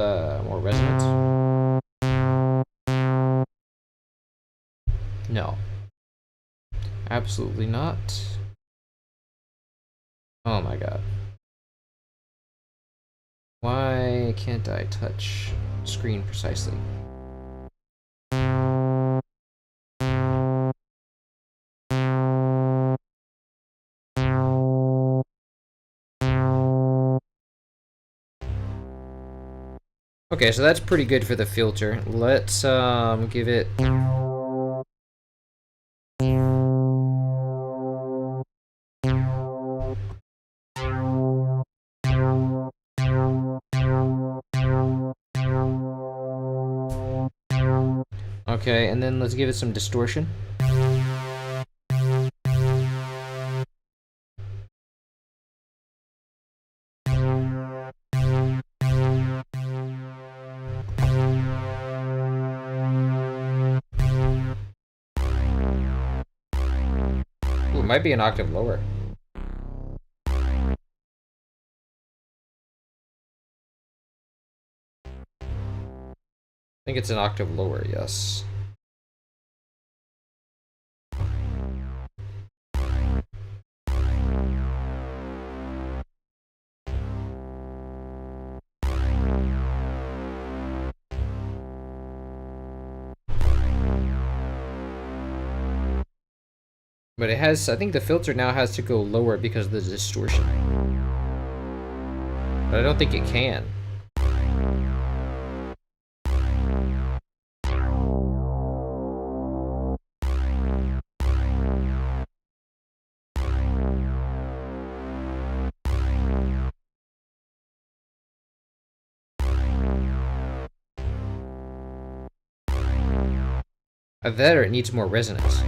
more resonance. No. Absolutely not. Oh my god. Why can't I touch screen precisely? Okay, so that's pretty good for the filter. Let's give it. Okay, and then let's give it some distortion. Ooh, it might be an octave lower. I think it's an octave lower, yes. But it has, I think the filter now has to go lower because of the distortion. But I don't think it can. That or it needs more resonance.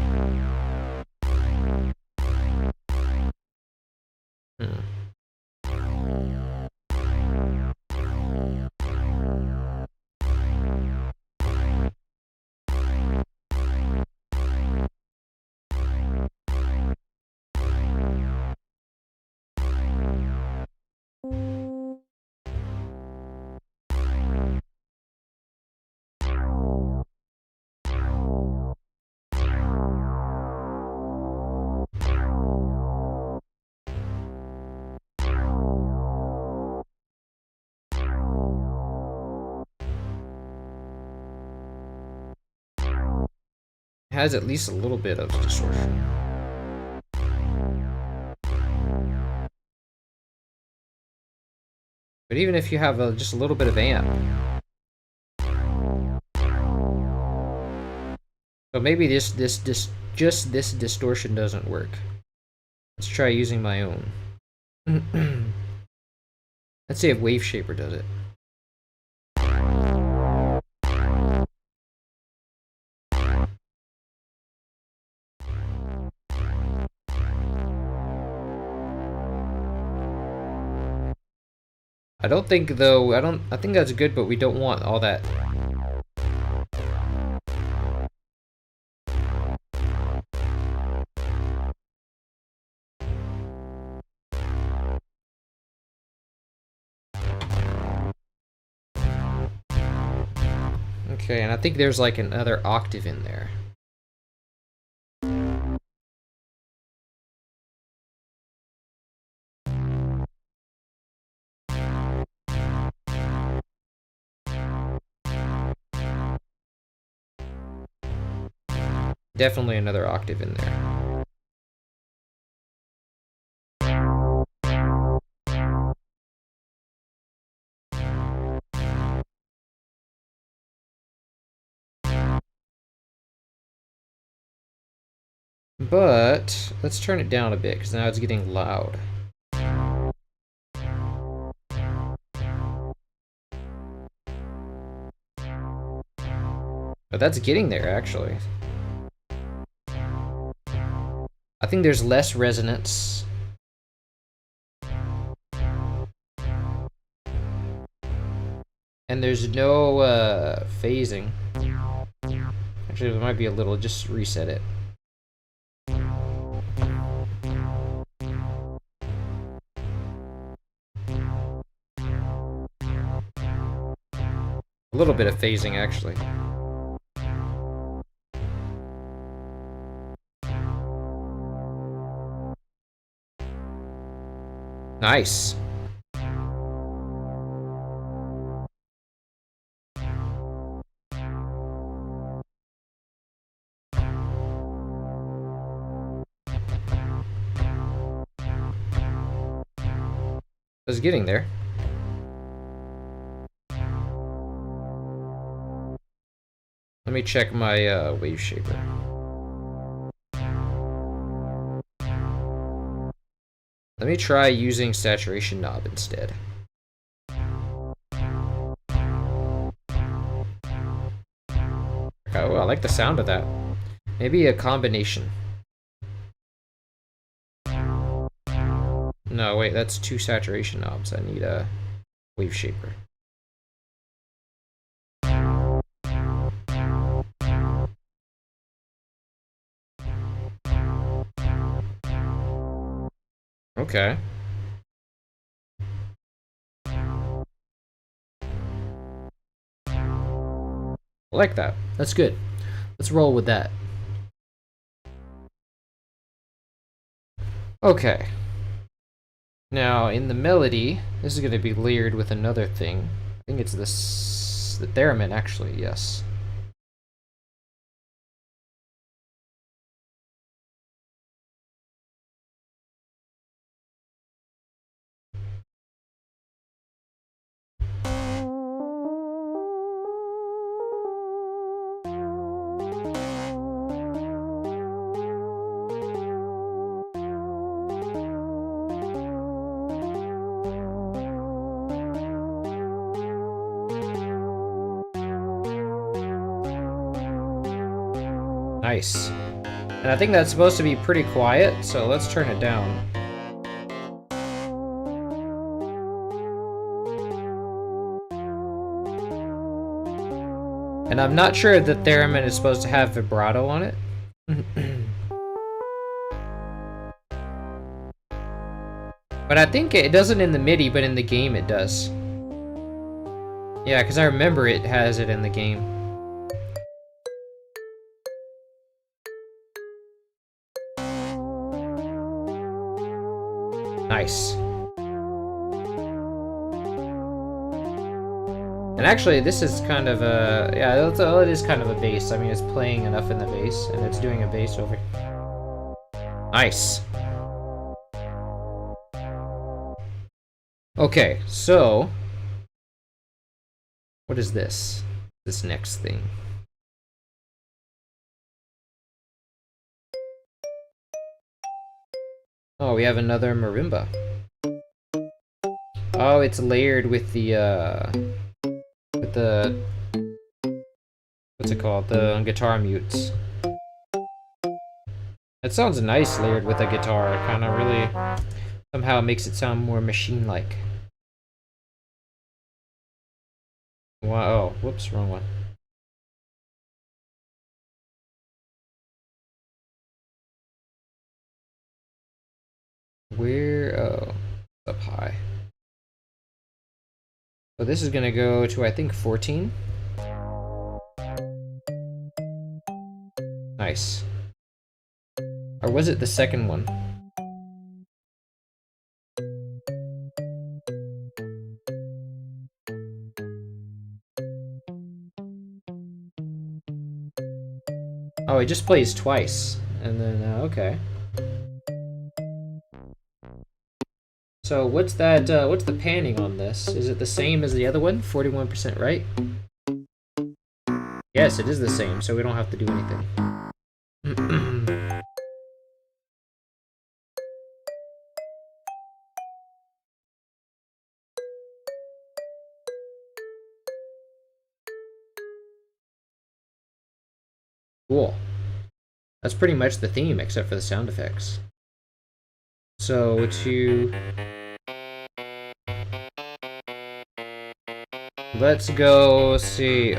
Has at least a little bit of distortion. But even if you have just a little bit of amp. So maybe just this distortion doesn't work. Let's try using my own. Let's see if Wave Shaper does it. I don't think though, I think that's good, but we don't want all that. Okay, and I think there's like another octave in there. Definitely another octave in there. But let's turn it down a bit because now it's getting loud. But that's getting there actually. I think there's less resonance. And there's no phasing. Actually, there might be a little, just reset it. A little bit of phasing, actually. Nice. I was getting there. Let me check my wave shaper. Let me try using saturation knob instead. Oh, I like the sound of that. Maybe a combination. No, wait, that's 2 saturation knobs. I need a wave shaper. Okay. I like that. That's good. Let's roll with that. Okay. Now, in the melody, this is going to be layered with another thing. I think it's this, the theremin, actually, yes. Nice. And I think that's supposed to be pretty quiet, so let's turn it down. And I'm not sure that theremin is supposed to have vibrato on it. But I think it doesn't in the MIDI, but in the game it does. Yeah, because I remember it has it in the game. Nice. And actually, this is kind of a... yeah, it is kind of a bass. I mean, it's playing enough in the bass, and it's doing a bass over... Nice. Okay, so what is this? This next thing. Oh, we have another marimba. Oh, it's layered with the what's it called? The guitar mutes. It sounds nice layered with a guitar. It kind of really somehow makes it sound more machine-like. Wow, oh, whoops, wrong one. Where, oh, up high. So this is gonna go to, I think, 14. Nice. Or was it the second one? Oh, it just plays twice. And then, okay. So what's that, what's the panning on this? Is it the same as the other one? 41%, right? Yes, it is the same, so we don't have to do anything. Cool. That's pretty much the theme, except for the sound effects. So let's go see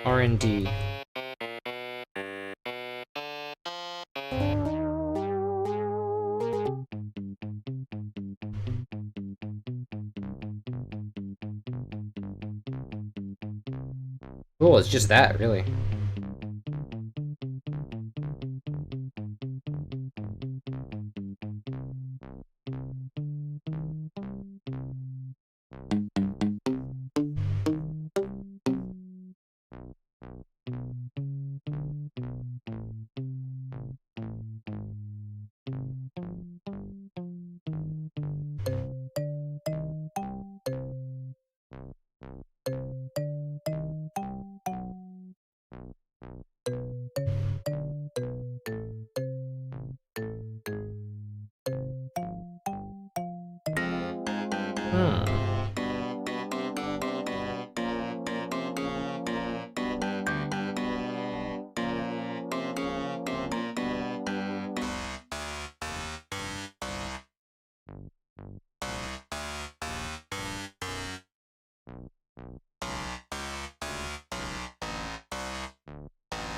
R&D. Cool, it's just that, really. Hmm.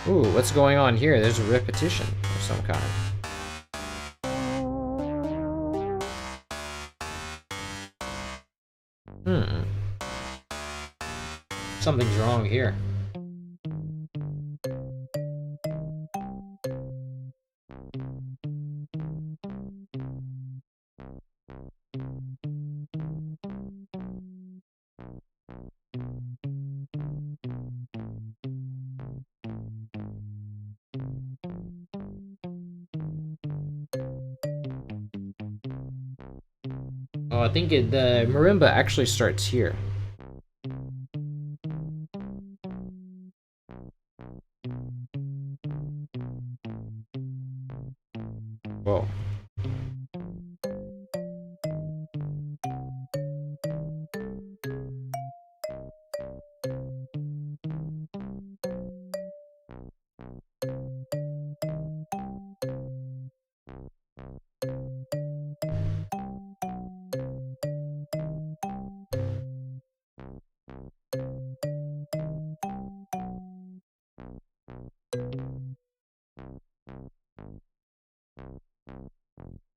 Ooh, what's going on here? There's a repetition of some kind. Hmm. Something's wrong here. Oh, I think the marimba actually starts here. Whoa.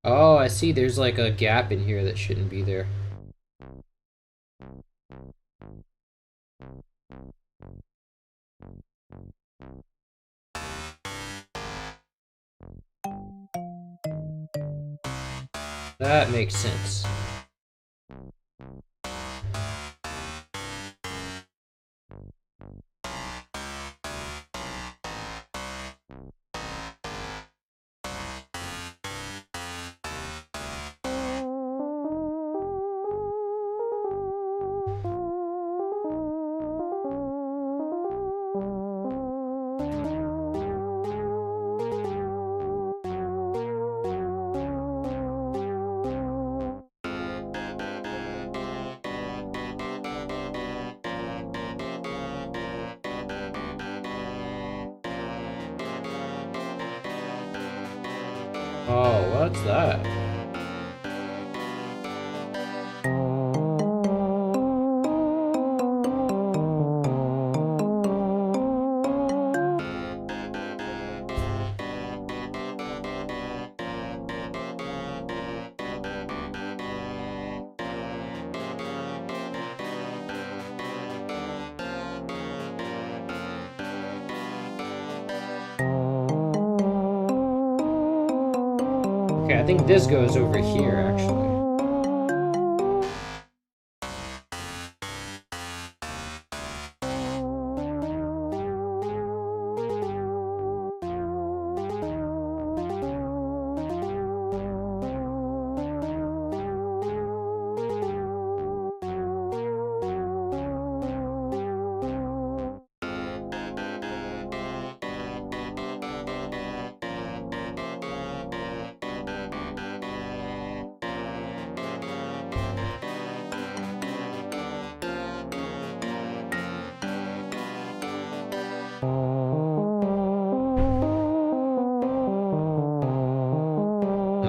Oh, I see. There's like a gap in here that shouldn't be there. That makes sense. Oh, what's that? Okay, I think this goes over here, actually.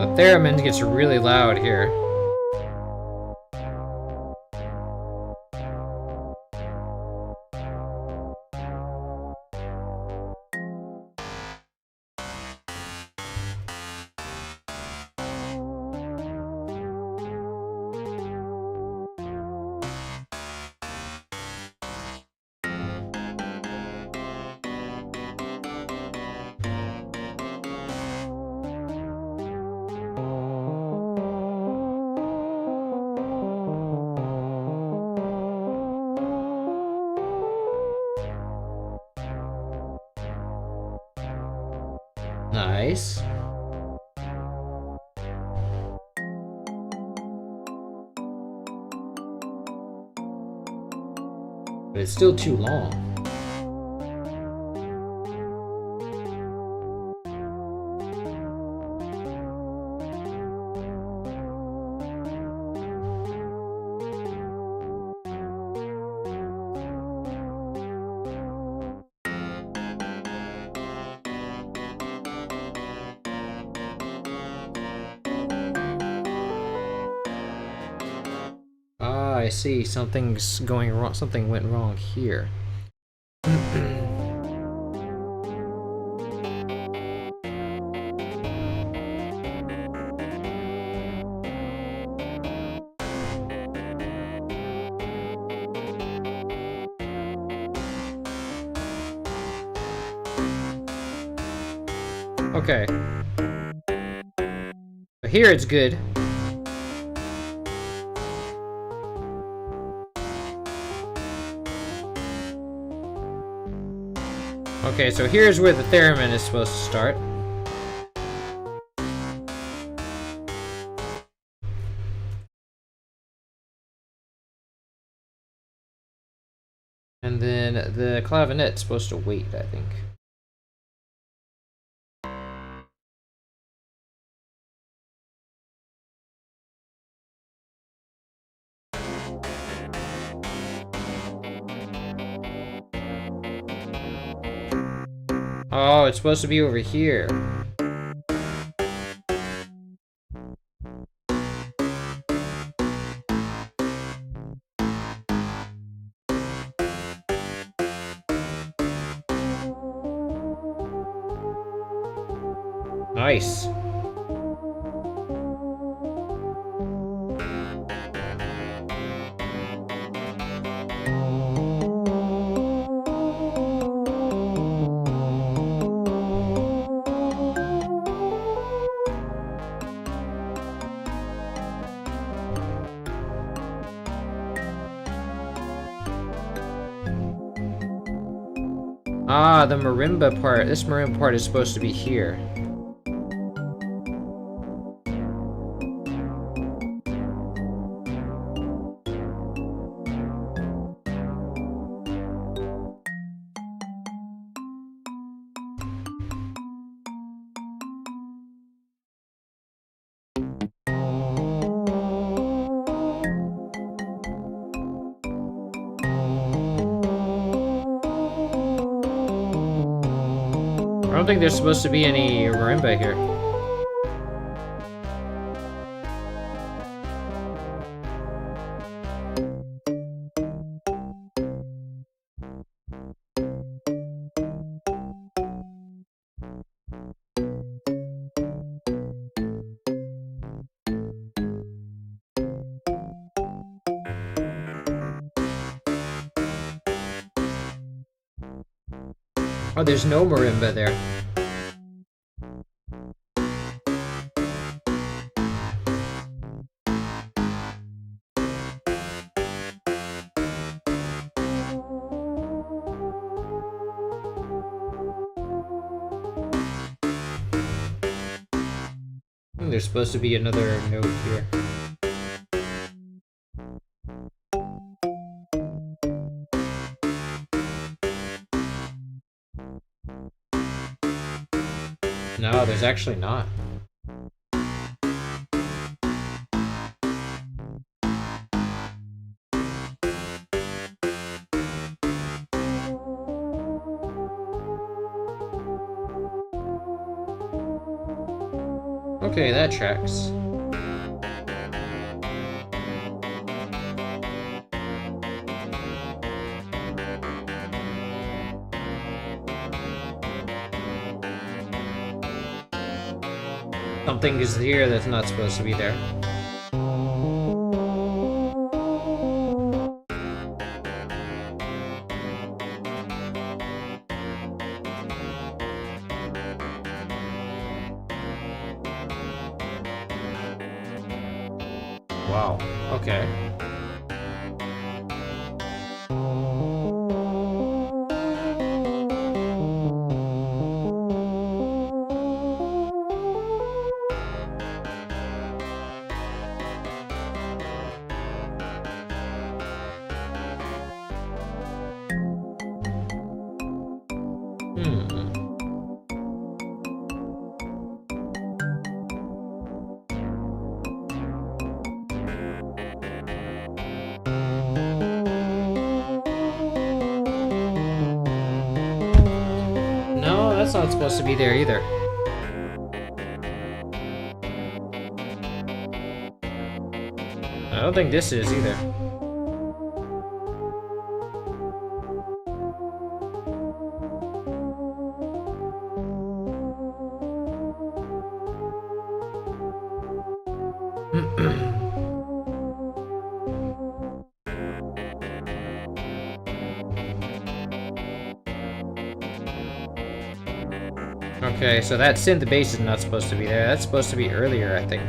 The theremin gets really loud here. Nice. But it's still too long. Ah, I see. Something's going wrong. Something went wrong here. Okay. But here it's good. Okay, so here's where the theremin is supposed to start. And then the clavinet's supposed to wait, I think. Oh, it's supposed to be over here. Nice. Ah, the marimba part. This marimba part is supposed to be here. I don't think there's supposed to be any marimba here. Oh, there's no marimba there. I think there's supposed to be another note here. No, there's actually not. Okay, that tracks. Something is here that's not supposed to be there. Wow, okay. No, that's not supposed to be there either. I don't think this is either. Okay, so that synth bass is not supposed to be there. That's supposed to be earlier, I think.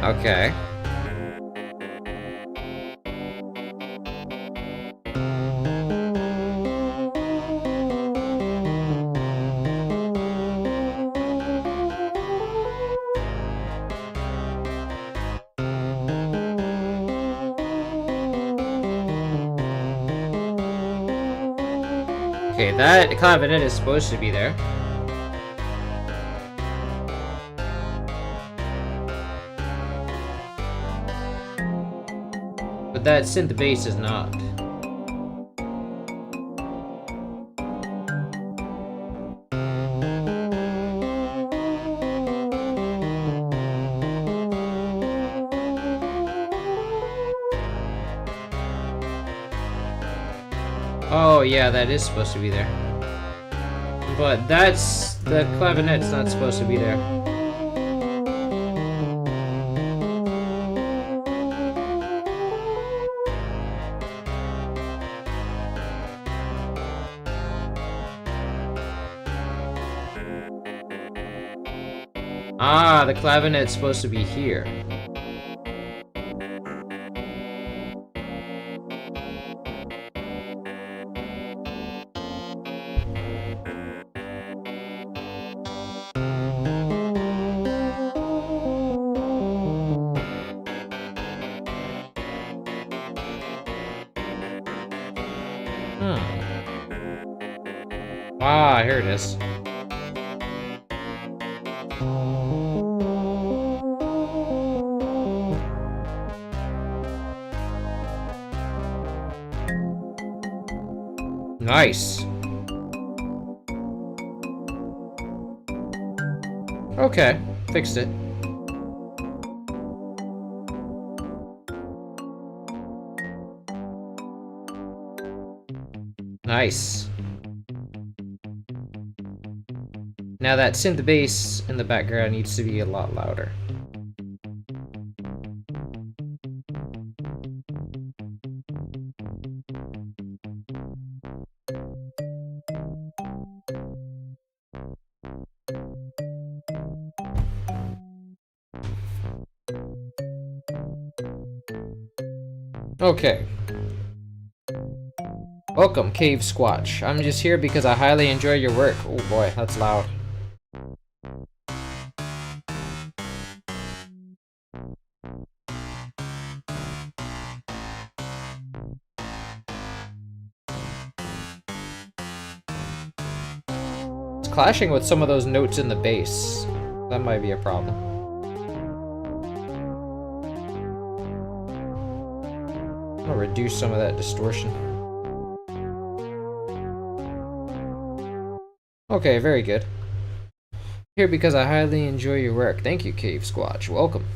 Okay. Okay, that clavinet is supposed to be there. But that synth bass is not. Oh yeah, that is supposed to be there. But the clavinet's not supposed to be there. Ah, the clavinet's supposed to be here. Ah, here it is. Nice. Okay, fixed it. Nice. Now that synth bass in the background needs to be a lot louder. Okay. Welcome, Cave Squatch. I'm just here because I highly enjoy your work. Oh boy, that's loud. It's clashing with some of those notes in the bass. That might be a problem. I'm gonna reduce some of that distortion. Okay, very good. Here because I highly enjoy your work. Thank you, Cave Squatch. Welcome.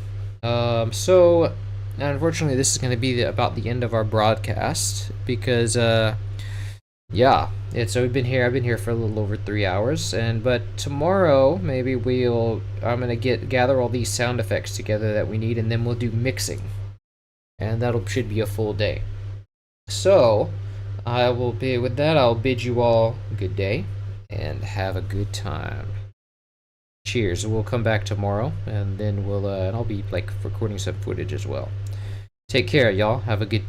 So unfortunately, this is going to be about the end of our broadcast because, yeah, I've been here for a little over 3 hours, but tomorrow maybe I'm gonna gather all these sound effects together that we need, and then we'll do mixing, and should be a full day. So I'll bid you all good day and have a good time. Cheers. We'll come back tomorrow, and then and I'll be recording some footage as well. Take care, y'all. Have a good day.